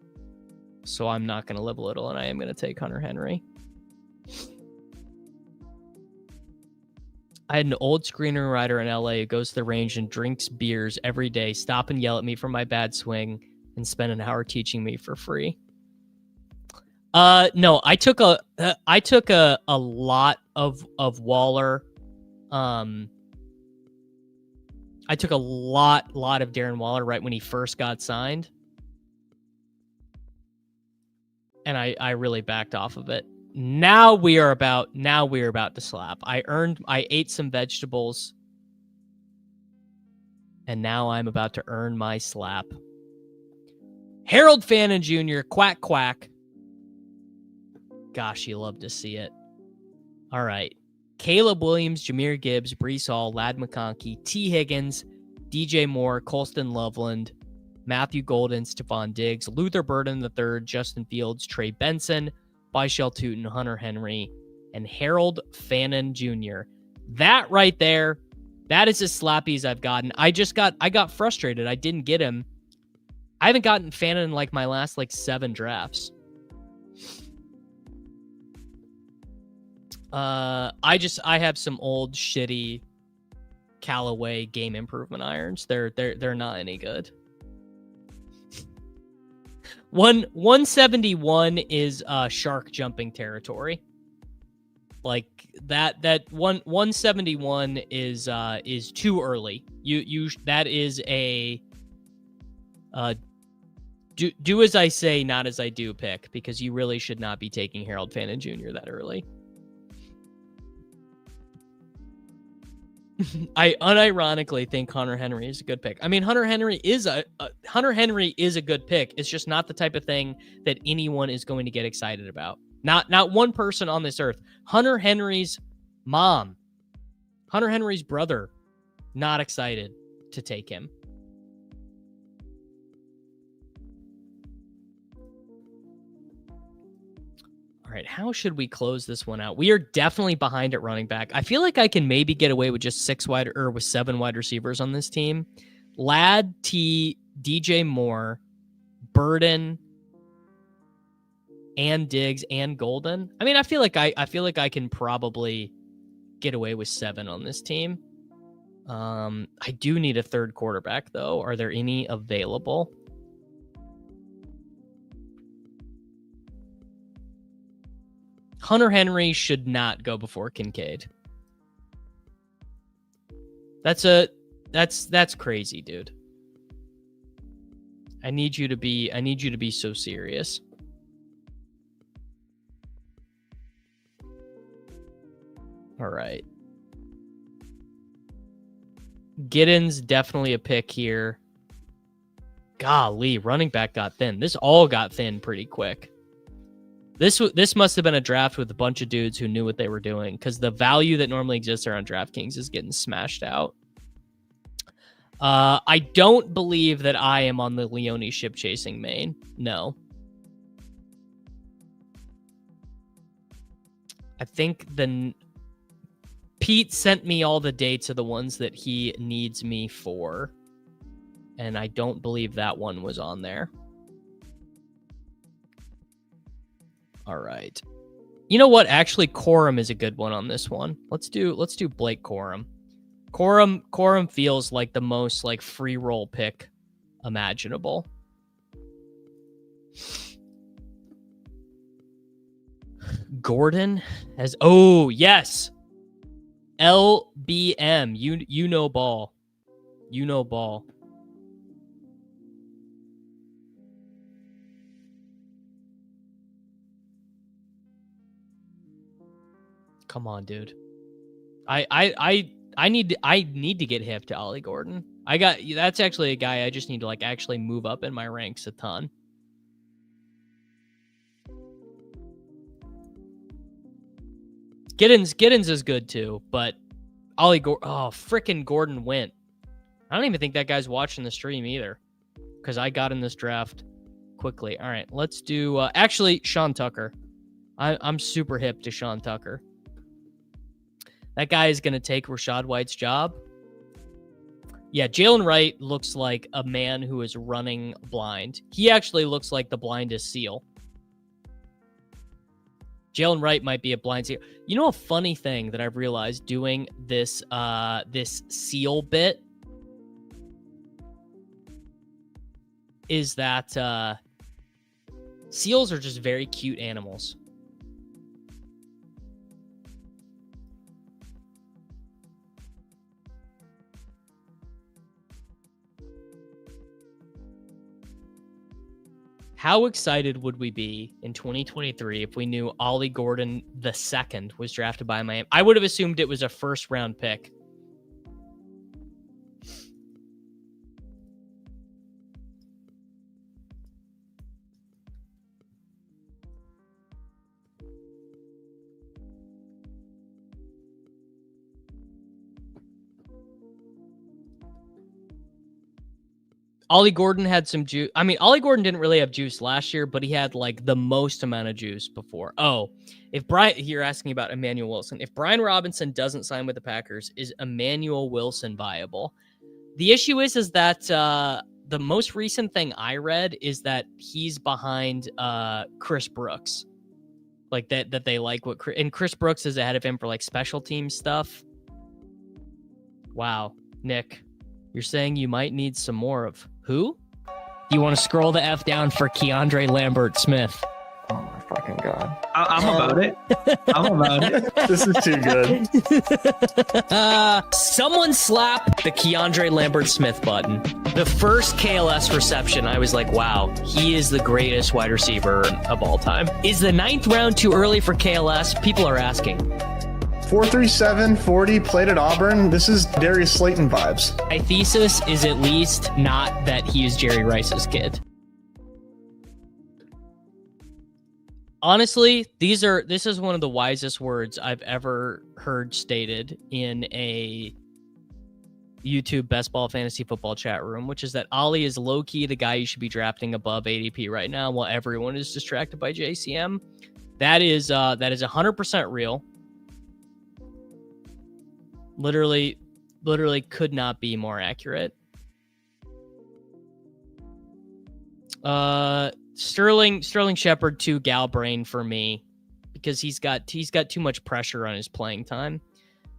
So I'm not going to live a little, and I am going to take Hunter Henry. I had an old screenwriter in LA who goes to the range and drinks beers every day, stop and yell at me for my bad swing, and spend an hour teaching me for free. No, I took a lot of Waller. I took a lot of Darren Waller right when he first got signed. And I really backed off of it. Now we are about to slap. I ate some vegetables. And now I'm about to earn my slap. Harold Fannin Jr., quack, quack. Gosh, you love to see it. All right. Caleb Williams, Jahmyr Gibbs, Breece Hall, Ladd McConkey, T. Higgins, DJ Moore, Colston Loveland, Matthew Golden, Stephon Diggs, Luther Burden III, Justin Fields, Trey Benson, Byshell Tootin, Hunter Henry, and Harold Fannin Jr. That right there, that is as slappy as I've gotten. I got frustrated. I didn't get him. I haven't gotten Fannin in like my last 7 drafts. I have some old shitty Callaway game improvement irons. They're not any good. 171 is shark jumping territory. Like that 171 is too early. You that is a do as I say, not as I do pick, because you really should not be taking Harold Fannin Jr. that early. I unironically think Hunter Henry is a good pick. I mean, Hunter Henry is a good pick. It's just not the type of thing that anyone is going to get excited about. Not one person on this earth. Hunter Henry's mom, Hunter Henry's brother, not excited to take him. All right, how should we close this one out? We are definitely behind at running back. I feel like I can maybe get away with just 7 wide receivers on this team. Ladd, T, DJ Moore, Burden, and Diggs and Golden. I mean, I feel like I can probably get away with 7 on this team. I do need a third quarterback though. Are there any available? Hunter Henry should not go before Kincaid. That's crazy, dude. I need you to be so serious. All right. Giddens definitely a pick here. Golly, running back got thin. This all got thin pretty quick. This must have been a draft with a bunch of dudes who knew what they were doing, because the value that normally exists around DraftKings is getting smashed out. I don't believe that I am on the Leone ship chasing main. No. I think Pete sent me all the dates of the ones that he needs me for, and I don't believe that one was on there. All right. You know what? Actually, Corum is a good one on this one. Let's do Blake Corum. Corum feels like the most free roll pick imaginable. Gordon has yes. LBM. You know ball. You know ball. Come on, dude. I need to get hip to Ollie Gordon. That's actually a guy I just need to like actually move up in my ranks a ton. Giddens is good too, but frickin' Gordon went. I don't even think that guy's watching the stream either, because I got in this draft quickly. All right, let's do actually Sean Tucker. I'm super hip to Sean Tucker. That guy is going to take Rachaad White's job. Yeah, Jalen Wright looks like a man who is running blind. He actually looks like the blindest seal. Jalen Wright might be a blind seal. You know, a funny thing that I've realized doing this seal bit is that seals are just very cute animals. How excited would we be in 2023 if we knew Ollie Gordon II was drafted by Miami? I would have assumed it was a first-round pick. Ollie Gordon had some juice. I mean, Ollie Gordon didn't really have juice last year, but he had like the most amount of juice before. Oh, you're asking about Emmanuel Wilson. If Brian Robinson doesn't sign with the Packers, is Emmanuel Wilson viable? The issue is that the most recent thing I read is that he's behind Chris Brooks. Like that they like and Chris Brooks is ahead of him for like special team stuff. Wow, Nick, you're saying you might need some more of who? You want to scroll the F down for Keandre Lambert-Smith. Oh my fucking God. I'm about it. I'm about it. This is too good. Someone slap the Keandre Lambert-Smith button. The first KLS reception, I was like, wow, he is the greatest wide receiver of all time. Is the 9th round too early for KLS? People are asking. 4.37 40, played at Auburn. This is Darius Slayton vibes. My thesis is at least not that he is Jerry Rice's kid. Honestly, this is one of the wisest words I've ever heard stated in a YouTube best ball fantasy football chat room, which is that Ollie is low-key the guy you should be drafting above ADP right now while everyone is distracted by JCM. That is 100% real. Literally could not be more accurate. Sterling Shepard to Galbrain for me because he's got too much pressure on his playing time.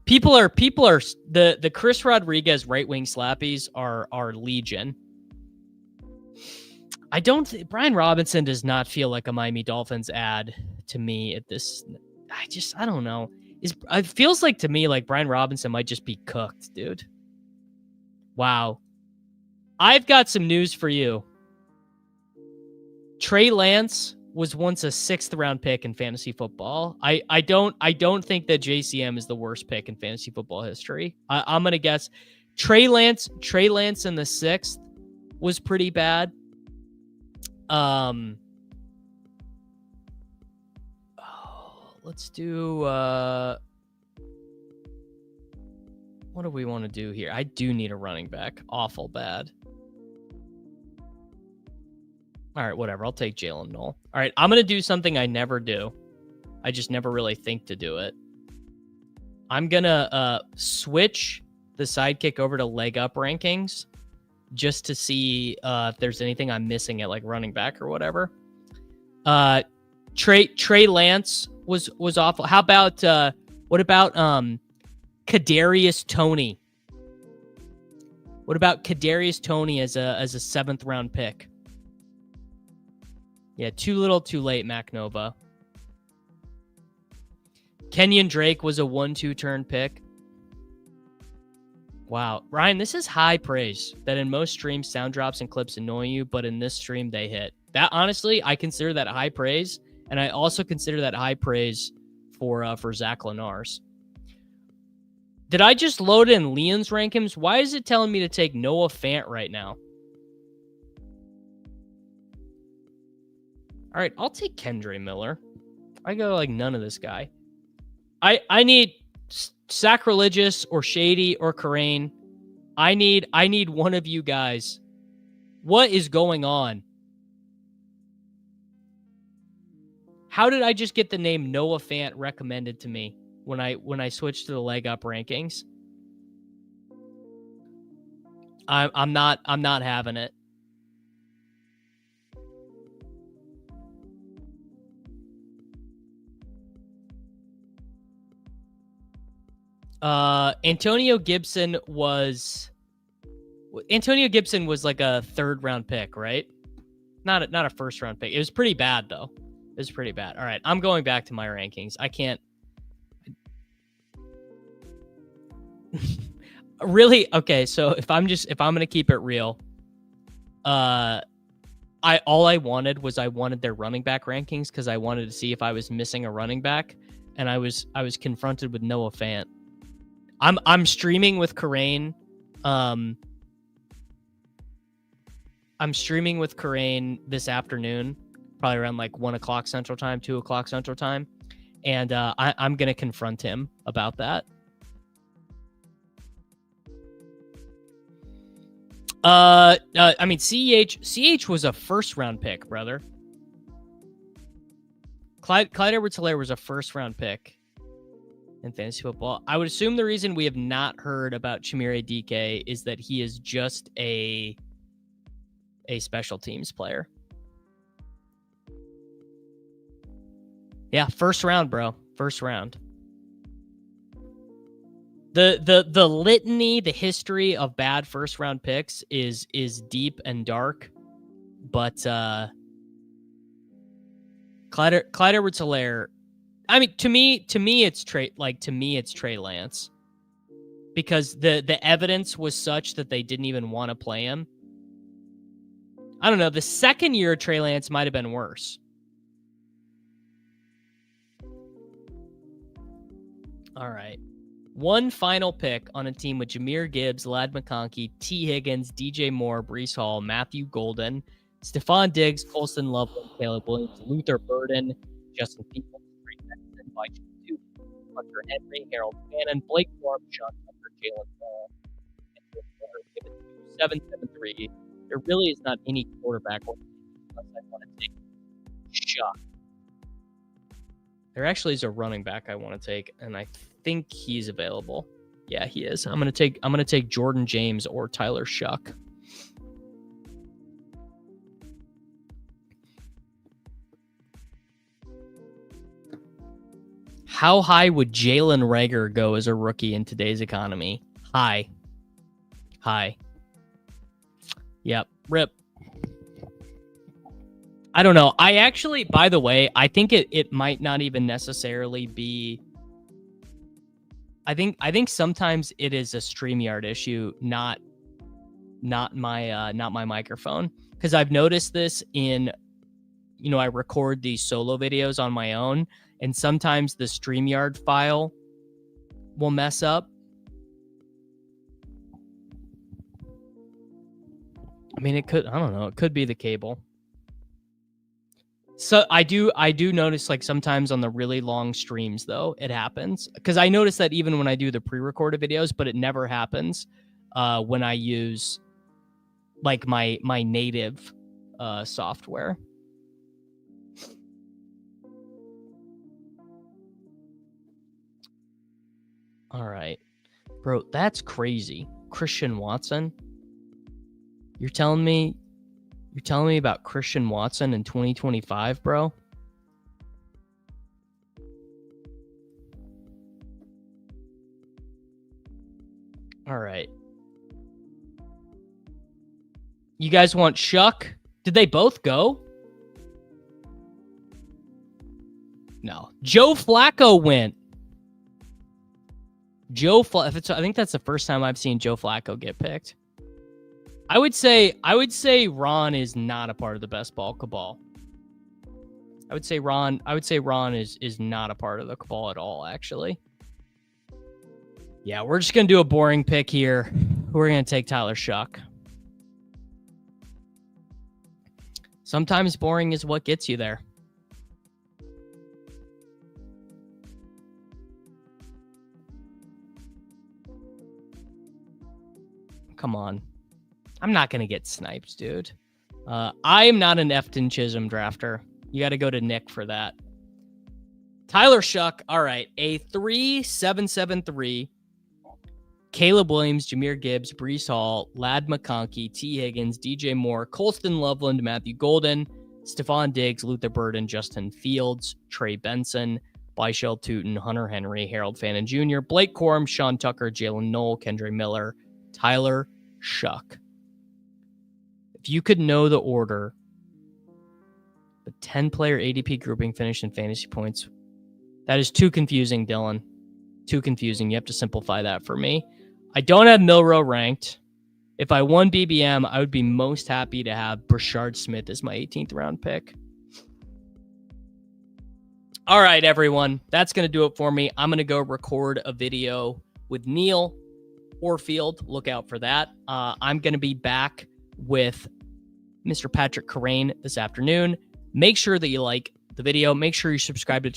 People are the Chris Rodriguez right wing slappies are legion. Brian Robinson does not feel like a Miami Dolphins ad to me at this. I don't know. It feels like to me like Brian Robinson might just be cooked, dude. Wow. I've got some news for you. Trey Lance was once a 6th round pick in fantasy football. I don't think that JCM is the worst pick in fantasy football history. I'm gonna guess Trey Lance in the 6th was pretty bad. Let's do what do we want to do here? I do need a running back. Awful bad. All right, whatever. I'll take Jalen Knoll. All right, I'm going to do something I never do. I just never really think to do it. I'm going to switch the sidekick over to leg up rankings just to see if there's anything I'm missing at like running back or whatever. Trey Lance was awful. How about what about Kadarius Toney? What about Kadarius Toney as a 7th round pick? Yeah, too little, too late, Mac Nova. Kenyon Drake was a 1-2 turn pick. Wow, Ryan, this is high praise. That in most streams, sound drops and clips annoy you, but in this stream they hit. That honestly, I consider that high praise. And I also consider that high praise for Zach Lenars. Did I just load in Leon's rankings? Why is it telling me to take Noah Fant right now? All right, I'll take Kendre Miller. I go like none of this guy. I need Sacrilegious or Shady or Karain. I need one of you guys. What is going on? How did I just get the name Noah Fant recommended to me when I switched to the leg up rankings? I'm not having it. Antonio Gibson was like a 3rd round pick, right? Not a 1st round pick. It was pretty bad though. It was pretty bad. All right, I'm going back to my rankings. I can't really. Okay, so if I'm gonna keep it real, all I wanted their running back rankings because I wanted to see if I was missing a running back, and I was confronted with Noah Fant. I'm streaming with Karain. I'm streaming with Karain this afternoon, probably around like 1 o'clock Central Time, 2 o'clock Central Time, and I'm gonna confront him about that. I mean, CH was a 1st round pick, brother. Clyde Edwards-Helaire was a 1st round pick in fantasy football. I would assume the reason we have not heard about Chimere DK is that he is just a special teams player. Yeah, 1st round, bro. 1st round. The litany, the history of bad 1st round picks is deep and dark, but Clyde Edwards-Helaire, I mean, to me it's Trey Lance, because the evidence was such that they didn't even want to play him. I don't know. The 2nd year of Trey Lance might have been worse. All right. One final pick on a team with Jahmyr Gibbs, Ladd McConkey, T. Higgins, DJ Moore, Breece Hall, Matthew Golden, Stephon Diggs, Colston Loveland, Caleb Williams, Luther Burden, Justin Fields, Trey Benson, Mike Two, Hunter Henry, Harold Bannon, Blake Corum, Sean Tucker, Jalen Hall, and give it to 773. There really is not any quarterback unless I want to take Shock. There actually is a running back I want to take, and I think he's available. Yeah, he is. I'm gonna take Jordan James or Tyler Shuck. How high would Jalen Reagor go as a rookie in today's economy? High. Yep. Rip. I don't know. I actually, by the way, I think it might not even necessarily be. I think sometimes it is a StreamYard issue, not my microphone, because I've noticed this in, I record these solo videos on my own, and sometimes the StreamYard file will mess up. I mean, it could. I don't know. It could be the cable. So I do notice, like, sometimes on the really long streams, though, it happens, because I notice that even when I do the pre-recorded videos, but it never happens when I use like my native software. All right, bro, that's crazy. Christian Watson. You're telling me about Christian Watson in 2025, bro? All right. You guys want Shuck? Did they both go? No. Joe Flacco went. I think that's the first time I've seen Joe Flacco get picked. I would say Ron is not a part of the best ball cabal. I would say Ron is not a part of the cabal at all, actually. Yeah, we're just going to do a boring pick here. We're going to take Tyler Shuck. Sometimes boring is what gets you there. Come on. I'm not going to get sniped, dude. I am not an Efton Chisholm drafter. You got to go to Nick for that. Tyler Shuck. All right. A 3-7-7-3. Caleb Williams, Jahmyr Gibbs, Breece Hall, Ladd McConkey, T. Higgins, DJ Moore, Colston Loveland, Matthew Golden, Stephon Diggs, Luther Burden, Justin Fields, Trey Benson, Byshell Tootin, Hunter Henry, Harold Fannin Jr., Blake Corum, Sean Tucker, Jalen Knoll, Kendre Miller, Tyler Shuck. If you could know the order, the 10-player ADP grouping finished in fantasy points, that is too confusing, Dylan. Too confusing. You have to simplify that for me. I don't have Milrow ranked. If I won BBM, I would be most happy to have Brashard Smith as my 18th round pick. All right, everyone. That's going to do it for me. I'm going to go record a video with Neil Orfield. Look out for that. I'm going to be back with Mr. Patrick Carrain this afternoon. Make sure that you like the video. Make sure you subscribe to